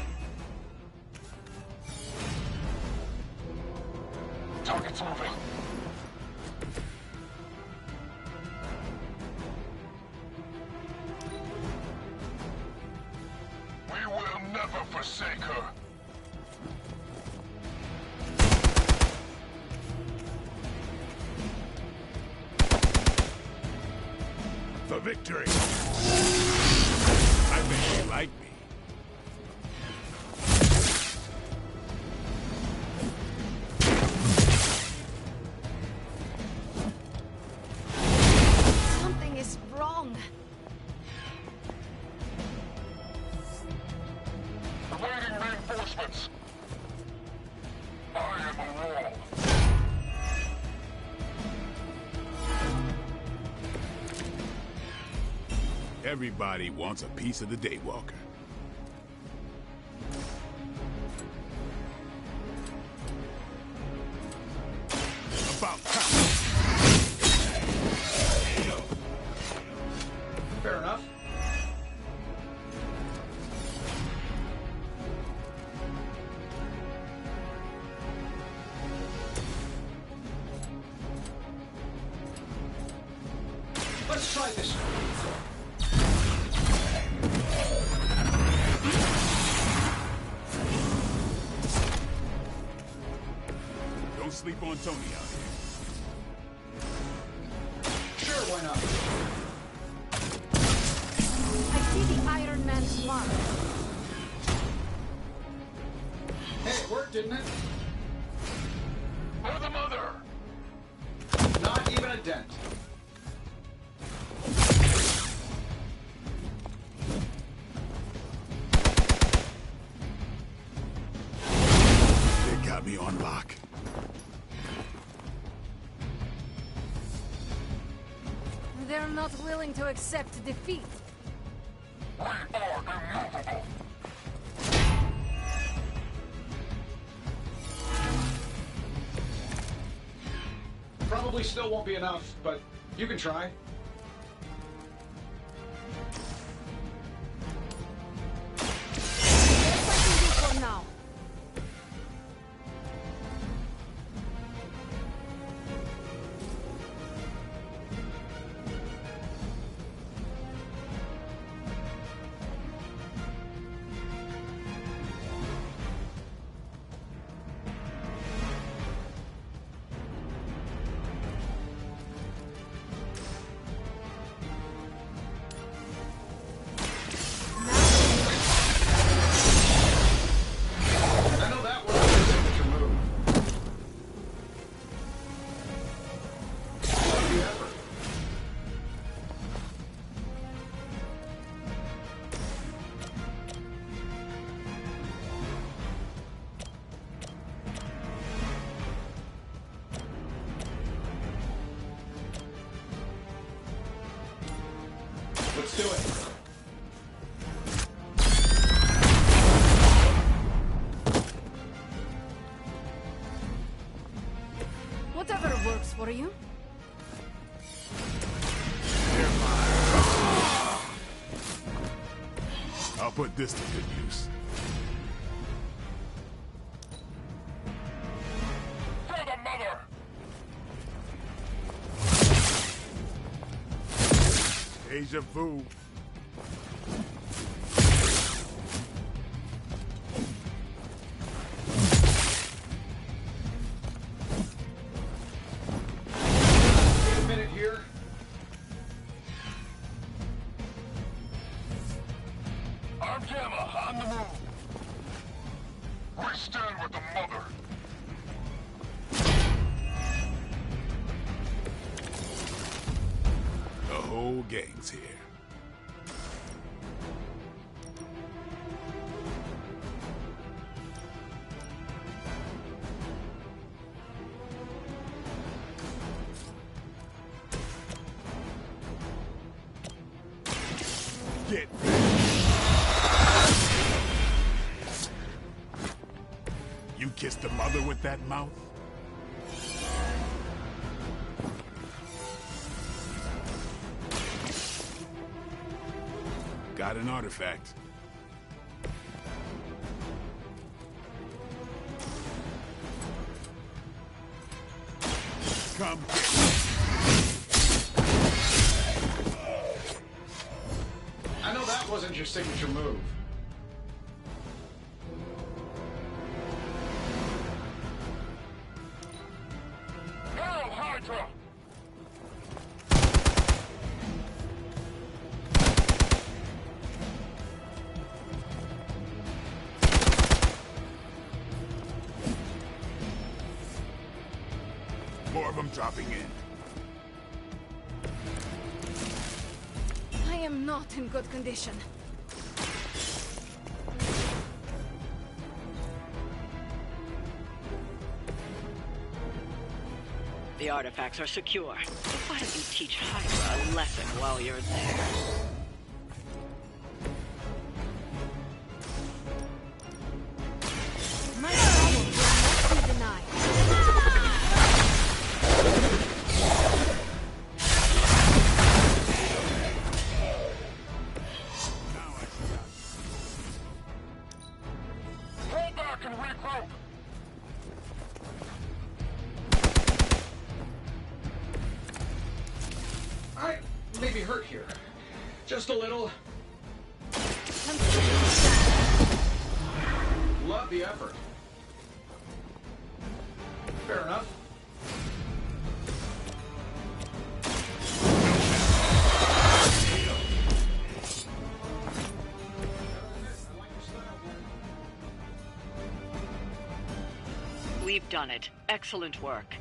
[SPEAKER 2] for victory. I think you like me.
[SPEAKER 11] Something is wrong.
[SPEAKER 8] Awaiting reinforcements. I am a wall.
[SPEAKER 2] Everybody wants a piece of the Daywalker. About time.
[SPEAKER 4] Fair enough. Let's try this.
[SPEAKER 2] Don't sleep on Tony out here.
[SPEAKER 4] Sure, why not?
[SPEAKER 11] I see the Iron Man's mark.
[SPEAKER 4] Hey, it worked, didn't it?
[SPEAKER 8] For the mother!
[SPEAKER 4] Not even a dent.
[SPEAKER 2] They got me on lock.
[SPEAKER 11] They're not willing to accept defeat.
[SPEAKER 8] We are immovable.
[SPEAKER 4] Probably still won't be enough, but you can try.
[SPEAKER 11] Yes, I can do for now.
[SPEAKER 4] I know that wasn't your signature move. Love the effort. Let's do it.
[SPEAKER 11] Whatever works for you.
[SPEAKER 2] I'll put this to good use.
[SPEAKER 8] For the mother!
[SPEAKER 2] Deja vu.
[SPEAKER 4] Wait a minute here.
[SPEAKER 8] I'm Gamma, on the move. We stand with the mother.
[SPEAKER 2] The whole gang's here. Get You kissed the mother with that mouth? Got an artifact. Come get it.
[SPEAKER 4] I know that wasn't your signature move.
[SPEAKER 8] Hail Hydra!
[SPEAKER 2] more of them dropping in.
[SPEAKER 11] I am not in good condition.
[SPEAKER 12] The artifacts are secure. But why don't you teach Hydra a lesson while you're there?
[SPEAKER 11] My problem will not be denied.
[SPEAKER 8] Pull back and regroup!
[SPEAKER 18] I may be hurt here. Just a little. Love the effort. Fair enough.
[SPEAKER 12] We've done it. Excellent work.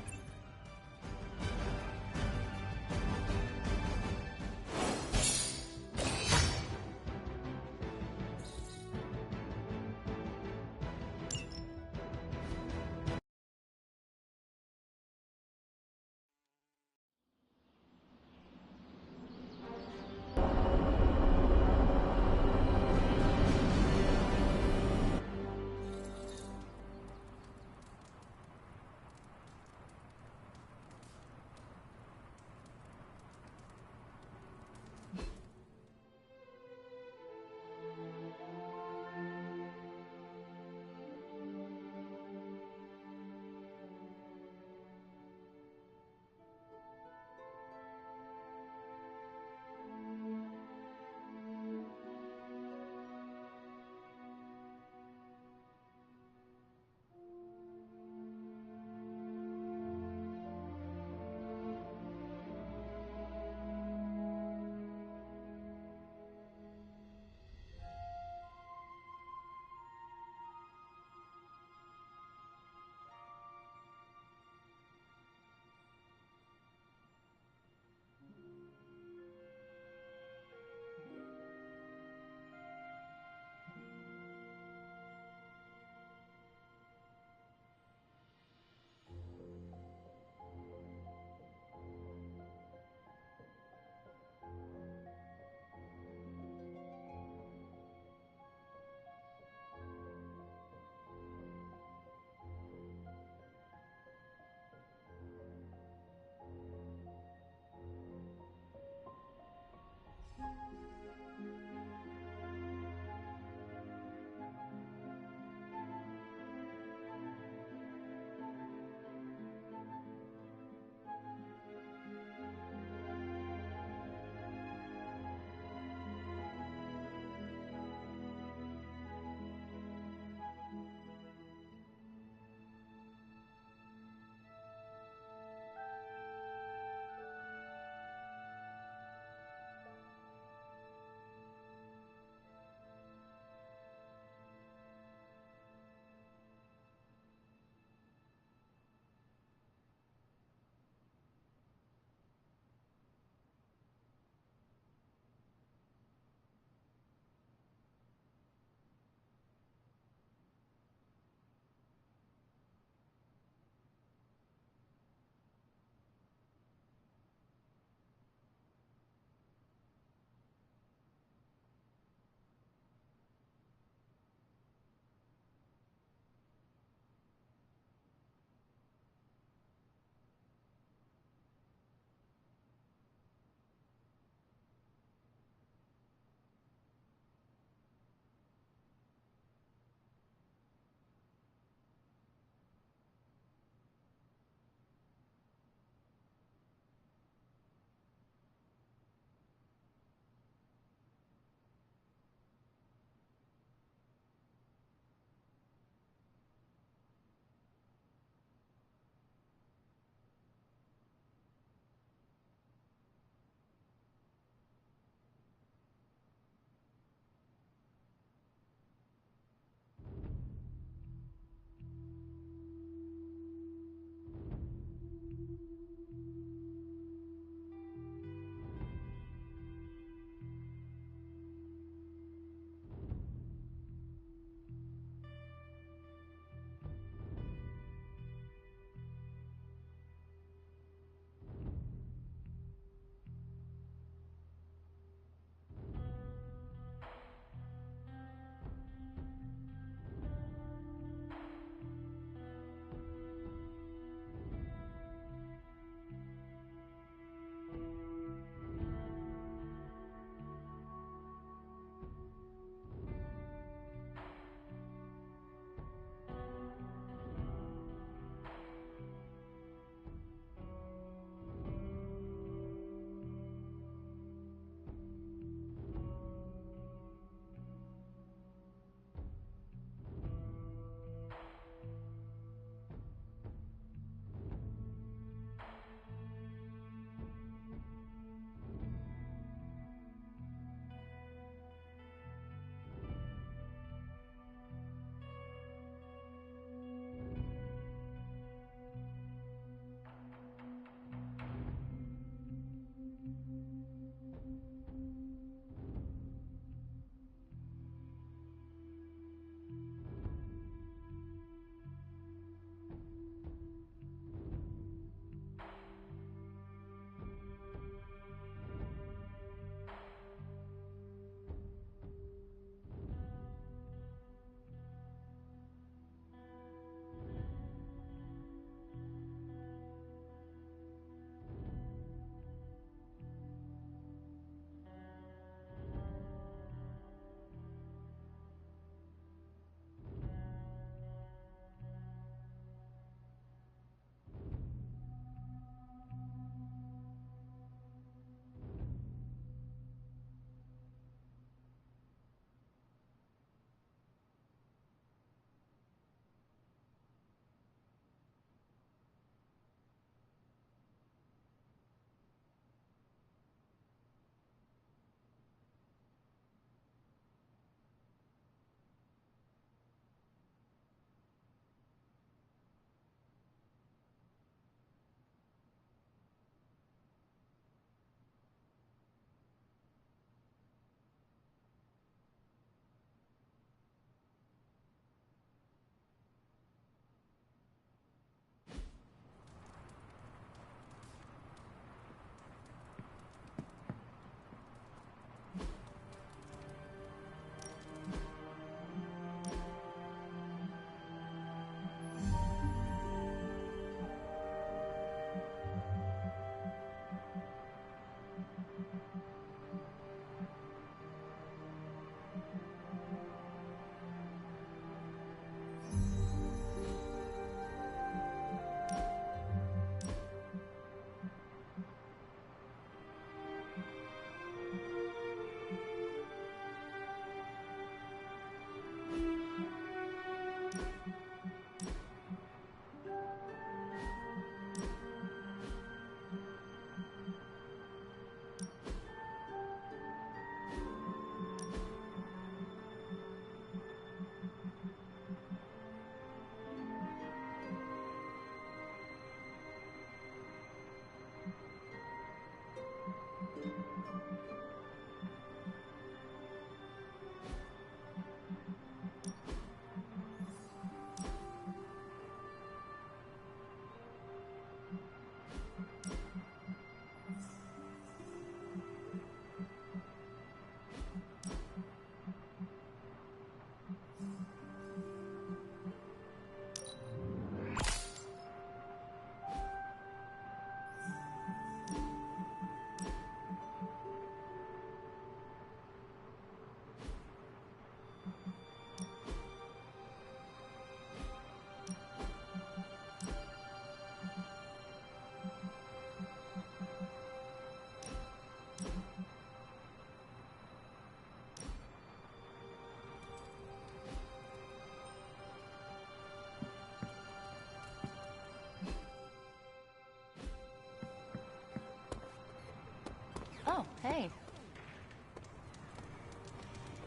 [SPEAKER 10] Oh, hey.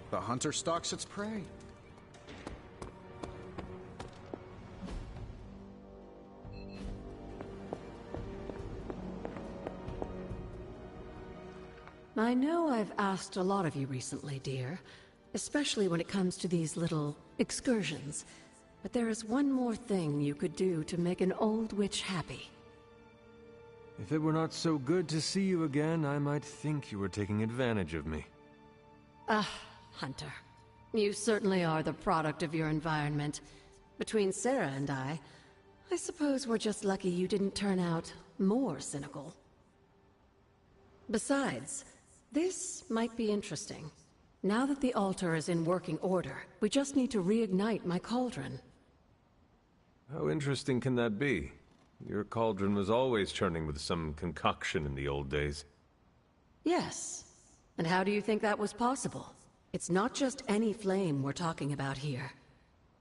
[SPEAKER 4] The hunter stalks its prey.
[SPEAKER 17] I know I've asked a lot of you recently, dear, especially when it comes to these little excursions. But there is one more thing you could do to make an old witch happy.
[SPEAKER 1] If it were not so good to see you again, I might think you were taking advantage of me.
[SPEAKER 17] Hunter. You certainly are the product of your environment. Between Sarah and I suppose we're just lucky you didn't turn out more cynical. Besides, this might be interesting. Now that the altar is in working order, we just need to reignite my cauldron.
[SPEAKER 1] How interesting can that be? Your cauldron was always churning with some concoction in the old days.
[SPEAKER 17] Yes. And how do you think that was possible? It's not just any flame we're talking about here.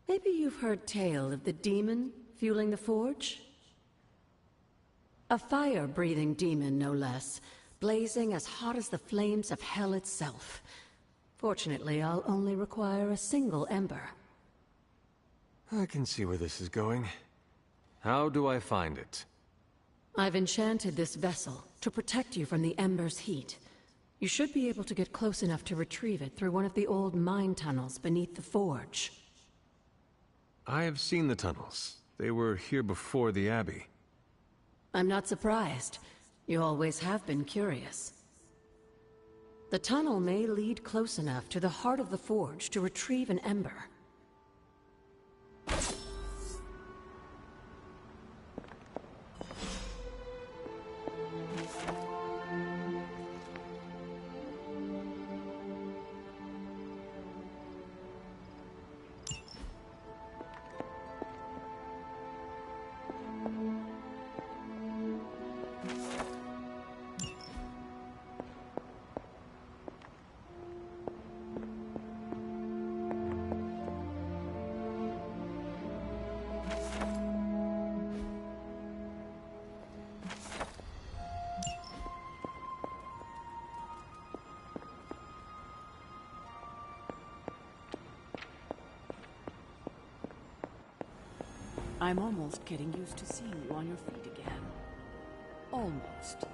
[SPEAKER 17] Maybe you've heard tale of the demon fueling the forge? A fire-breathing demon, no less, blazing as hot as the flames of hell itself. Fortunately, I'll only require a single ember.
[SPEAKER 1] I can see where this is going. How do I find it?
[SPEAKER 17] I've enchanted this vessel to protect you from the ember's heat. You should be able to get close enough to retrieve it through one of the old mine tunnels beneath the forge.
[SPEAKER 1] I have seen the tunnels. They were here before the Abbey.
[SPEAKER 17] I'm not surprised. You always have been curious. The tunnel may lead close enough to the heart of the forge to retrieve an ember.
[SPEAKER 3] I'm almost getting used to seeing you on your feet again. Almost.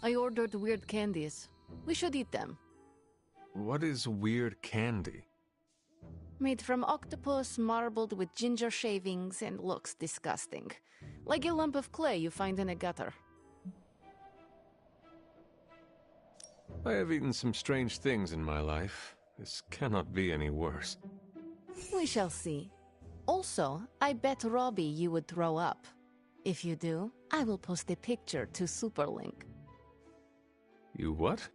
[SPEAKER 11] I ordered weird candies. We should eat them.
[SPEAKER 1] What is weird candy?
[SPEAKER 11] Made from octopus, marbled with ginger shavings, and looks disgusting. Like a lump of clay you find in a gutter.
[SPEAKER 1] I have eaten some strange things in my life. This cannot be any worse.
[SPEAKER 11] We shall see. Also, I bet Robbie you would throw up. If you do, I will post a picture to Superlink.
[SPEAKER 1] You what?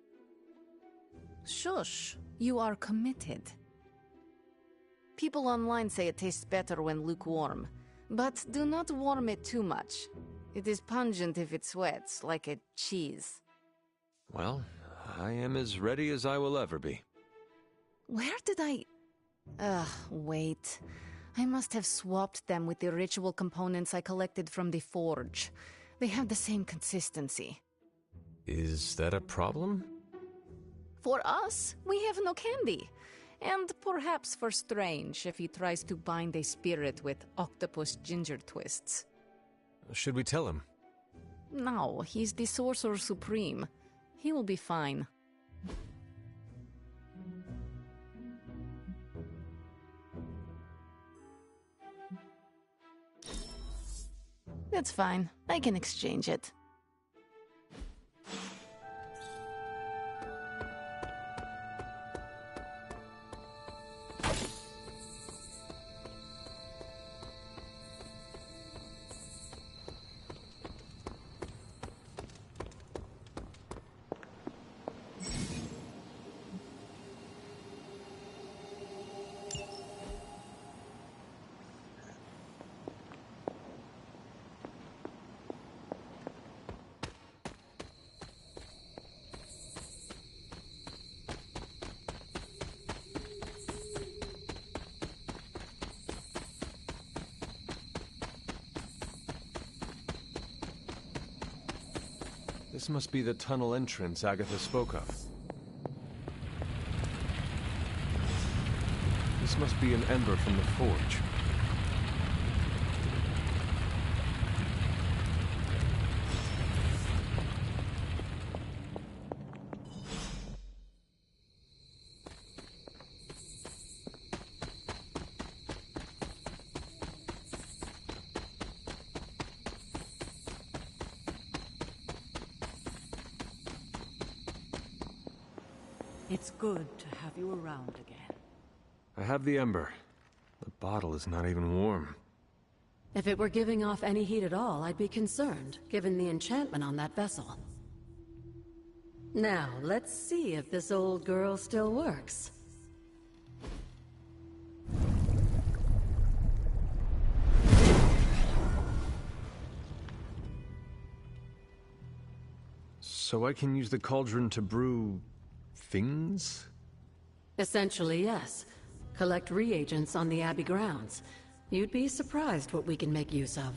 [SPEAKER 11] Shush. You are committed. People online say it tastes better when lukewarm, but do not warm it too much. It is pungent if it sweats, like a cheese.
[SPEAKER 1] Well, I am as ready as I will ever be.
[SPEAKER 11] Where did I... wait. I must have swapped them with the ritual components I collected from the forge. They have the same consistency.
[SPEAKER 1] Is that a problem?
[SPEAKER 11] For us, we have no candy. And perhaps for Strange if he tries to bind a spirit with octopus ginger twists.
[SPEAKER 1] Should we tell him?
[SPEAKER 11] No, he's the Sorcerer Supreme. He will be fine. That's fine. I can exchange it.
[SPEAKER 1] This must be the tunnel entrance Agatha spoke of. This must be an ember from the forge.
[SPEAKER 3] It's good to have you around again.
[SPEAKER 1] I have the ember. The bottle is not even warm.
[SPEAKER 17] If it were giving off any heat at all, I'd be concerned, given the enchantment on that vessel. Now, let's see if this old girl still works.
[SPEAKER 1] So I can use the cauldron to brew... things?
[SPEAKER 17] Essentially, yes. Collect reagents on the Abbey grounds. You'd be surprised what we can make use of.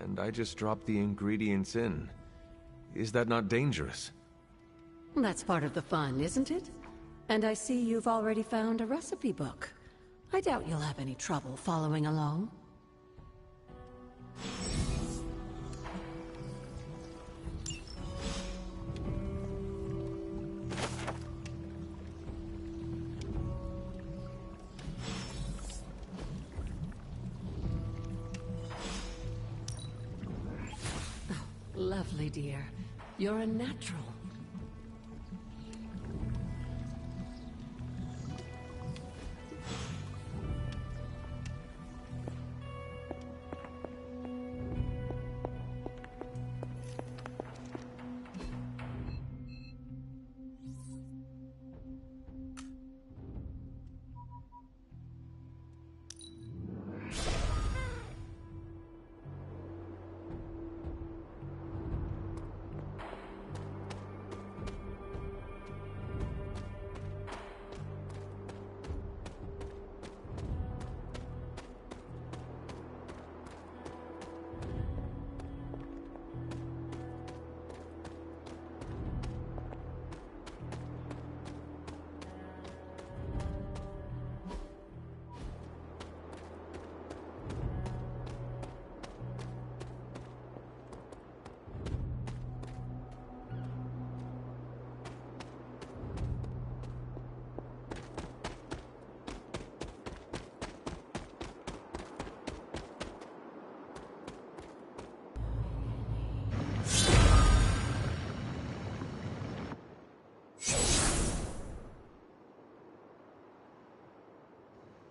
[SPEAKER 1] And I just dropped the ingredients in. Is that not dangerous?
[SPEAKER 17] That's part of the fun, isn't it? And I see you've already found a recipe book. I doubt you'll have any trouble following along. Lovely, dear. You're a natural.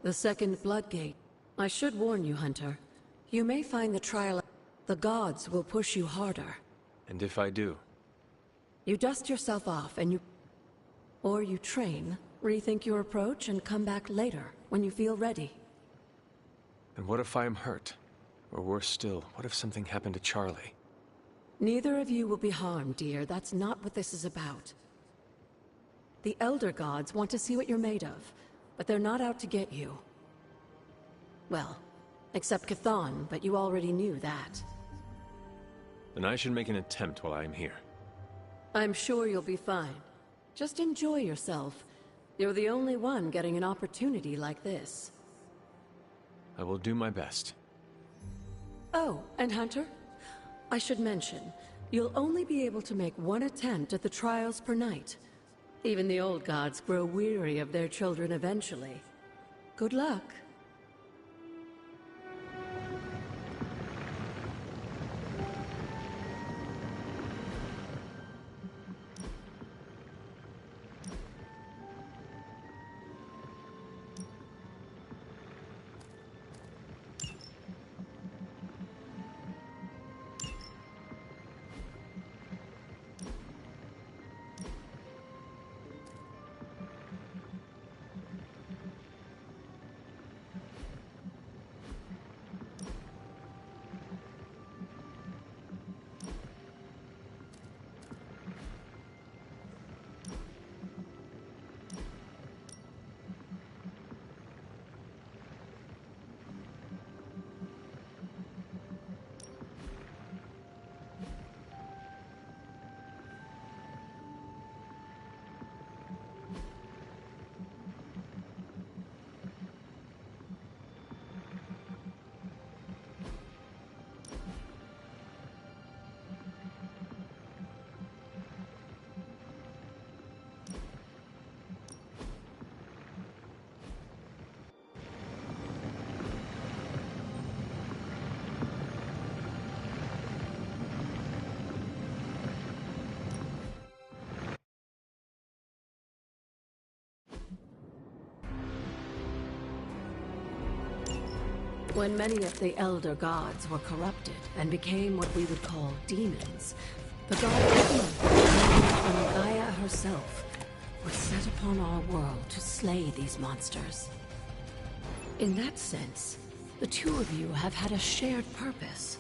[SPEAKER 17] The second Bloodgate. I should warn you, Hunter. You may find the trial... The gods will push you harder.
[SPEAKER 1] And if I do?
[SPEAKER 17] You dust yourself off and you... Or you train, rethink your approach, and come back later, when you feel ready.
[SPEAKER 1] And what if I am hurt? Or worse still, what if something happened to Charlie?
[SPEAKER 17] Neither of you will be harmed, dear. That's not what this is about. The Elder Gods want to see what you're made of, but they're not out to get you. Well, except Chthon, but you already knew that.
[SPEAKER 1] Then I should make an attempt while I am here.
[SPEAKER 17] I'm sure you'll be fine. Just enjoy yourself. You're the only one getting an opportunity like this.
[SPEAKER 1] I will do my best.
[SPEAKER 17] Oh, and Hunter? I should mention, you'll only be able to make one attempt at the trials per night. Even the old gods grow weary of their children eventually. Good luck. When many of the Elder Gods were corrupted and became what we would call demons, the God from Gaia herself was set upon our world to slay these monsters. In that sense, the two of you have had a shared purpose.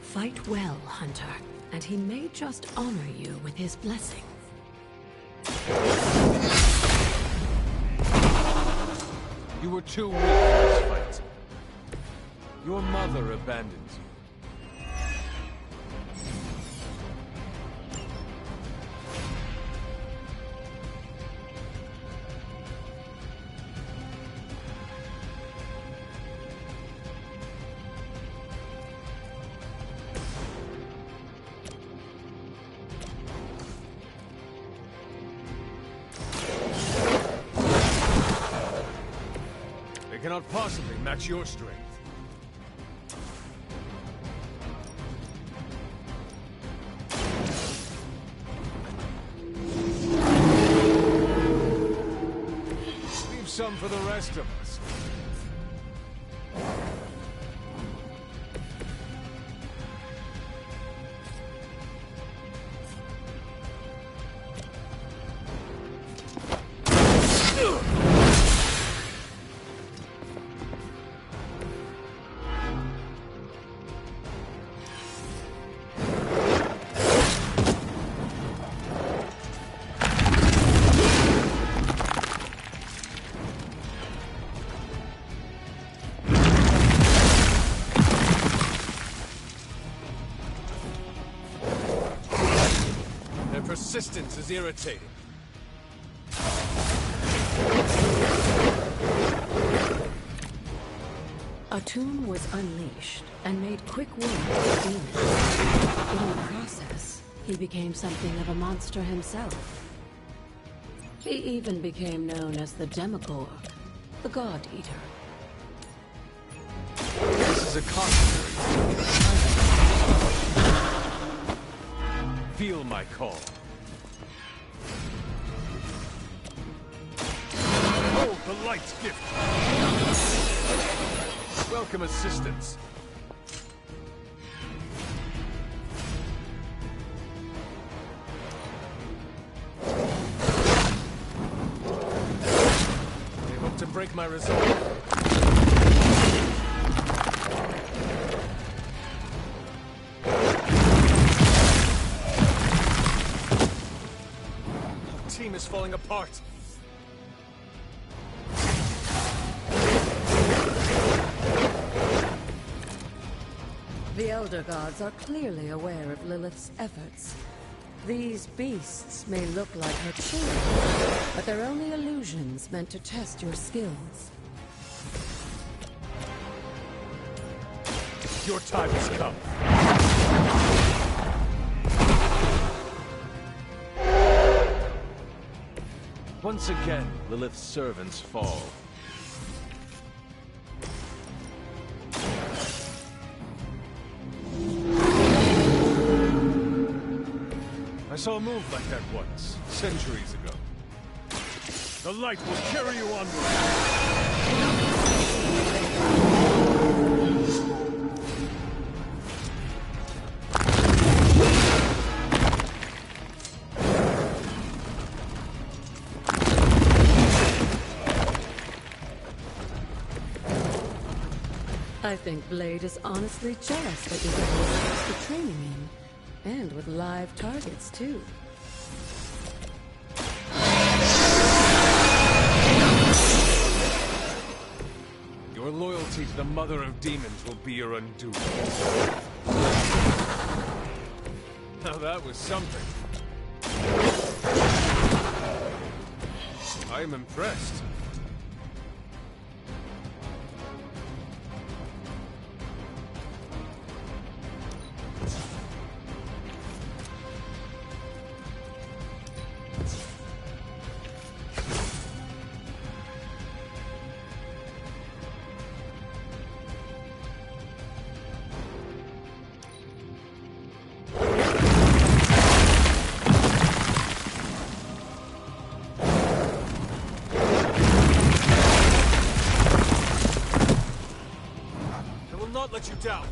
[SPEAKER 17] Fight well, Hunter, and he may just honor you with his blessing.
[SPEAKER 15] You were too weak for this fight. Your mother abandoned you. They cannot possibly match your strength. Leave some for the rest of us. Persistence is irritating.
[SPEAKER 17] A tomb was unleashed and made quick work of the demons. In the process, he became something of a monster himself. He even became known as the Demogorg, the God Eater.
[SPEAKER 15] This is a cautionary. Feel my call. Hold the light's gift. Welcome assistance. They hope to break my resolve. Our team is falling apart.
[SPEAKER 17] The Elder Gods are clearly aware of Lilith's efforts. These beasts may look like her children, but they're only illusions meant to test your skills.
[SPEAKER 15] Your time has come. Once again, Lilith's servants fall. I saw a move like that once, centuries ago. The light will carry you onward.
[SPEAKER 17] I think Blade is honestly jealous that you get access to training in. And with live targets, too.
[SPEAKER 15] Your loyalty to the Mother of Demons will be your undoing. Now that was something. I am impressed. not let you down!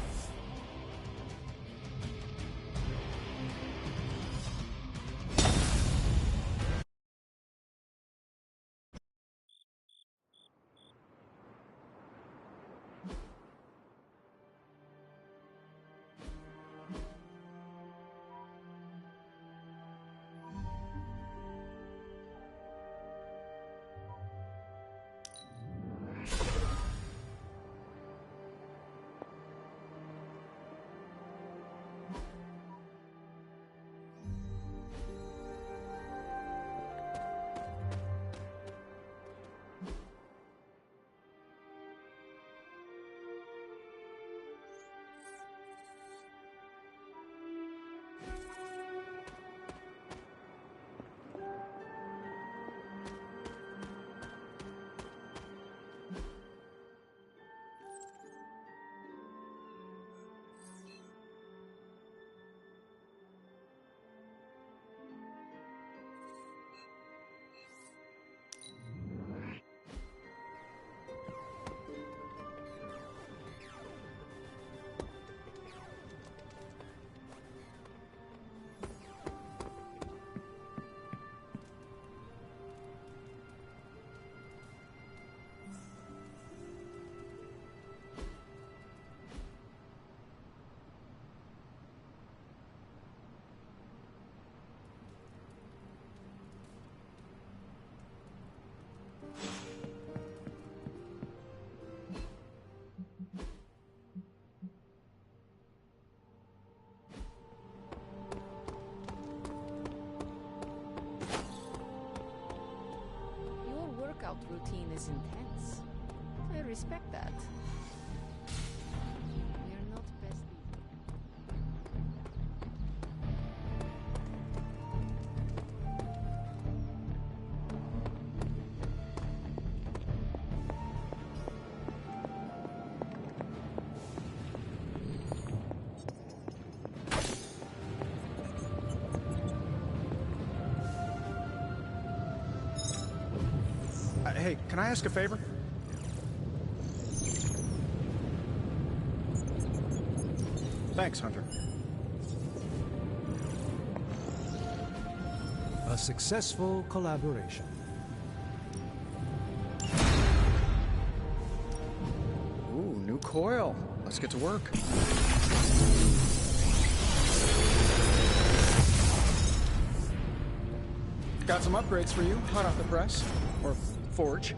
[SPEAKER 11] Routine is intense. I respect that. We're not best.
[SPEAKER 4] Hey, can I ask a favor? Thanks, Hunter.
[SPEAKER 5] A successful collaboration.
[SPEAKER 4] Ooh, new coil. Let's get to work. Got some upgrades for you, hot off the press. Or forge.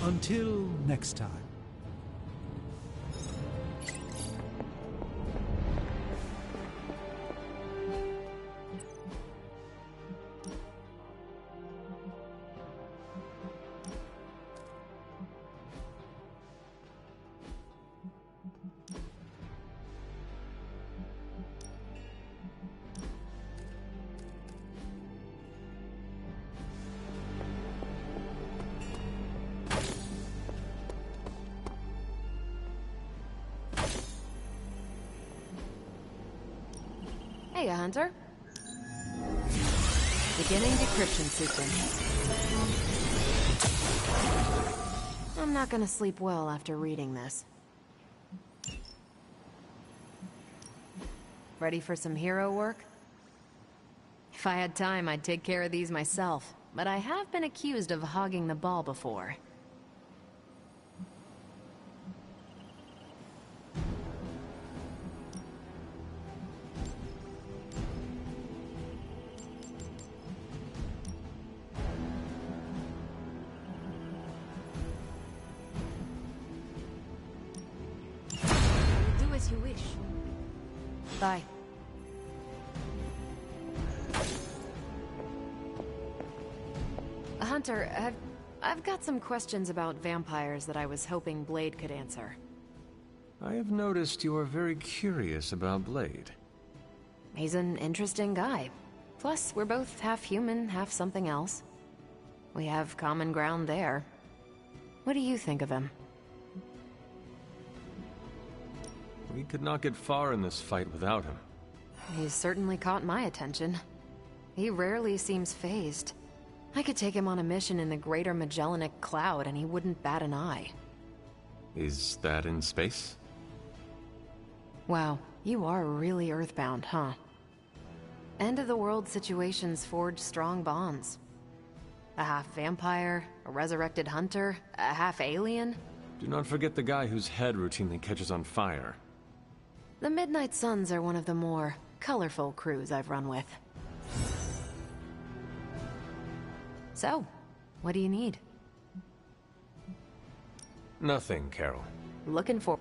[SPEAKER 5] Until next time.
[SPEAKER 9] Hey, Hunter. Beginning decryption sequence. I'm not gonna sleep well after reading this. Ready for some hero work? If I had time, I'd take care of these myself, but I have been accused of hogging the ball before.
[SPEAKER 11] Do as you wish.
[SPEAKER 9] Bye. Hunter, I've got some questions about vampires that I was hoping Blade could answer.
[SPEAKER 1] I have noticed you are very curious about Blade.
[SPEAKER 9] He's an interesting guy. Plus, we're both half human, half something else. We have common ground there. What do you think of him?
[SPEAKER 1] We could not get far in this fight without him.
[SPEAKER 9] He's certainly caught my attention. He rarely seems fazed. I could take him on a mission in the Greater Magellanic Cloud and he wouldn't bat an eye.
[SPEAKER 1] Is that in space?
[SPEAKER 9] Wow, you are really earthbound, huh? End-of-the-world situations forge strong bonds. A half-vampire, a resurrected hunter, a half-alien.
[SPEAKER 1] Do not forget the guy whose head routinely catches on fire.
[SPEAKER 9] The Midnight Suns are one of the more colorful crews I've run with. So, what do you need?
[SPEAKER 1] Nothing, Carol.
[SPEAKER 9] Looking for...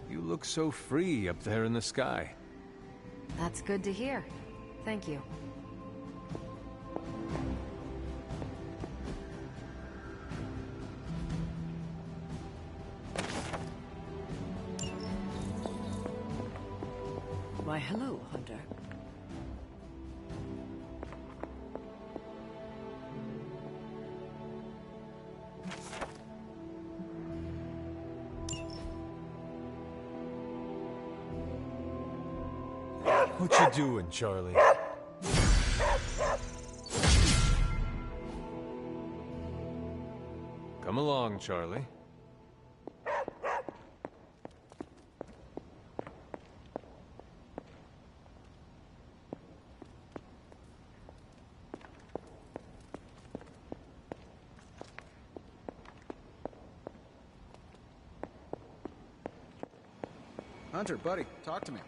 [SPEAKER 1] You look so free up there in the sky.
[SPEAKER 9] That's good to hear. Thank you.
[SPEAKER 3] Why, hello, Hunter.
[SPEAKER 1] What you doing, Charlie? Come along, Charlie.
[SPEAKER 4] Hunter, buddy, talk to me.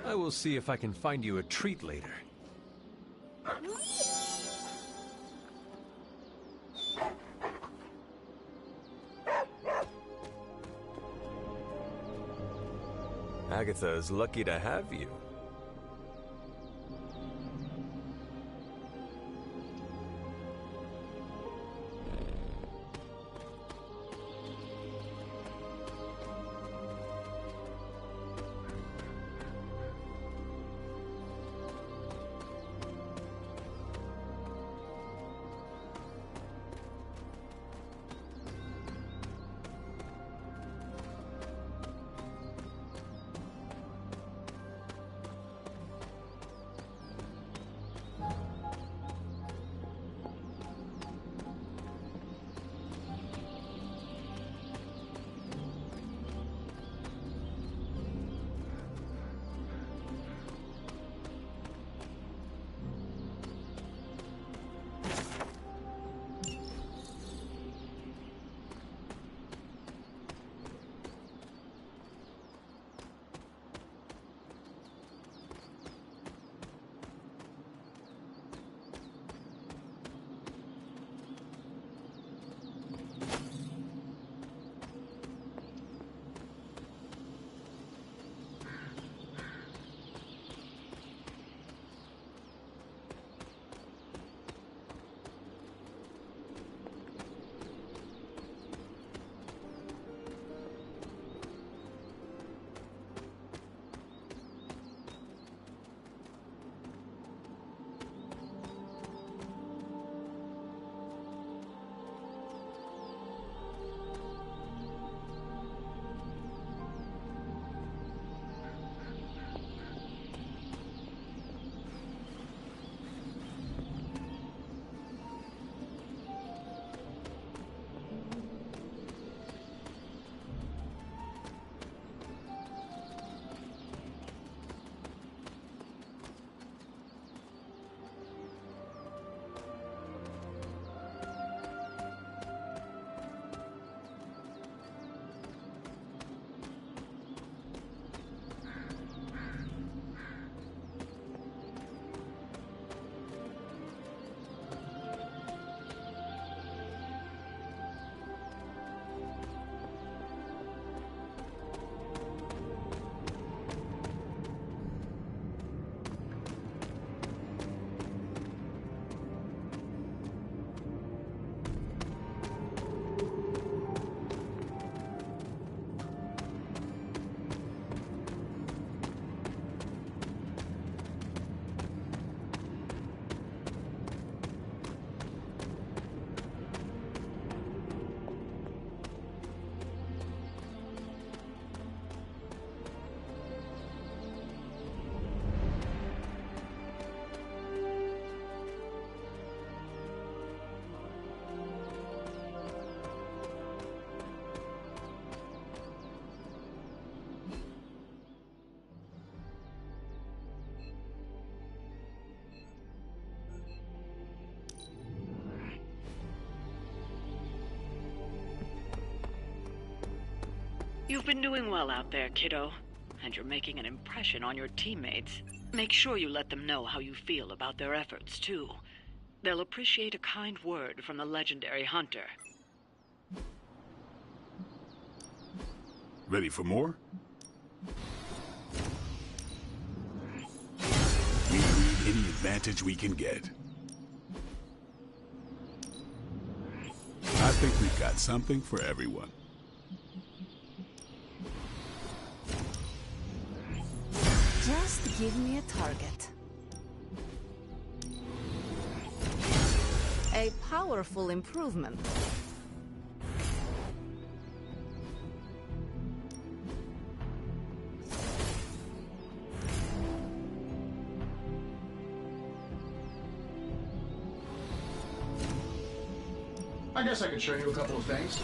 [SPEAKER 1] I will see if I can find you a treat later. Agatha is lucky to have you.
[SPEAKER 12] You've been doing well out there, kiddo. And you're making an impression on your teammates. Make sure you let them know how you feel about their efforts, too. They'll appreciate a kind word from the legendary Hunter.
[SPEAKER 2] Ready for more? We need any advantage we can get. I think we've got something for everyone.
[SPEAKER 11] Just give me a target. A powerful improvement.
[SPEAKER 4] I guess I could show you a couple of things.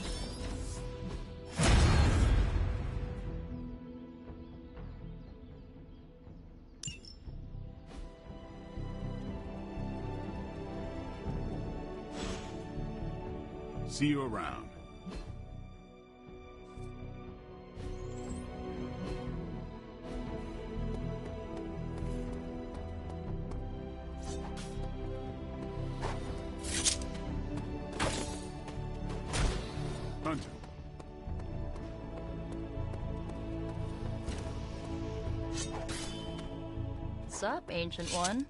[SPEAKER 2] See you around. Hunter.
[SPEAKER 10] What's up, Ancient One?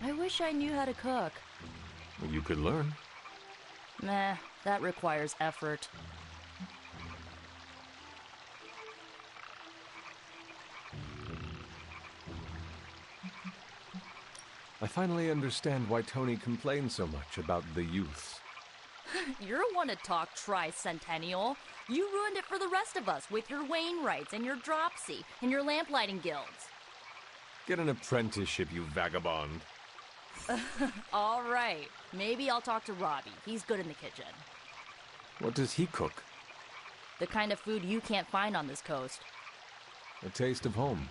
[SPEAKER 10] I wish I knew how to cook.
[SPEAKER 1] You could learn.
[SPEAKER 10] Meh, that requires effort.
[SPEAKER 1] I finally understand why Tony complains so much about the youths.
[SPEAKER 10] You're one to talk tricentennial. You ruined it for the rest of us with your Wainwrights and your Dropsy and your lamplighting guilds.
[SPEAKER 1] Get an apprenticeship, you vagabond.
[SPEAKER 10] All right. Maybe I'll talk to Robbie. He's good in the kitchen.
[SPEAKER 1] What does he cook?
[SPEAKER 10] The kind of food you can't find on this coast.
[SPEAKER 1] A taste of home.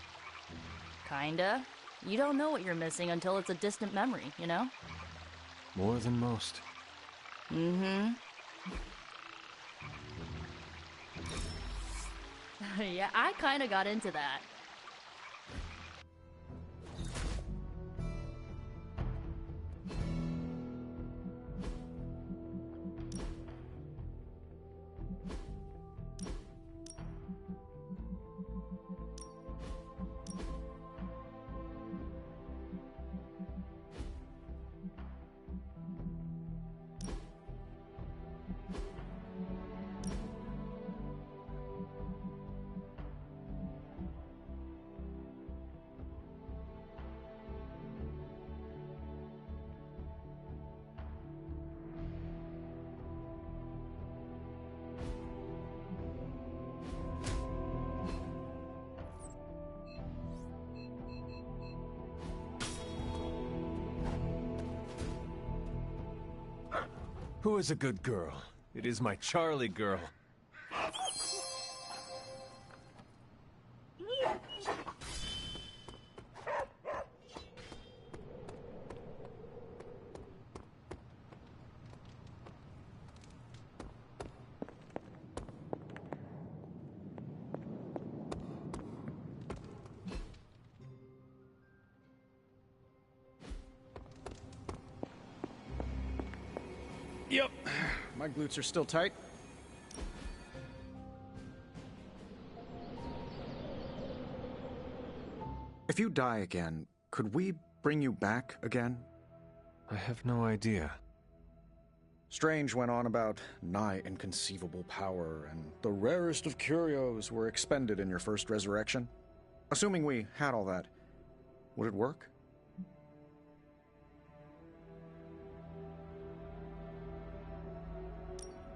[SPEAKER 10] Kinda. You don't know what you're missing until it's a distant memory, you know?
[SPEAKER 1] More than most.
[SPEAKER 10] Mm-hmm. Yeah, I kinda got into that.
[SPEAKER 1] Who is a good girl? It is my Charlie girl.
[SPEAKER 4] Yep. My glutes are still tight. If you die again, could we bring you back again?
[SPEAKER 1] I have no idea.
[SPEAKER 4] Strange went on about nigh inconceivable power, and the rarest of curios were expended in your first resurrection. Assuming we had all that, would it work?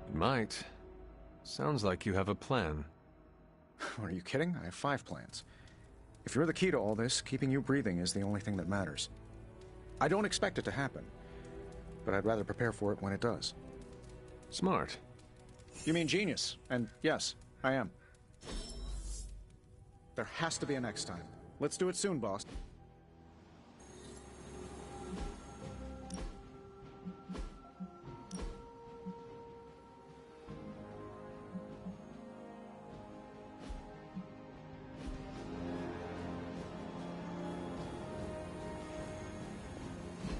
[SPEAKER 1] It might. Sounds like you have a plan.
[SPEAKER 4] Are you kidding? I have 5 plans. If you're the key to all this, keeping you breathing is the only thing that matters. I don't expect it to happen, but I'd rather prepare for it when it does.
[SPEAKER 1] Smart.
[SPEAKER 4] You mean genius. And yes, I am. There has to be a next time. Let's do it soon, boss.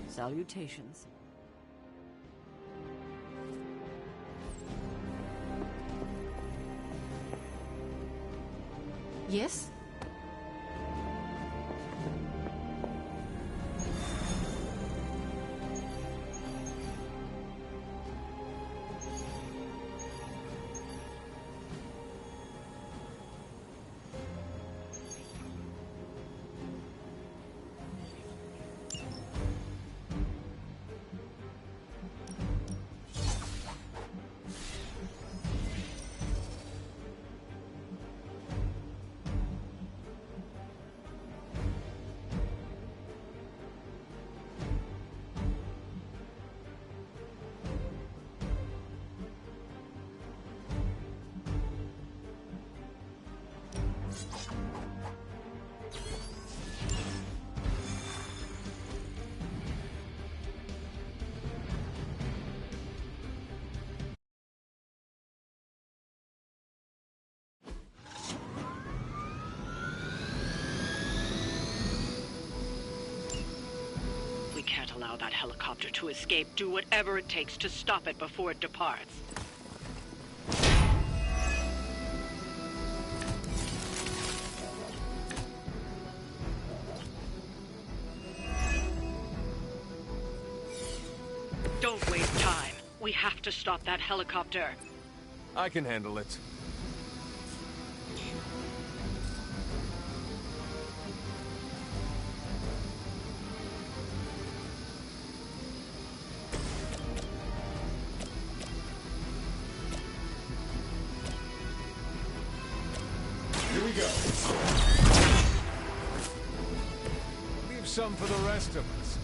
[SPEAKER 3] Salutations.
[SPEAKER 11] Yes?
[SPEAKER 12] We can't allow that helicopter to escape. Do whatever it takes to stop it before it departs. Don't waste time. We have to stop that helicopter.
[SPEAKER 15] I can handle it. Here we go. Leave some for the rest of us.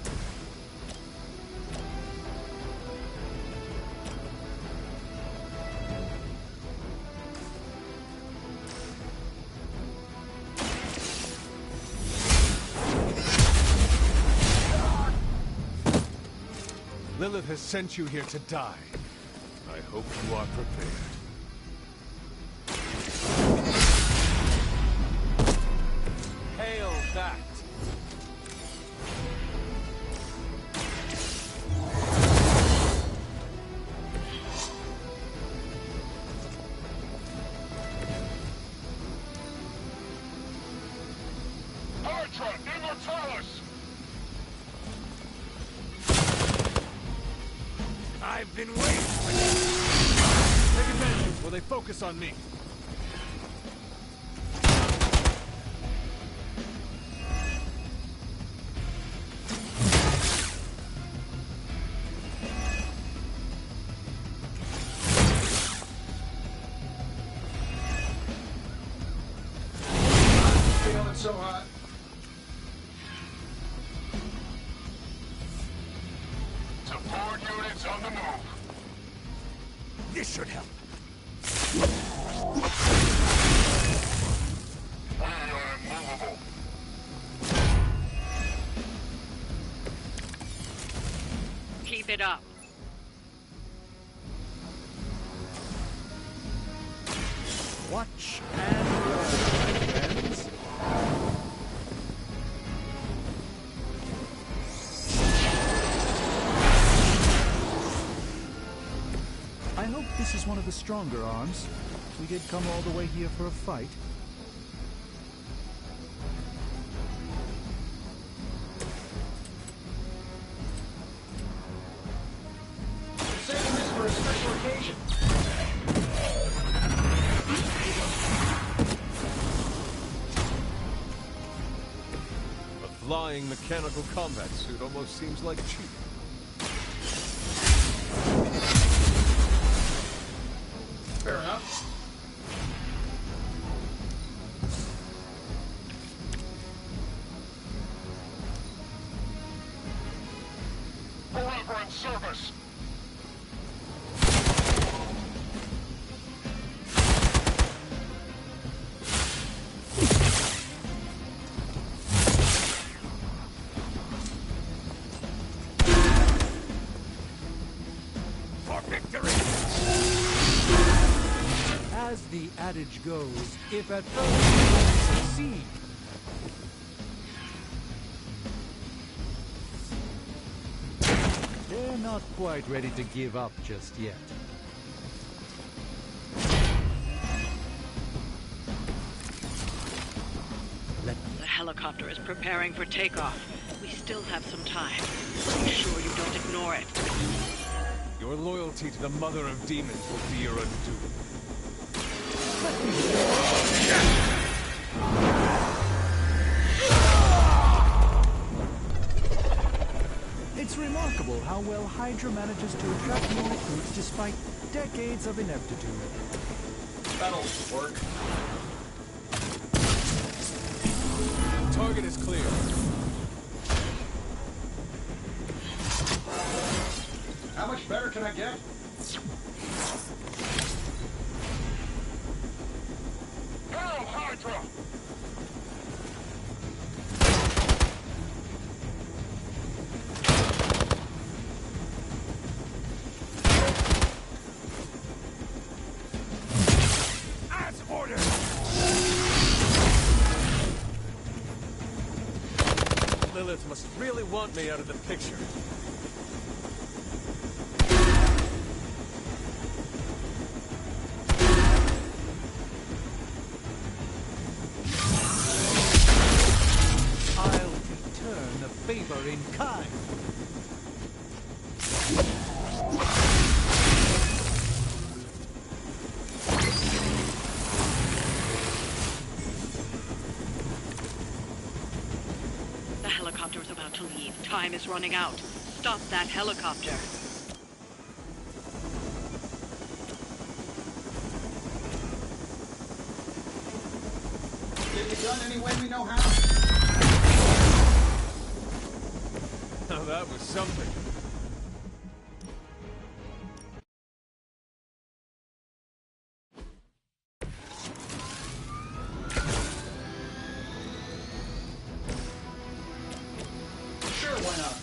[SPEAKER 15] Lilith has sent you here to die. I hope you are prepared. Hail that!
[SPEAKER 8] Hydra, Immortalis!
[SPEAKER 15] I've been waiting! Take advantage while they focus on me.
[SPEAKER 18] Feeling so hot.
[SPEAKER 8] Support units on the move.
[SPEAKER 15] This should help.
[SPEAKER 8] We are immovable.
[SPEAKER 12] Keep it up.
[SPEAKER 5] Watch and learn, friends. I hope this is one of the stronger arms. We did come all the way here for a fight.
[SPEAKER 18] Saving this for a special occasion.
[SPEAKER 15] A flying mechanical combat suit almost seems like cheap.
[SPEAKER 18] Fair enough.
[SPEAKER 8] Forever in service.
[SPEAKER 5] adage goes, if at first you don't succeed, they're not quite ready to give up just yet.
[SPEAKER 12] The helicopter is preparing for takeoff. We still have some time. Be sure you don't ignore it.
[SPEAKER 15] Your loyalty to the Mother of Demons will be your undoing.
[SPEAKER 5] It's remarkable how well Hydra manages to attract new recruits despite decades of ineptitude.
[SPEAKER 18] That'll work.
[SPEAKER 15] Target is clear.
[SPEAKER 18] How much better can I get?
[SPEAKER 8] Hail Hydra!
[SPEAKER 15] As ordered! Lilith must really want me out of the picture.
[SPEAKER 5] I'll return the favor in kind.
[SPEAKER 12] The helicopter is about to leave. Time is running out. Stop that helicopter.
[SPEAKER 18] Get it done any way we know how.
[SPEAKER 15] Now that was something.
[SPEAKER 18] Sure, why not?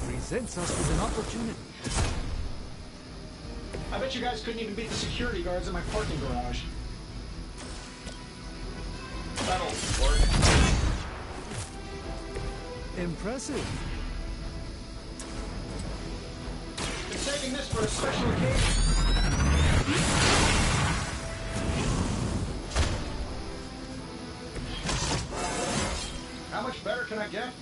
[SPEAKER 5] Presents us with an opportunity.
[SPEAKER 18] I bet you guys couldn't even beat the security guards in my parking garage. That'll work.
[SPEAKER 5] Impressive.
[SPEAKER 18] Been saving this for a special occasion. How much better can I get?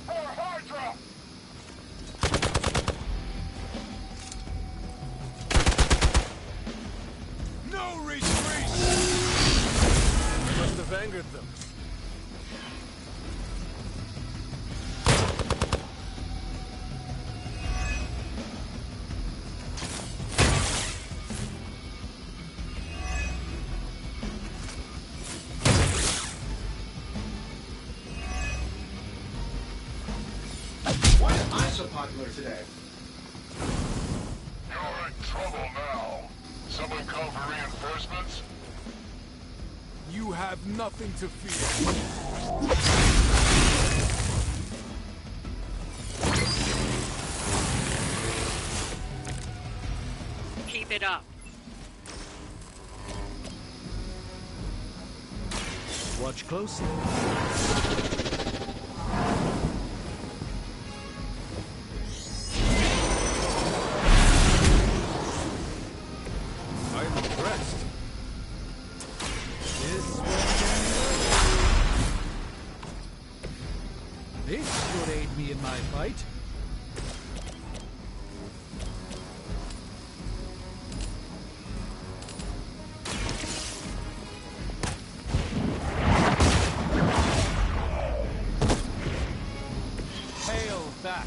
[SPEAKER 8] Hail Hydra!
[SPEAKER 15] No retreat! I must have angered them.
[SPEAKER 18] Why am I so popular today?
[SPEAKER 8] You're in trouble now. Someone call for reinforcements?
[SPEAKER 15] You have nothing to fear.
[SPEAKER 12] Keep it up.
[SPEAKER 5] Watch closely.
[SPEAKER 15] I'm impressed.
[SPEAKER 5] This should aid me in my fight.
[SPEAKER 15] Hail that!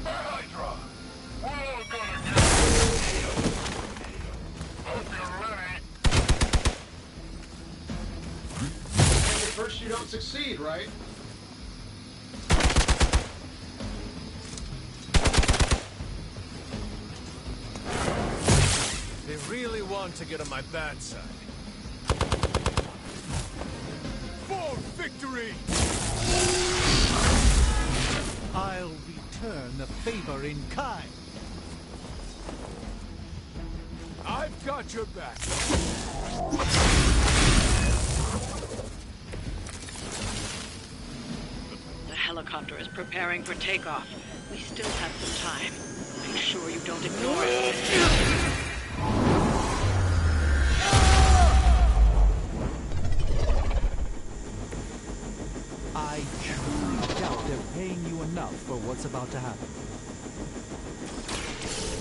[SPEAKER 8] Hydra! We're all gonna get you! Hope you're ready.
[SPEAKER 18] And at first you don't succeed, right?
[SPEAKER 15] They really want to get on my bad side. Forward! victory!
[SPEAKER 5] I'll return the favor in kind.
[SPEAKER 15] I've got your back.
[SPEAKER 12] The helicopter is preparing for takeoff. We still have some time. Make sure you don't ignore it.
[SPEAKER 5] I truly doubt they're paying you enough for what's about to happen.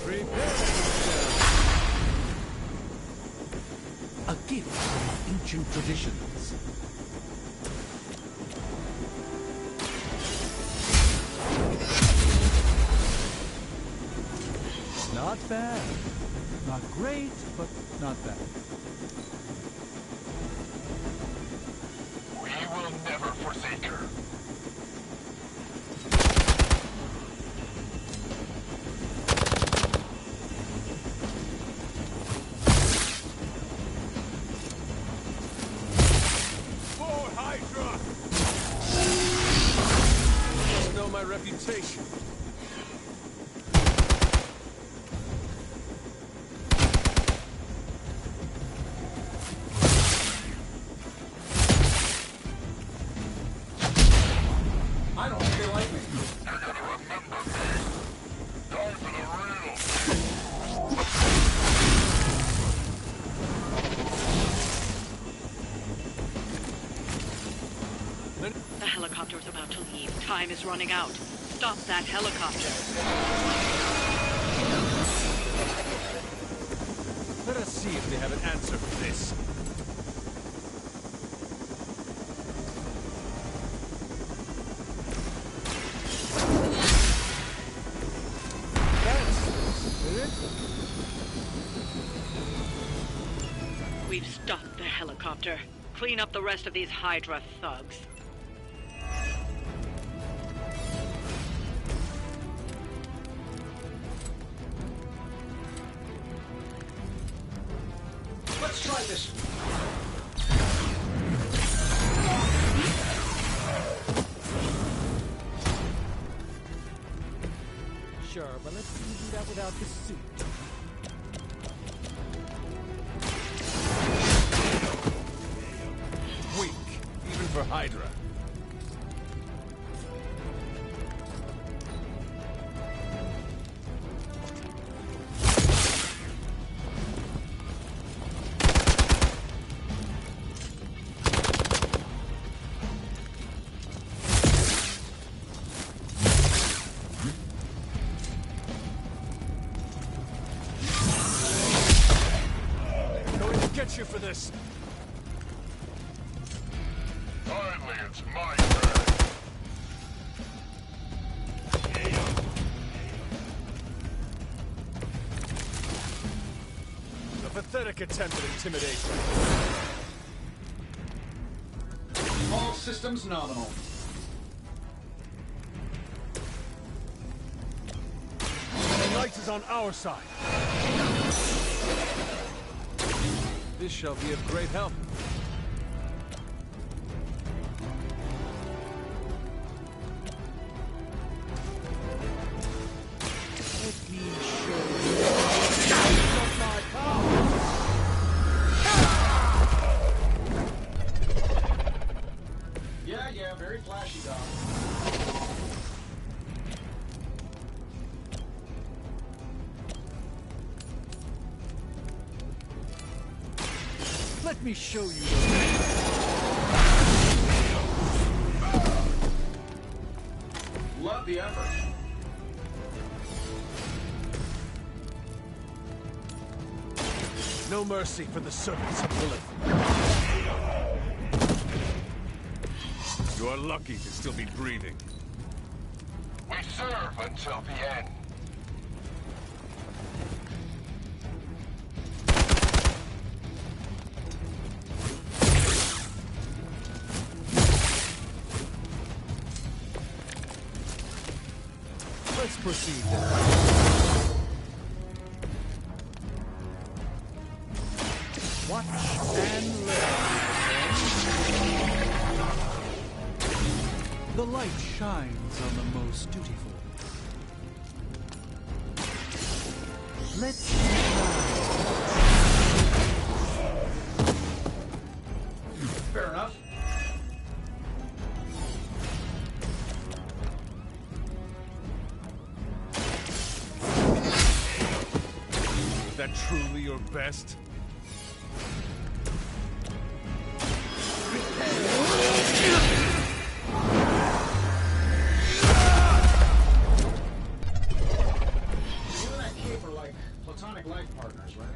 [SPEAKER 15] Prepare yourself.
[SPEAKER 5] A gift from ancient traditions. Not bad. Not great, but not bad.
[SPEAKER 8] We will never forsake her.
[SPEAKER 15] For Hydra! You must know my reputation.
[SPEAKER 18] I don't think they like me.
[SPEAKER 8] You're gonna remember me. Die for the real.
[SPEAKER 12] The helicopter's about to leave. Time is running out. Stop that helicopter.
[SPEAKER 15] Let us see if they have an answer for this.
[SPEAKER 12] We've stopped the helicopter. Clean up the rest of these Hydra thugs.
[SPEAKER 18] Let's try this.
[SPEAKER 5] Sure, but let's see you do that without the suit.
[SPEAKER 15] Weak, even for Hydra. Going to get you for this.
[SPEAKER 8] Finally, it's my turn.
[SPEAKER 15] A pathetic attempt at intimidation.
[SPEAKER 18] All systems nominal.
[SPEAKER 15] The light is on our side. This shall be of great help.
[SPEAKER 5] Let me show you my power.
[SPEAKER 18] Yeah, very flashy, Doc.
[SPEAKER 5] Let me show you.
[SPEAKER 18] Love the effort.
[SPEAKER 15] No mercy for the servants of Lilith. You are lucky to still be breathing.
[SPEAKER 8] We serve until the end.
[SPEAKER 15] Let's proceed then. Watch and learn.
[SPEAKER 5] The light shines on the most dutiful. Let's see.
[SPEAKER 18] Fair enough.
[SPEAKER 15] Is that truly your best?
[SPEAKER 18] You and that cape are like platonic life partners, right?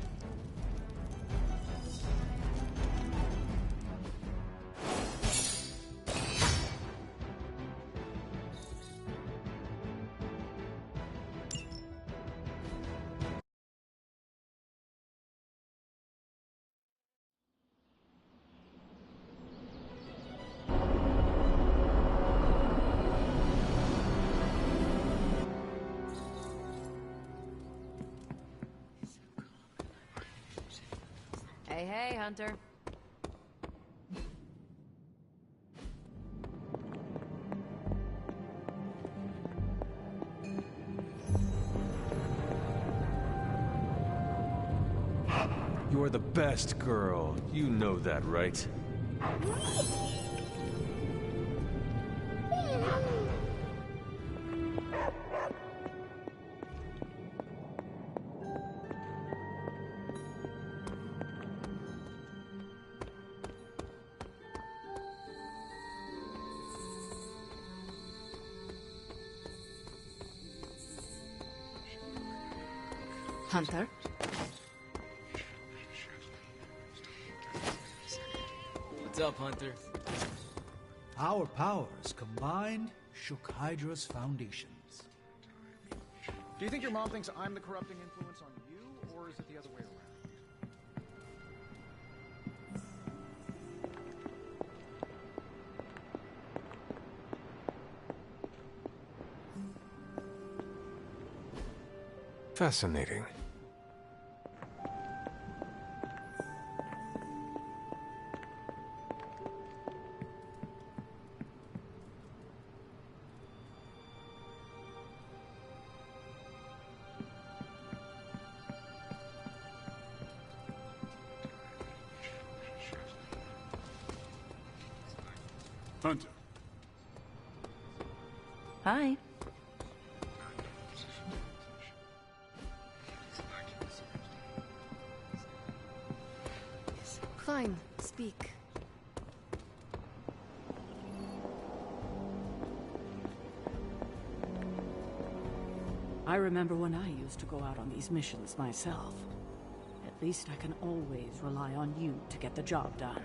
[SPEAKER 9] Hey, hey, Hunter.
[SPEAKER 1] You're the best girl. You know that, right?
[SPEAKER 11] Hunter?
[SPEAKER 7] What's up, Hunter?
[SPEAKER 5] Our powers combined shook Hydra's foundations.
[SPEAKER 4] Do you think your mom thinks I'm the corrupting influence on you, or is it the other way around?
[SPEAKER 1] Fascinating.
[SPEAKER 2] Hunter.
[SPEAKER 10] Hi.
[SPEAKER 11] Fine, speak.
[SPEAKER 3] I remember when I used to go out on these missions myself. At least I can always rely on you to get the job done.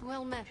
[SPEAKER 11] Well met.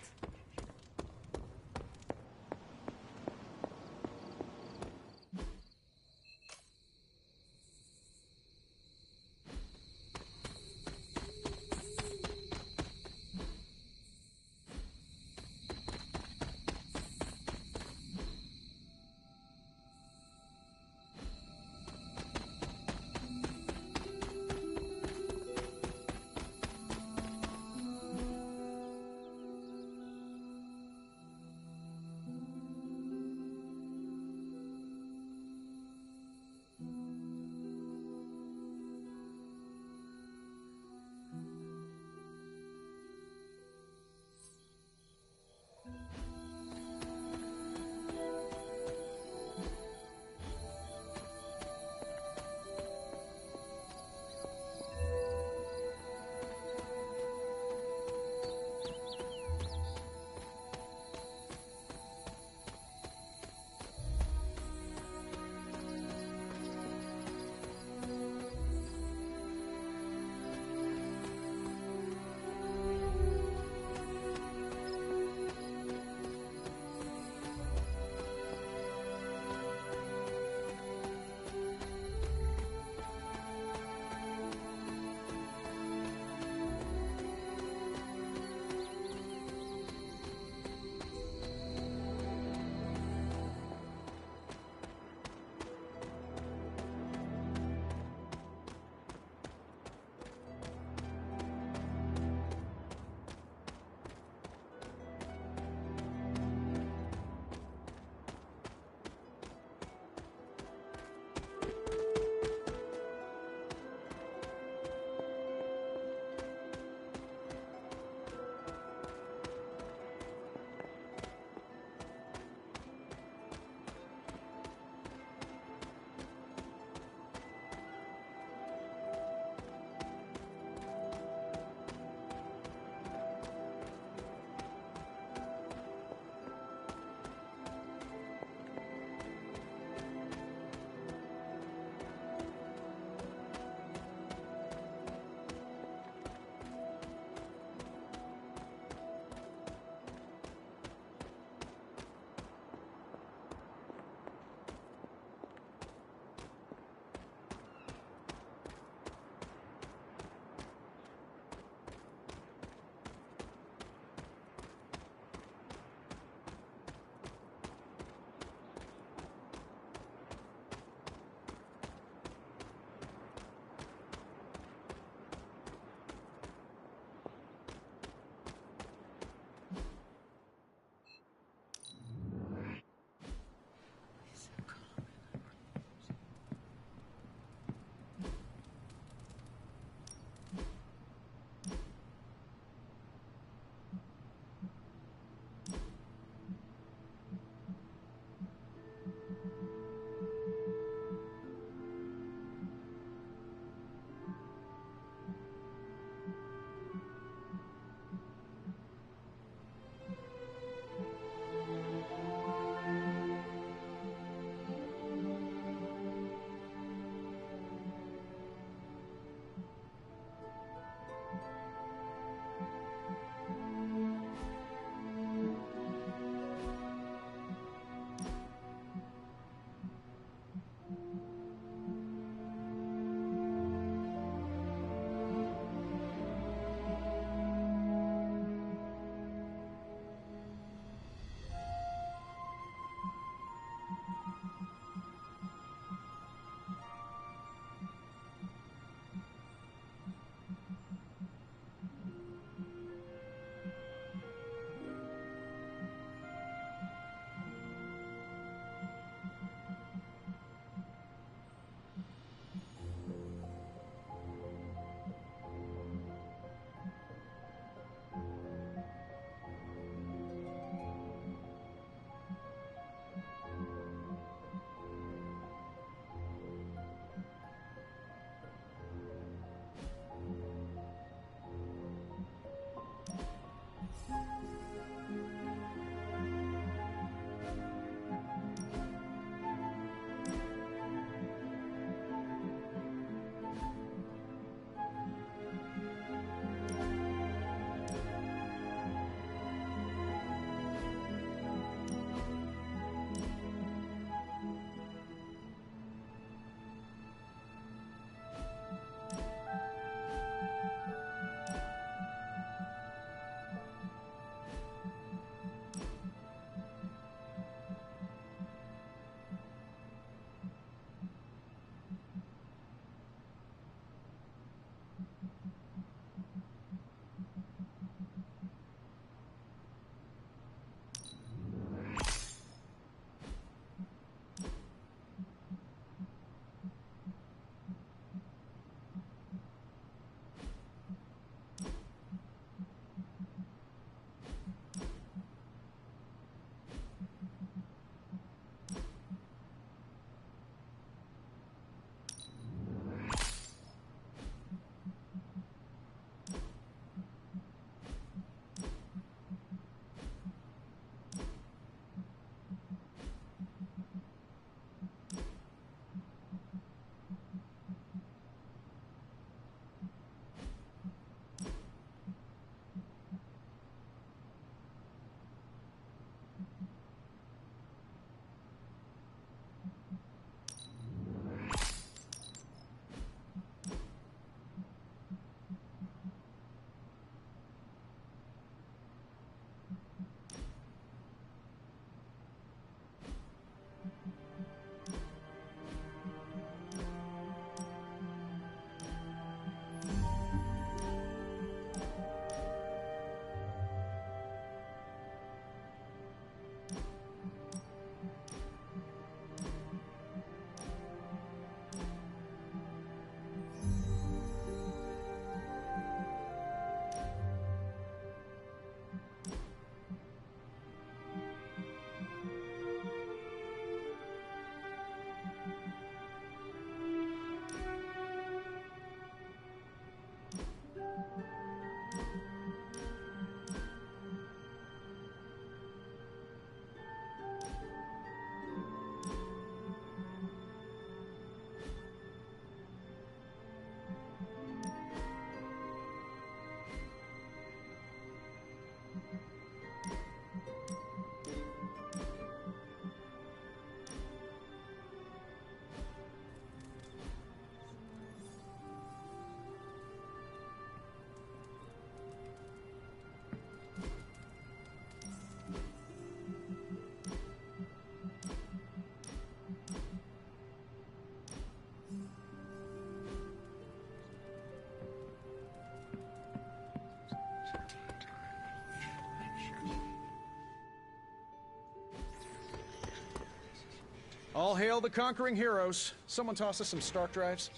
[SPEAKER 4] All hail the conquering heroes. Someone toss us some Stark drives.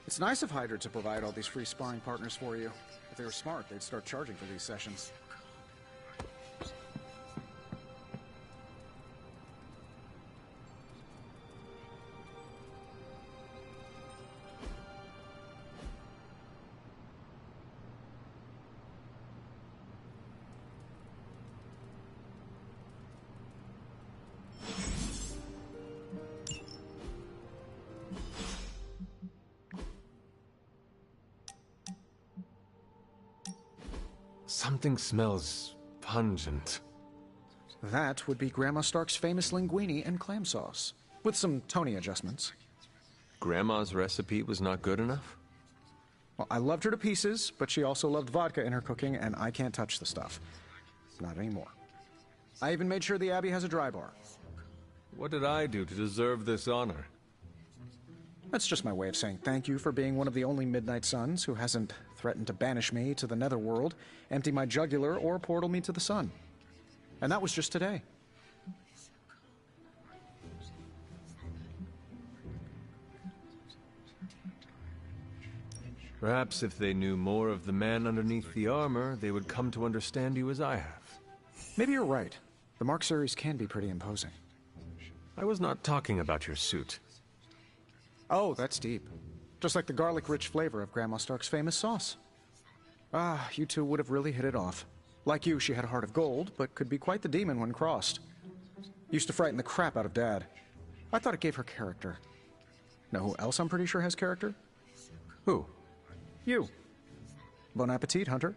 [SPEAKER 4] It's nice of Hydra to provide all these free sparring partners for you. If they were smart, they'd start charging for these sessions.
[SPEAKER 1] Something smells pungent.
[SPEAKER 4] That would be Grandma Stark's famous linguine and clam sauce, with some Tony adjustments.
[SPEAKER 1] Grandma's recipe was not good enough?
[SPEAKER 4] Well, I loved her to pieces, but she also loved vodka in her cooking, and I can't touch the stuff. Not anymore. I even made sure the Abbey has a dry bar.
[SPEAKER 1] What did I do to deserve this honor?
[SPEAKER 4] That's just my way of saying thank you for being one of the only Midnight Suns who hasn't threatened to banish me to the Netherworld, empty my jugular, or portal me to the sun. And that was just today.
[SPEAKER 1] Perhaps if they knew more of the man underneath the armor, they would come to understand you as I have.
[SPEAKER 4] Maybe you're right. The Mark series can be pretty imposing.
[SPEAKER 1] I was not talking about your suit.
[SPEAKER 4] Oh, that's deep. Just like the garlic-rich flavor of Grandma Stark's famous sauce. Ah, you two would have really hit it off. Like you, she had a heart of gold, but could be quite the demon when crossed. Used to frighten the crap out of Dad. I thought it gave her character. Know who else I'm pretty sure has character?
[SPEAKER 1] Who?
[SPEAKER 4] You. Bon appetit, Hunter.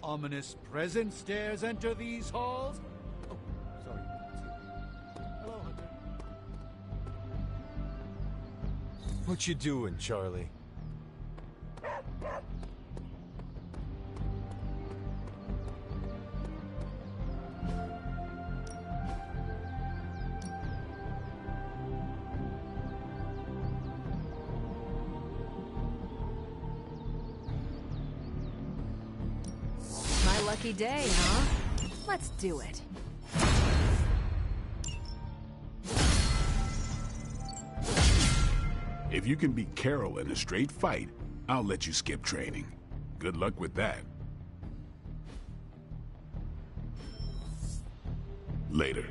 [SPEAKER 5] Ominous presence dares enter these halls? Oh, sorry. Hello, Hunter.
[SPEAKER 1] What you doing, Charlie?
[SPEAKER 9] Lucky day, huh? Let's do it.
[SPEAKER 2] If you can beat Carol in a straight fight, I'll let you skip training. Good luck with that. Later.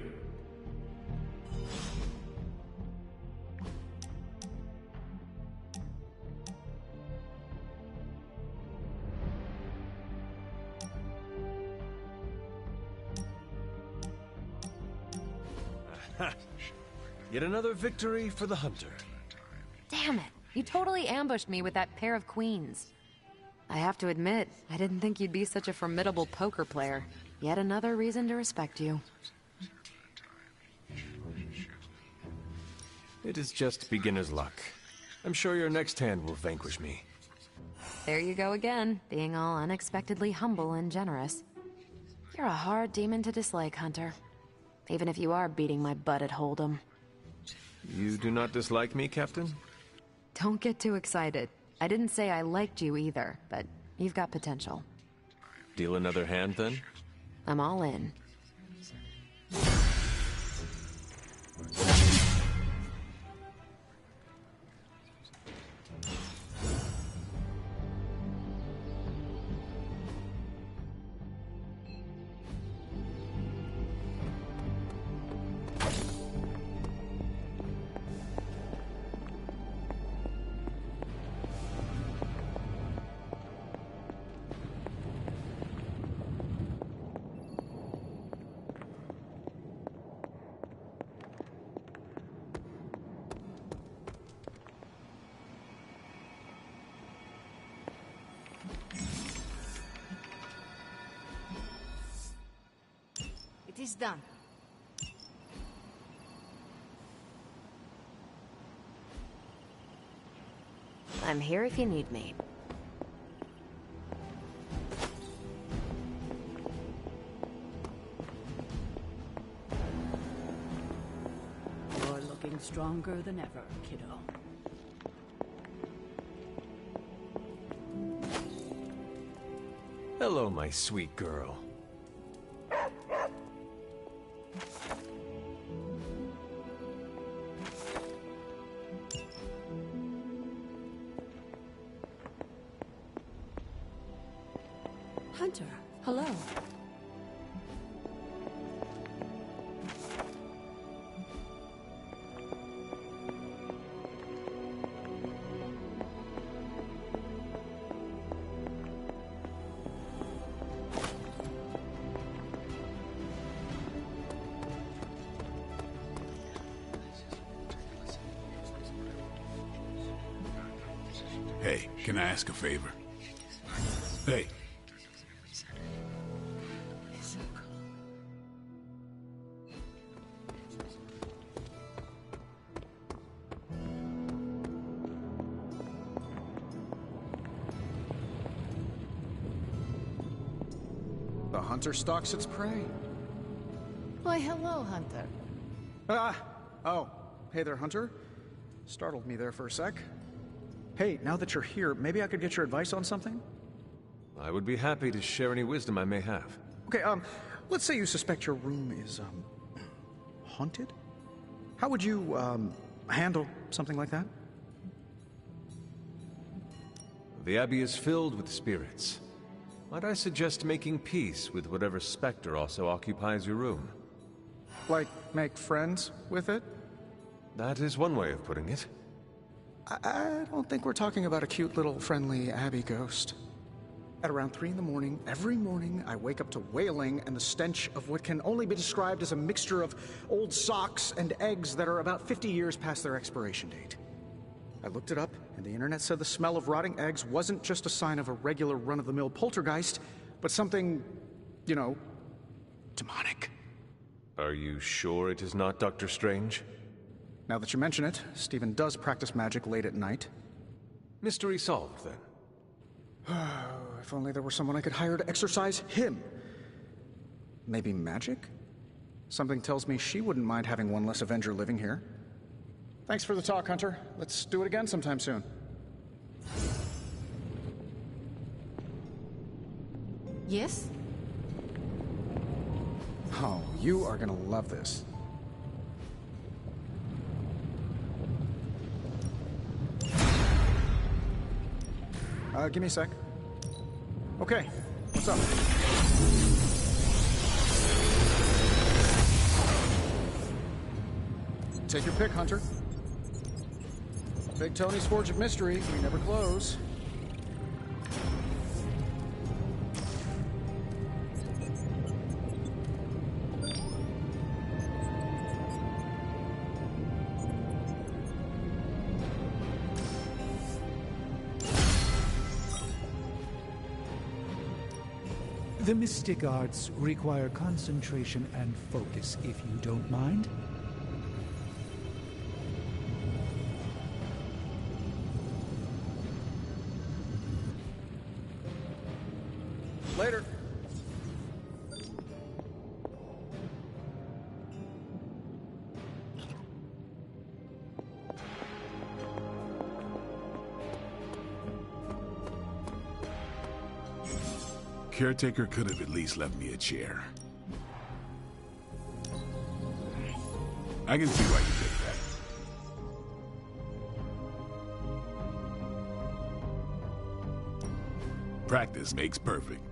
[SPEAKER 1] Yet another victory for the Hunter.
[SPEAKER 9] Damn it. You totally ambushed me with that pair of queens. I have to admit, I didn't think you'd be such a formidable poker player. Yet another reason to respect you.
[SPEAKER 1] It is just beginner's luck. I'm sure your next hand will vanquish me.
[SPEAKER 9] There you go again, being all unexpectedly humble and generous. You're a hard demon to dislike, Hunter. Even if you are beating my butt at Hold'em.
[SPEAKER 1] You do not dislike me, Captain?
[SPEAKER 9] Don't get too excited. I didn't say I liked you either, but you've got potential.
[SPEAKER 1] Deal another hand, then?
[SPEAKER 9] I'm all in.
[SPEAKER 11] It is done.
[SPEAKER 9] I'm here if you need me.
[SPEAKER 3] You're looking stronger than ever, kiddo.
[SPEAKER 1] Hello, my sweet girl.
[SPEAKER 17] Hunter, hello.
[SPEAKER 2] Hey, can I ask a favor? Hey.
[SPEAKER 4] The hunter stalks its prey.
[SPEAKER 11] Why, hello, Hunter.
[SPEAKER 4] Oh. Hey there, Hunter. Startled me there for a sec. Hey, now that you're here, maybe I could get your advice on something?
[SPEAKER 1] I would be happy to share any wisdom I may have.
[SPEAKER 4] Okay, let's say you suspect your room is, haunted? How would you, handle something like that?
[SPEAKER 1] The Abbey is filled with spirits. Might I suggest making peace with whatever specter also occupies your room?
[SPEAKER 4] Like, make friends with it?
[SPEAKER 1] That is one way of putting it.
[SPEAKER 4] I don't think we're talking about a cute little friendly Abbey ghost. At around 3 in the morning, every morning, I wake up to wailing and the stench of what can only be described as a mixture of old socks and eggs that are about 50 years past their expiration date. I looked it up, and the internet said the smell of rotting eggs wasn't just a sign of a regular run-of-the-mill poltergeist, but something, you know, demonic.
[SPEAKER 1] Are you sure it is not Dr. Strange?
[SPEAKER 4] Now that you mention it, Stephen does practice magic late at night.
[SPEAKER 1] Mystery solved, then.
[SPEAKER 4] If only there were someone I could hire to exorcise him. Maybe magic? Something tells me she wouldn't mind having one less Avenger living here. Thanks for the talk, Hunter. Let's do it again sometime soon.
[SPEAKER 11] Yes?
[SPEAKER 4] Oh, you are gonna love this. Give me a sec. Okay, what's up? Take your pick, Hunter. Big Tony's Forge of Mystery. We never close.
[SPEAKER 5] The mystic arts require concentration and focus, if you don't mind.
[SPEAKER 4] Later.
[SPEAKER 2] Caretaker could have at least left me a chair. I can see why you did that. Practice makes perfect.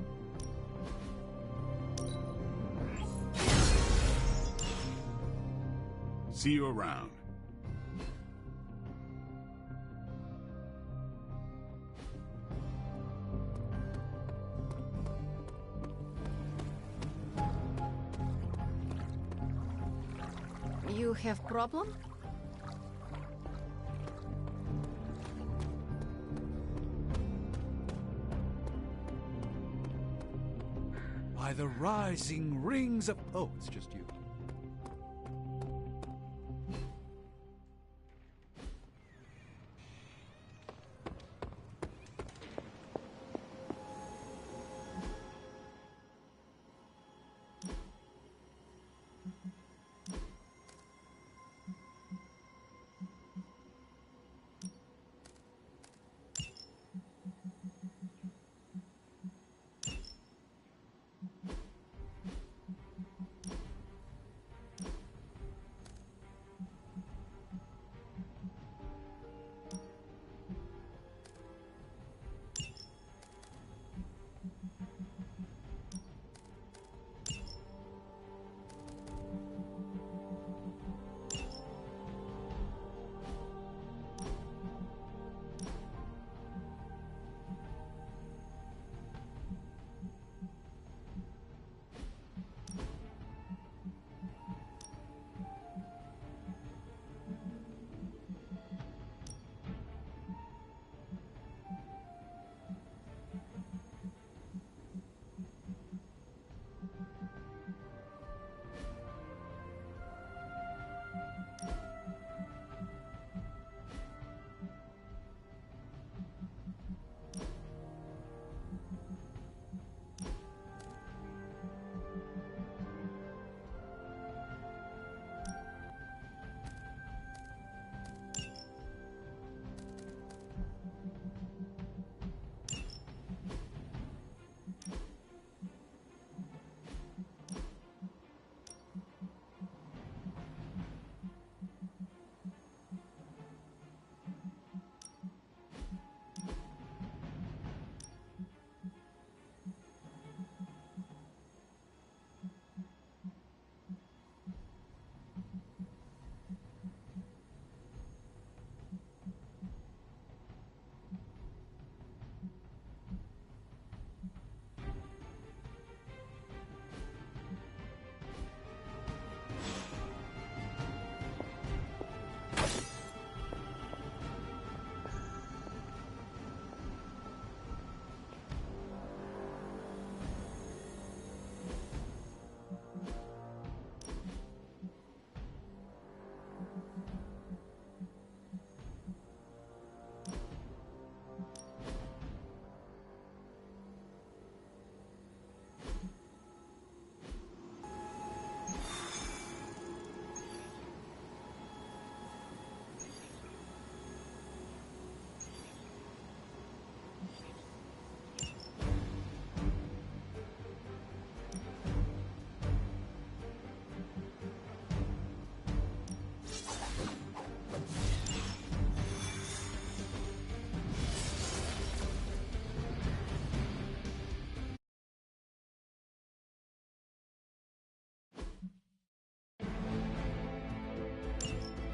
[SPEAKER 2] See you around.
[SPEAKER 11] You have problem?
[SPEAKER 5] By the rising rings of... Oh, it's just you.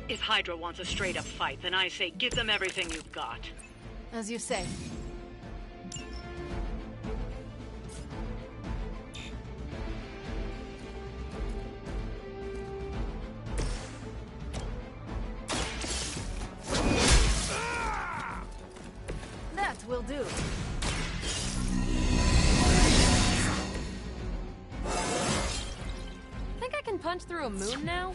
[SPEAKER 12] If Hydra wants a straight-up fight, then I say give them everything you've got.
[SPEAKER 11] As you say. That will do.
[SPEAKER 9] Think I can punch through a moon now?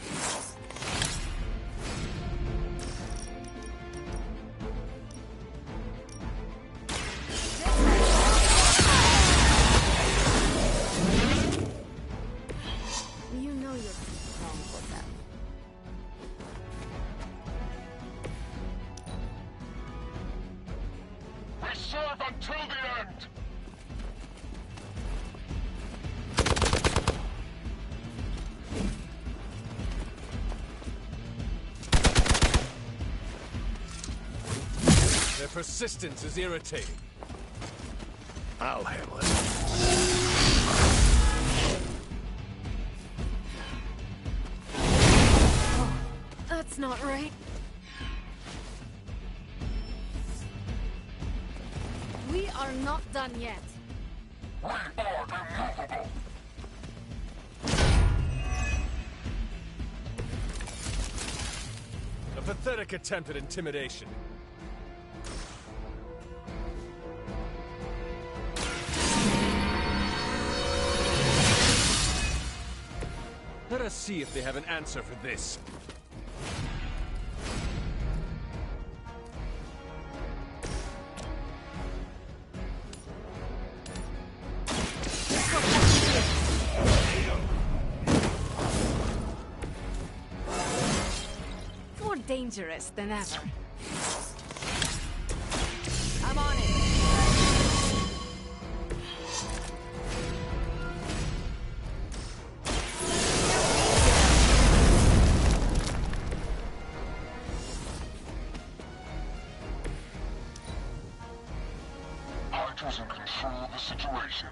[SPEAKER 11] You know you're wrong for that.
[SPEAKER 8] We serve until the end!
[SPEAKER 15] Their persistence is irritating.
[SPEAKER 14] I'll handle it.
[SPEAKER 11] Oh, that's not right. We are not done yet.
[SPEAKER 8] We are immovable!
[SPEAKER 15] A pathetic attempt at intimidation. Let us see if they have an answer for this.
[SPEAKER 11] More dangerous than ever. I'm on it.
[SPEAKER 8] Hydra's in control of the situation.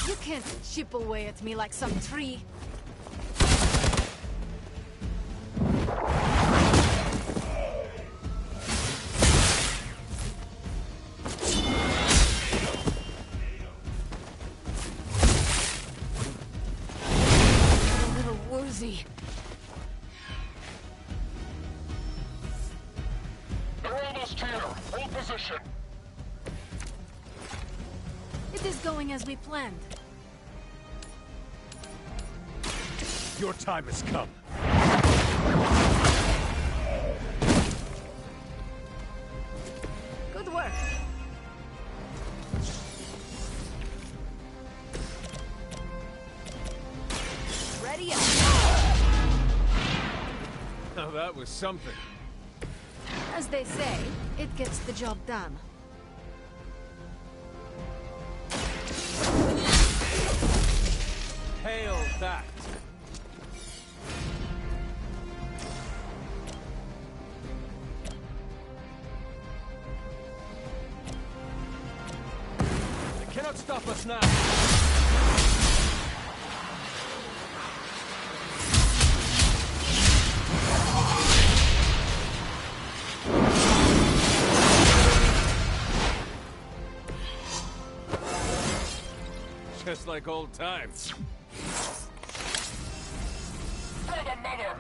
[SPEAKER 11] You can't chip away at me like some tree. A little woozy.
[SPEAKER 8] They're almost here! Hold position!
[SPEAKER 11] It is going as we planned.
[SPEAKER 15] Your time has come.
[SPEAKER 11] Good work. Ready up.
[SPEAKER 15] Now that was something.
[SPEAKER 11] As they say, it gets the job done.
[SPEAKER 15] Hail that! They cannot stop us now! Just like old times.
[SPEAKER 8] For the mother!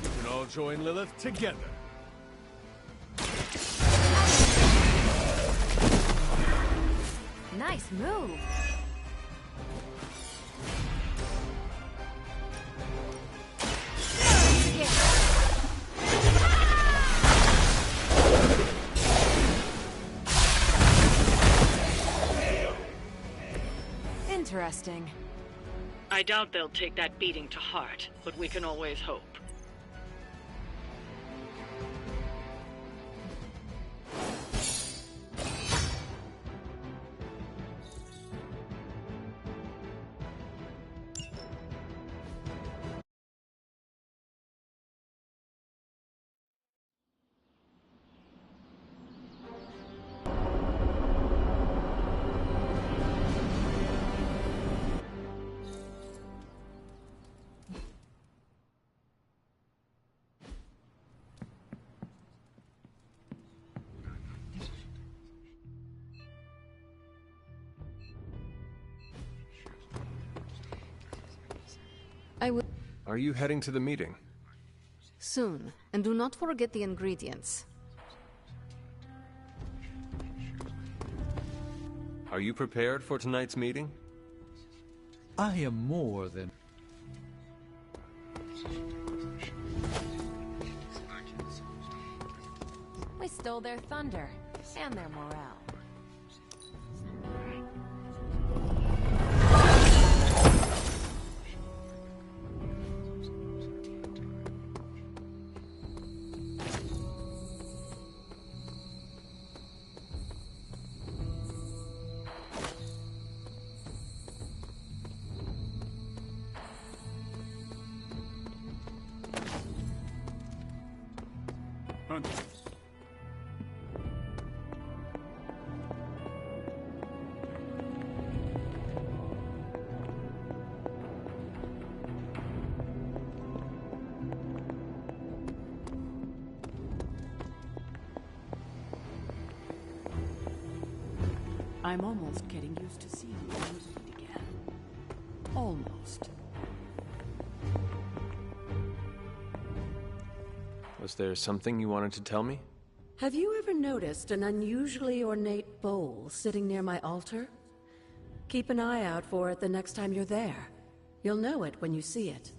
[SPEAKER 15] We can all join Lilith together.
[SPEAKER 9] Nice move. Interesting.
[SPEAKER 12] I doubt they'll take that beating to heart, but we can always hope.
[SPEAKER 1] Are you heading to the meeting?
[SPEAKER 11] Soon, and do not forget the ingredients.
[SPEAKER 1] Are you prepared for tonight's meeting?
[SPEAKER 5] I am more than...
[SPEAKER 9] We stole their thunder and their morale.
[SPEAKER 2] Hunter.
[SPEAKER 3] I'm almost getting used to seeing you feet again. Almost.
[SPEAKER 1] Was there something you wanted to tell me?
[SPEAKER 17] Have you ever noticed an unusually ornate bowl sitting near my altar? Keep an eye out for it the next time you're there. You'll know it when you see it.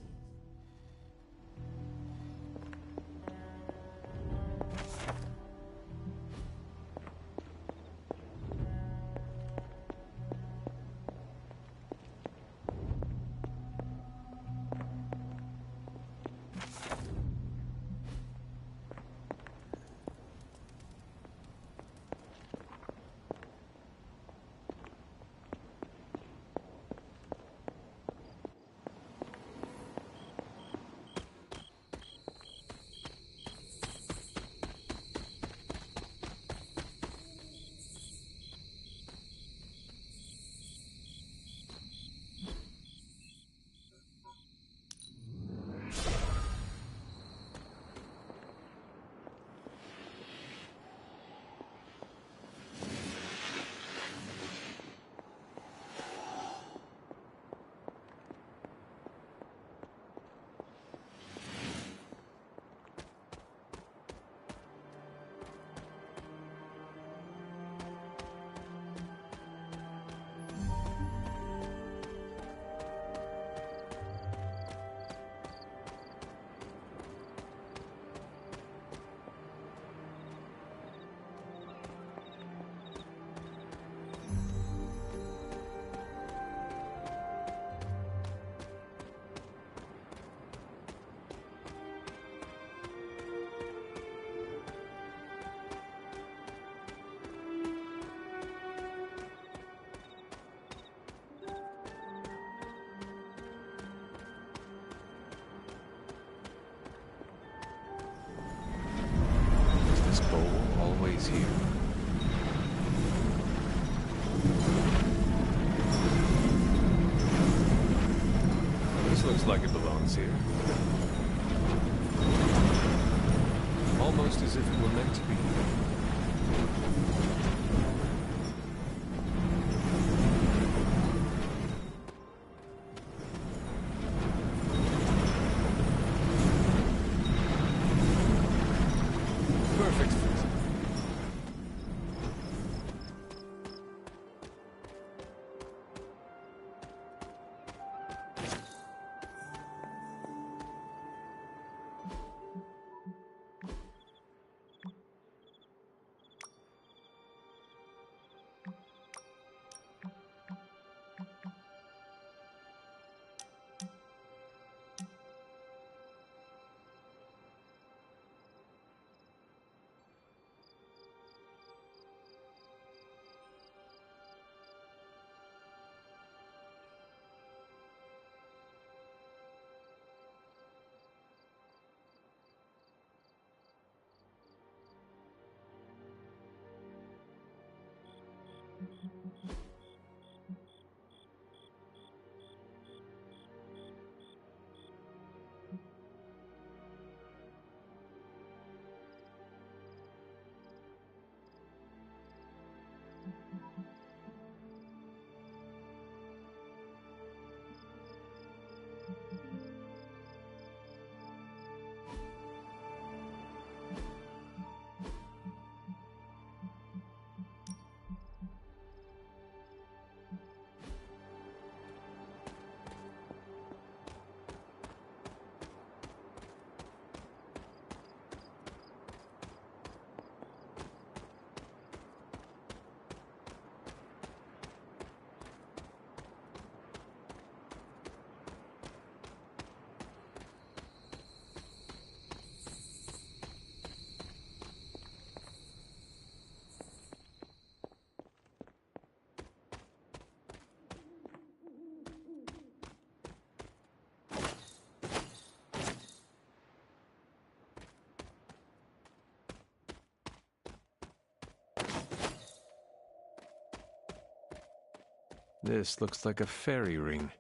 [SPEAKER 1] Is this bowl always here? This looks like it belongs here. Almost as if it were meant to be. Perfect fit. This looks like a fairy ring.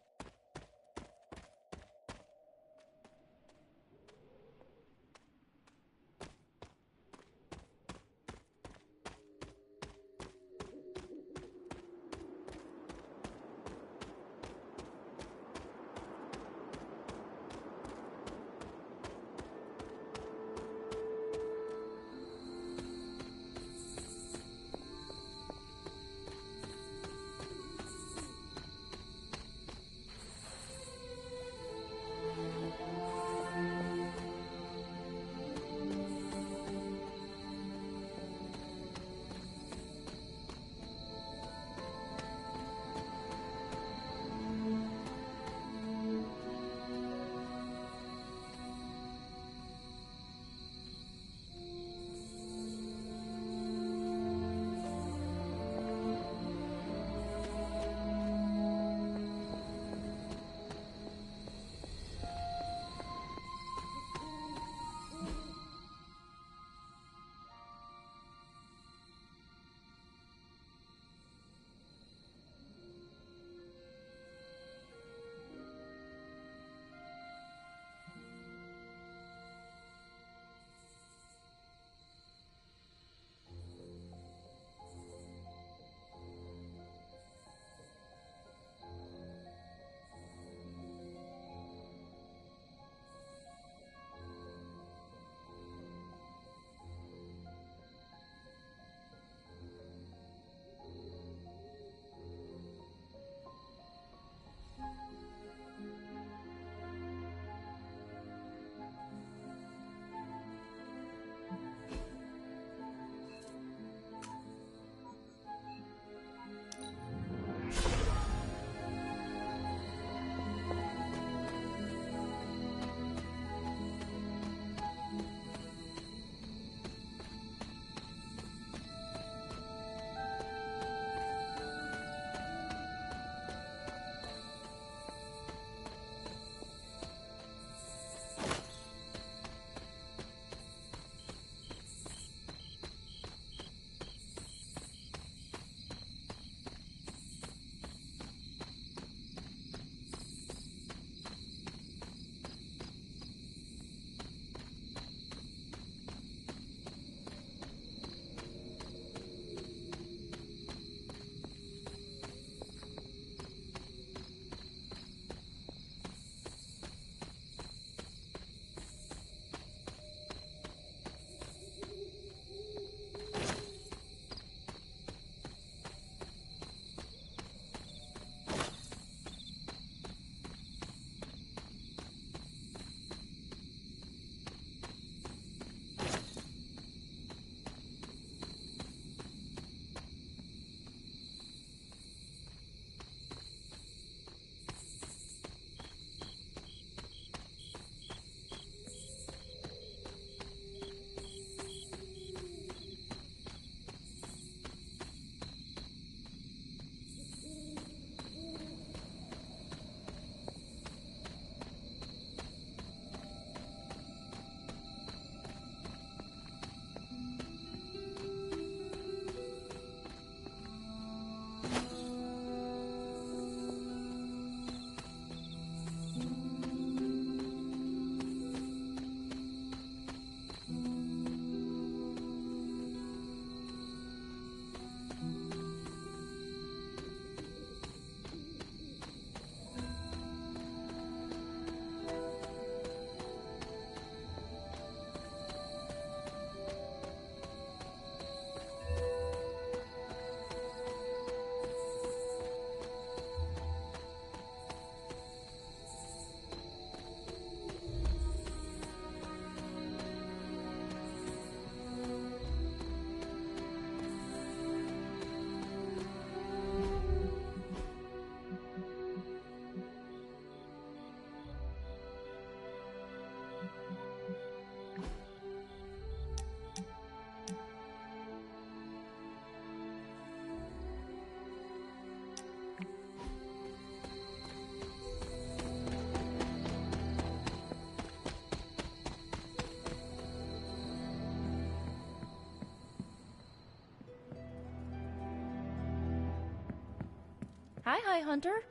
[SPEAKER 10] Hi, Hunter.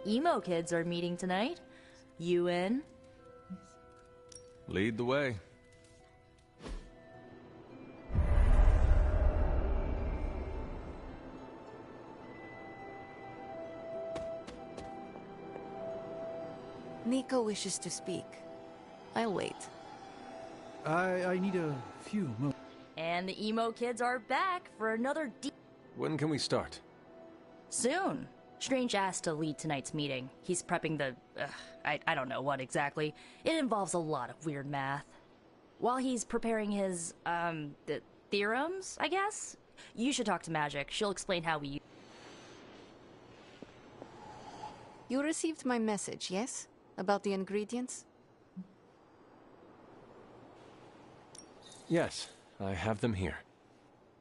[SPEAKER 10] Emo kids are meeting tonight. You in?
[SPEAKER 1] Lead the way.
[SPEAKER 11] Nico wishes to speak. I'll wait.
[SPEAKER 5] I need a few moments.
[SPEAKER 10] And the emo kids are back for another
[SPEAKER 1] When can we start?
[SPEAKER 10] Soon. Strange asked to lead tonight's meeting. He's prepping the... I don't know what exactly. It involves a lot of weird math. While he's preparing his, the theorems, I guess? You should talk to Magic. She'll explain how we...
[SPEAKER 11] You received my message, yes? About the ingredients?
[SPEAKER 1] Yes, I have them here.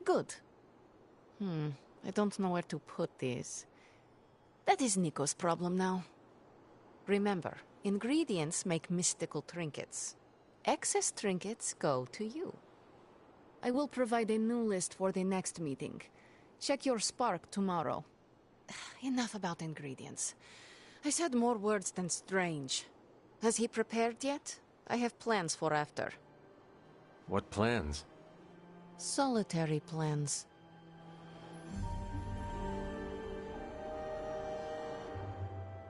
[SPEAKER 11] Good. I don't know where to put these. That is Nico's problem now. Remember, ingredients make mystical trinkets. Excess trinkets go to you. I will provide a new list for the next meeting. Check your spark tomorrow. Enough about ingredients. I said more words than strange. Has he prepared yet? I have plans for after.
[SPEAKER 1] What plans?
[SPEAKER 11] Solitary plans.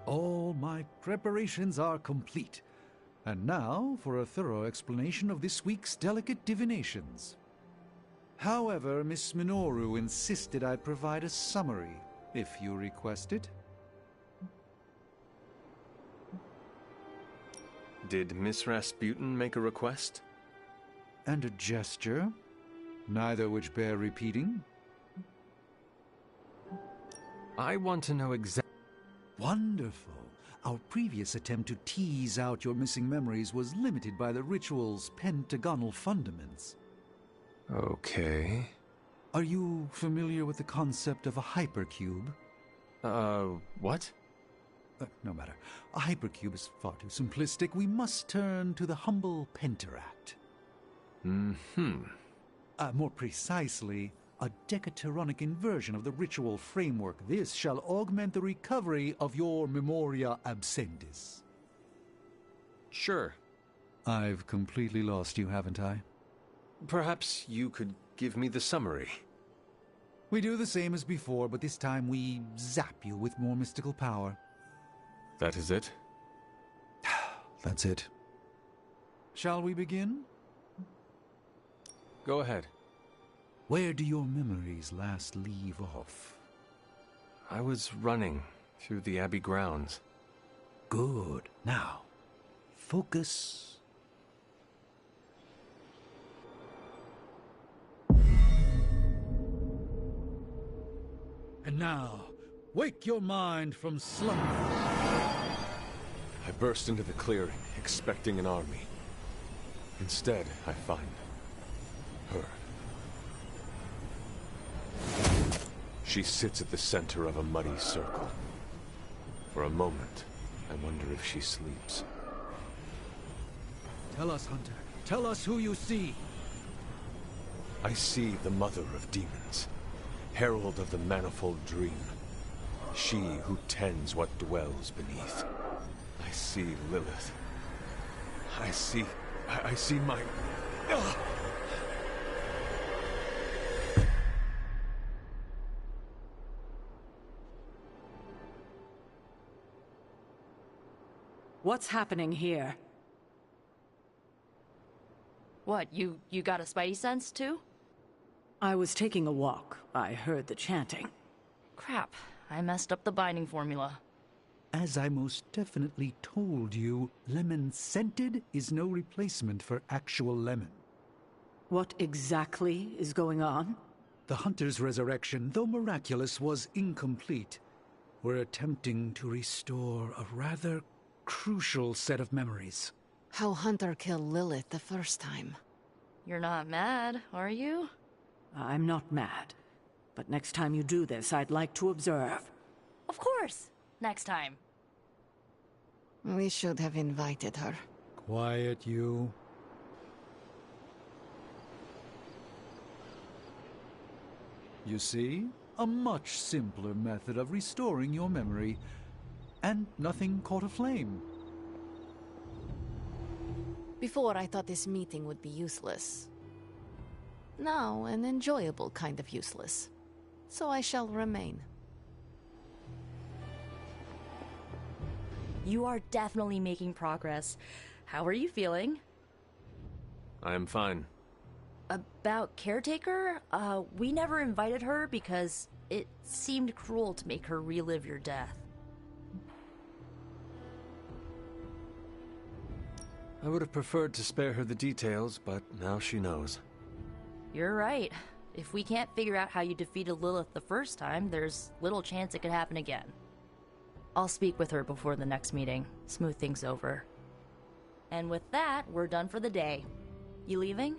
[SPEAKER 5] All my preparations are complete. And now for a thorough explanation of this week's delicate divinations. However, Miss Minoru insisted I provide a summary, if you request it.
[SPEAKER 1] Did Miss Rasputin make a request?
[SPEAKER 5] And a gesture, neither which bear repeating.
[SPEAKER 1] I want to know exactly...
[SPEAKER 5] Wonderful. Our previous attempt to tease out your missing memories was limited by the ritual's pentagonal fundaments.
[SPEAKER 1] Okay.
[SPEAKER 5] Are you familiar with the concept of a hypercube?
[SPEAKER 1] What?
[SPEAKER 5] No matter. A hypercube is far too simplistic. We must turn to the humble pentaract. More precisely, a decaturonic inversion of the ritual framework. This shall augment the recovery of your memoria abscendis.
[SPEAKER 1] Sure.
[SPEAKER 5] I've completely lost you, haven't I?
[SPEAKER 1] Perhaps you could give me the summary.
[SPEAKER 5] We do the same as before, but this time we zap you with more mystical power.
[SPEAKER 1] That is it?
[SPEAKER 5] That's it. Shall we begin?
[SPEAKER 1] Go ahead.
[SPEAKER 5] Where do your memories last leave off?
[SPEAKER 1] I was running through the Abbey grounds.
[SPEAKER 5] Good. Now, focus. And now, wake your mind from slumber.
[SPEAKER 1] I burst into the clearing, expecting an army. Instead, I find her. She sits at the center of a muddy circle. For a moment, I wonder if she sleeps.
[SPEAKER 5] Tell us, Hunter. Tell us who you see.
[SPEAKER 1] I see the mother of demons, herald of the manifold dream. She who tends what dwells beneath. I see Lilith. I see my... Ugh!
[SPEAKER 3] What's happening here?
[SPEAKER 10] What, you got a spidey sense, too?
[SPEAKER 3] I was taking a walk. I heard the chanting.
[SPEAKER 10] Crap, I messed up the binding formula.
[SPEAKER 5] As I most definitely told you, lemon-scented is no replacement for actual lemon.
[SPEAKER 3] What exactly is going on?
[SPEAKER 5] The Hunter's resurrection, though miraculous, was incomplete. We're attempting to restore a rather crucial set of memories.
[SPEAKER 11] How Hunter killed Lilith the first time.
[SPEAKER 10] You're not mad, are you?
[SPEAKER 3] I'm not mad. But next time you do this, I'd like to observe.
[SPEAKER 10] Of course! Next time.
[SPEAKER 11] We should have invited her.
[SPEAKER 5] Quiet, you. You see? A much simpler method of restoring your memory. And nothing caught aflame.
[SPEAKER 11] Before, I thought this meeting would be useless. Now, an enjoyable kind of useless. So I shall remain.
[SPEAKER 10] You are definitely making progress. How are you feeling?
[SPEAKER 1] I am fine.
[SPEAKER 10] About Caretaker? We never invited her because it seemed cruel to make her relive your death.
[SPEAKER 1] I would have preferred to spare her the details, but now she knows.
[SPEAKER 10] You're right. If we can't figure out how you defeated Lilith the first time, there's little chance it could happen again. I'll speak with her before the next meeting, smooth things over. And with that, we're done for the day. You leaving?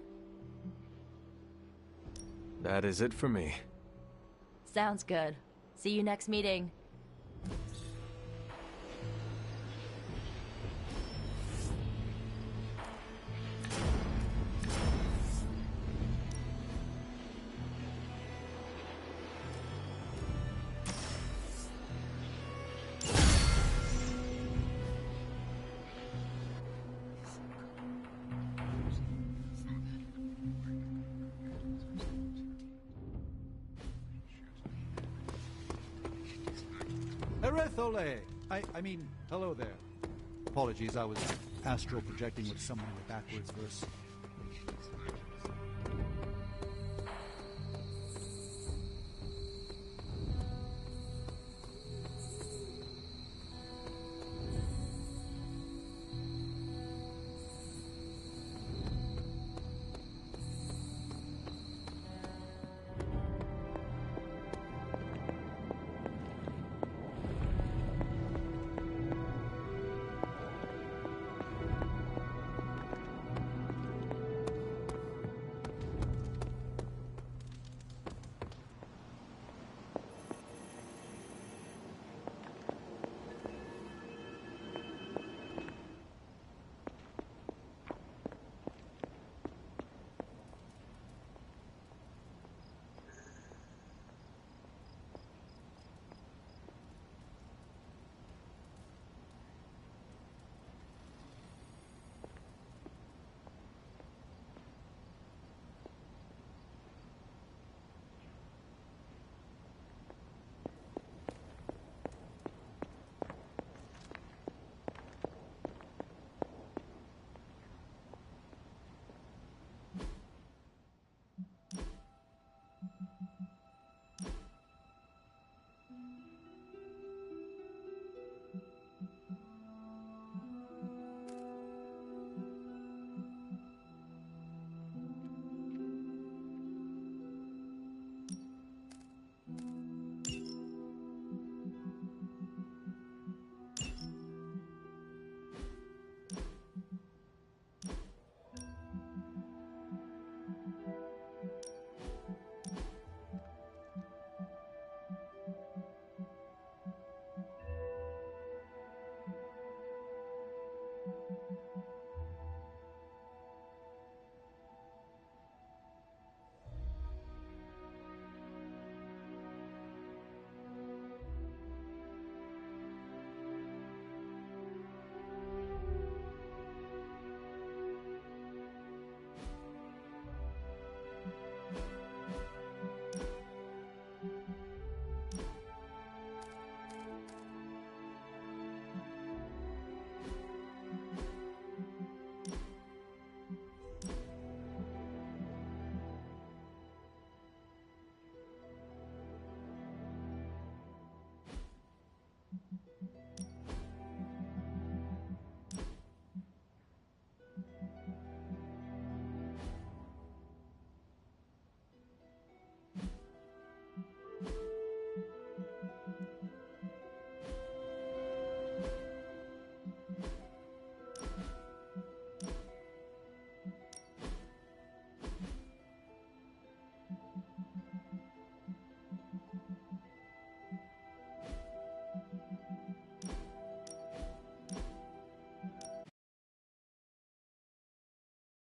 [SPEAKER 1] That is it for me.
[SPEAKER 10] Sounds good. See you next meeting.
[SPEAKER 5] Erethole! I mean, hello there. Apologies, I was astral projecting with someone in the backwards verse.